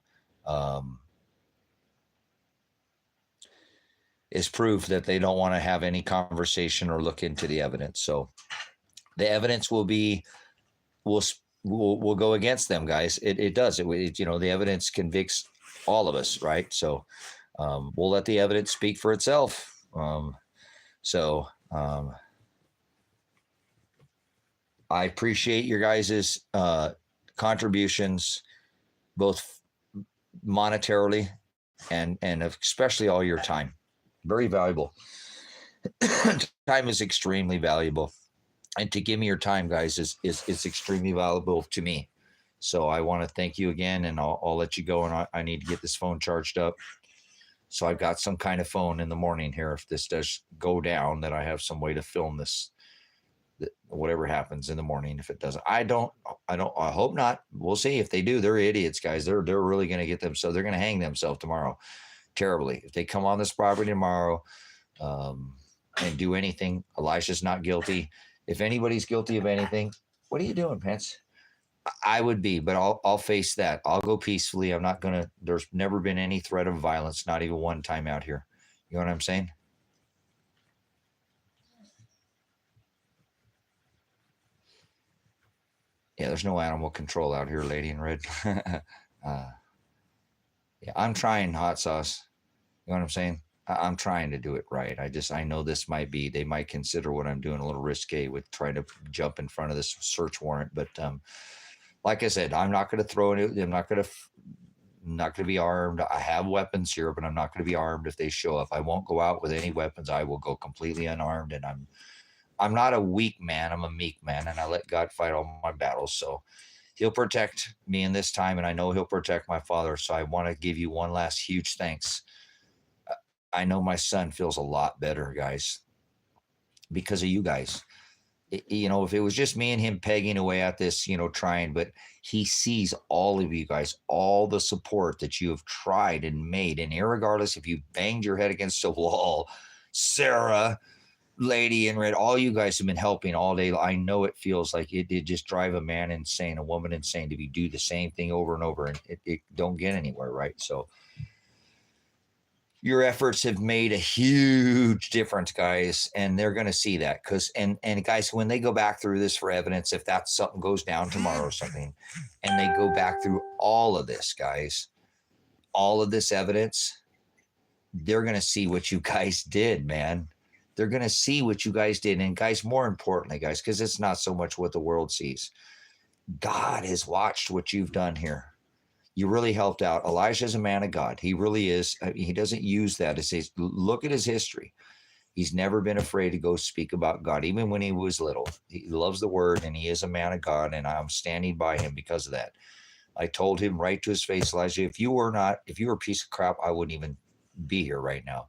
Speaker 1: is proof that they don't want to have any conversation or look into the evidence. So the evidence will go against them, guys. It does. The evidence convicts all of us, right? So we'll let the evidence speak for itself. I appreciate your guys' contributions, both monetarily and especially all your time. Very valuable. Time is extremely valuable. And to give me your time, guys, is extremely valuable to me. So I want to thank you again, and I'll let you go, and I need to get this phone charged up. So I've got some kind of phone in the morning here. If this does go down, that I have some way to film this, whatever happens in the morning. If it doesn't, I hope not. We'll see. If they do, they're idiots, guys. They're really going to get them. So they're going to hang themselves tomorrow terribly. If they come on this property tomorrow and do anything, Elijah's not guilty. If anybody's guilty of anything, what are you doing, Pence? I would be, but I'll face that. I'll go peacefully. I'm not going to, there's never been any threat of violence, not even one time out here. You know what I'm saying? Yeah, there's no animal control out here, Lady in Red. Yeah, I'm trying, hot sauce. You know what I'm saying?
Speaker 3: I'm trying to do it right. I know they might consider what I'm doing a little risque with trying to jump in front of this search warrant. But like I said, I'm not going to throw it. I'm not going to be armed. I have weapons here, but I'm not going to be armed if they show up. I won't go out with any weapons. I will go completely unarmed, and I'm not a weak man. I'm a meek man, and I let God fight all my battles. So he'll protect me in this time, and I know he'll protect my father. So I want to give you one last huge thanks. I know my son feels a lot better, guys, because of you guys. If it was just me and him pegging away at this, trying, but he sees all of you guys, all the support that you have tried and made. And irregardless if you banged your head against a wall, Sarah, Lady in Red, all you guys have been helping all day. I know it feels like it did just drive a man insane, a woman insane to do the same thing over and over, and it don't get anywhere, right? So your efforts have made a huge difference, guys, and they're going to see that. And guys, when they go back through this for evidence, if that's something goes down tomorrow or something, and they go back through all of this, guys, all of this evidence, they're going to see what you guys did, man. They're going to see what you guys did. And guys, more importantly, guys, because it's not so much what the world sees. God has watched what you've done here. You really helped out. Elijah's a man of God. He really is. He doesn't use that as his, look at his history. He's never been afraid to go speak about God, even when he was little. He loves the word, and he is a man of God, and I'm standing by him because of that. I told him right to his face, Elijah, if you were a piece of crap, I wouldn't even be here right now.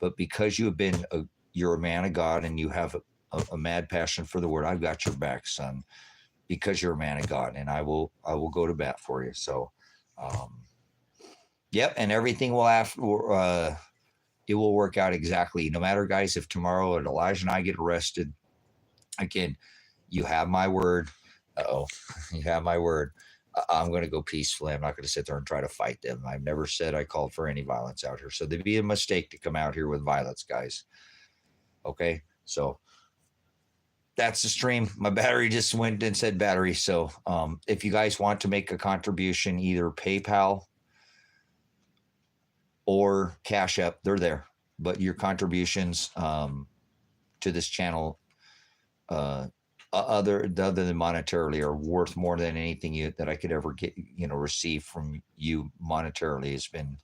Speaker 3: But because you're a man of God, and you have a mad passion for the word, I've got your back, son, because you're a man of God, and I will go to bat for you. So, yep, and everything will it will work out exactly. No matter, guys, if tomorrow Elijah and I get arrested, again, you have my word. You have my word. I'm going to go peacefully. I'm not going to sit there and try to fight them. I've never said I called for any violence out here. So it'd be a mistake to come out here with violence, guys. Okay, so that's the stream. My battery just went and said battery. So if you guys want to make a contribution, either PayPal or Cash App, they're there. But your contributions to this channel, other than monetarily, are worth more than anything that I could ever get, receive from you monetarily. Has been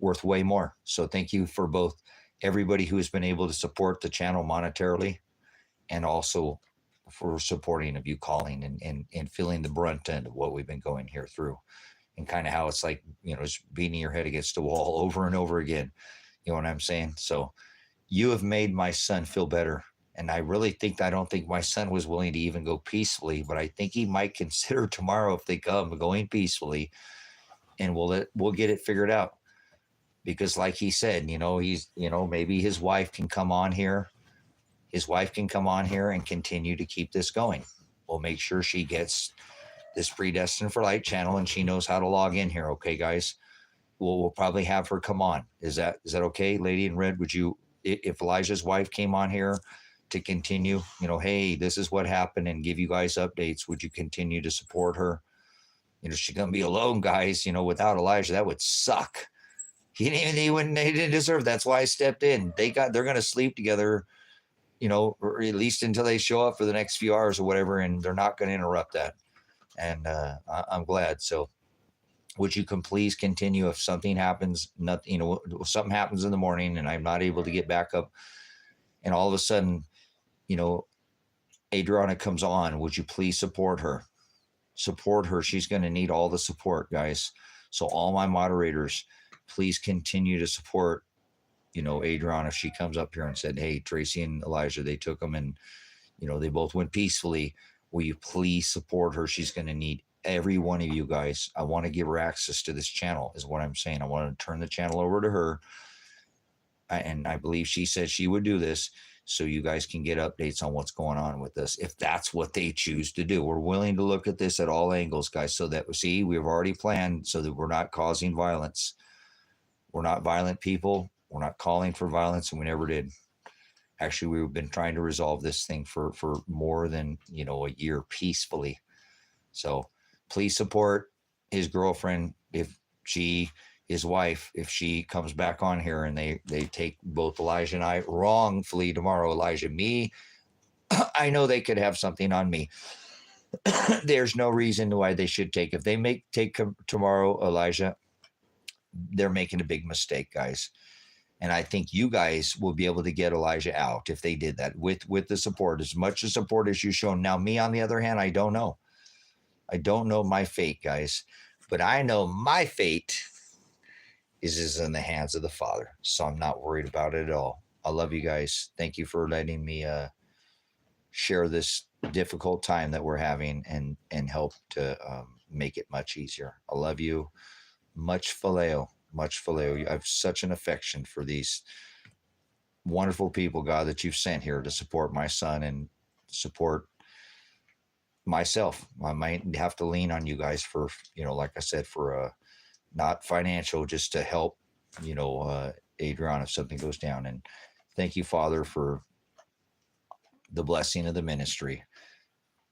Speaker 3: worth way more. So thank you for both everybody who has been able to support the channel monetarily, and also for supporting of you calling and feeling the brunt end of what we've been going here through, and kind of how it's like, just beating your head against the wall over and over again. You know what I'm saying? So you have made my son feel better. And I don't think my son was willing to even go peacefully, but I think he might consider tomorrow, if they come, going peacefully, and we'll get it figured out. Because like he said, maybe his wife can come on here. His wife can come on here and continue to keep this going. We'll make sure she gets this Predestined for Light channel, and she knows how to log in here. Okay, guys, we'll probably have her come on. Is that okay, Lady in Red? Would you, if Elijah's wife came on here to continue, hey, this is what happened, and give you guys updates, would you continue to support her? She's gonna be alone, guys. Without Elijah, that would suck. He didn't deserve. That's why I stepped in. They're gonna sleep together, or at least until they show up for the next few hours or whatever, and they're not gonna interrupt that. And I'm glad. So would you please continue if something happens, something happens in the morning and I'm not able to get back up, and all of a sudden, Adriana comes on, would you please support her? Support her. She's going to need all the support, guys. So all my moderators, please continue to support, Adriana. If she comes up here and said, hey, Tracy and Elijah, they took them and, they both went peacefully. Will you please support her? She's going to need every one of you guys. I want to give her access to this channel, is what I'm saying. I want to turn the channel over to her. And I believe she said she would do this, so you guys can get updates on what's going on with this, if that's what they choose to do. We're willing to look at this at all angles, guys, so that, we've already planned so that we're not causing violence. We're not violent people. We're not calling for violence, and we never did. Actually, we've been trying to resolve this thing for more than, a year peacefully. So please support his girlfriend if she his wife, if she comes back on here and they take both Elijah and I wrongfully tomorrow, Elijah, me, I know they could have something on me. There's no reason why they should take. If they take tomorrow, Elijah, they're making a big mistake, guys. And I think you guys will be able to get Elijah out if they did that with the support, as much as support as you've shown. Now, me, on the other hand, I don't know. I don't know my fate, guys, but I know my fate is in the hands of the Father. So I'm not worried about it at all. I love you guys. Thank you for letting me share this difficult time that we're having and help to make it much easier. I love you. Much phileo. Much phileo. I have such an affection for these wonderful people, God, that you've sent here to support my son and support myself. I might have to lean on you guys for, like I said, for not financial, just to help, Adriana, if something goes down. And thank you, Father, for the blessing of the ministry.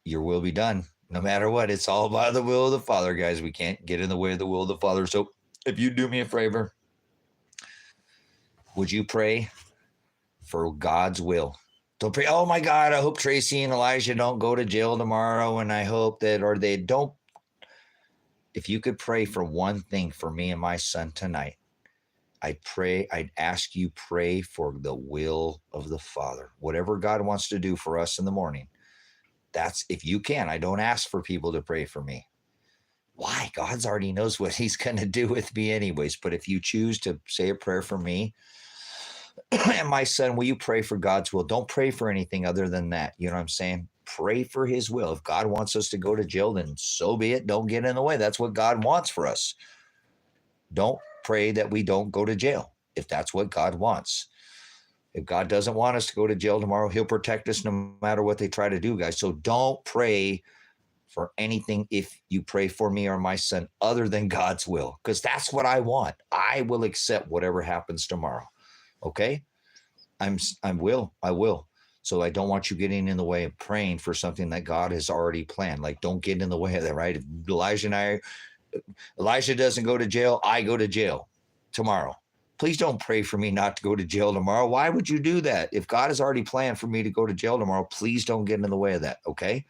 Speaker 3: Your will be done. No matter what, it's all by the will of the Father, guys. We can't get in the way of the will of the Father. So if you do me a favor, would you pray for God's will? Don't pray, oh my God, I hope Tracy and Elijah don't go to jail tomorrow, and I hope that, or they don't. If you could pray for one thing for me and my son tonight, I'd ask you pray for the will of the Father. Whatever God wants to do for us in the morning, that's, if you can. I don't ask for people to pray for me. Why? God's already knows what he's going to do with me anyways. But if you choose to say a prayer for me and my son, will you pray for God's will? Don't pray for anything other than that. You know what I'm saying? Pray for his will. If God wants us to go to jail, then so be it. Don't get in the way. That's what God wants for us. Don't pray that we don't go to jail if that's what God wants. If God doesn't want us to go to jail tomorrow, he'll protect us no matter what they try to do, guys. So don't pray for anything if you pray for me or my son other than God's will, because that's what I want. I will accept whatever happens tomorrow. Okay? I will. So I don't want you getting in the way of praying for something that God has already planned. Like, don't get in the way of that, right? If Elijah doesn't go to jail, I go to jail tomorrow. Please don't pray for me not to go to jail tomorrow. Why would you do that? If God has already planned for me to go to jail tomorrow, please don't get in the way of that, okay?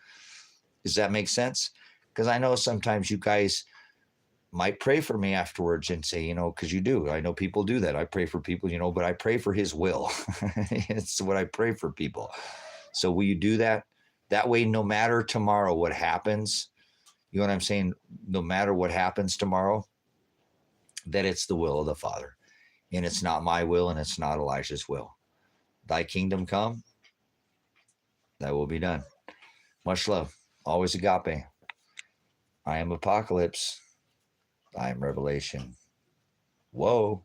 Speaker 3: Does that make sense? Because I know sometimes you guys might pray for me afterwards and say, because you do. I know people do that. I pray for people, but I pray for his will. It's what I pray for people. So will you do that? That way, no matter tomorrow what happens, you know what I'm saying? No matter what happens tomorrow, that it's the will of the Father. And it's not my will and it's not Elijah's will. Thy kingdom come, thy will be done. Much love. Always Agape. I am Apocalypse. I am Revelation. Whoa.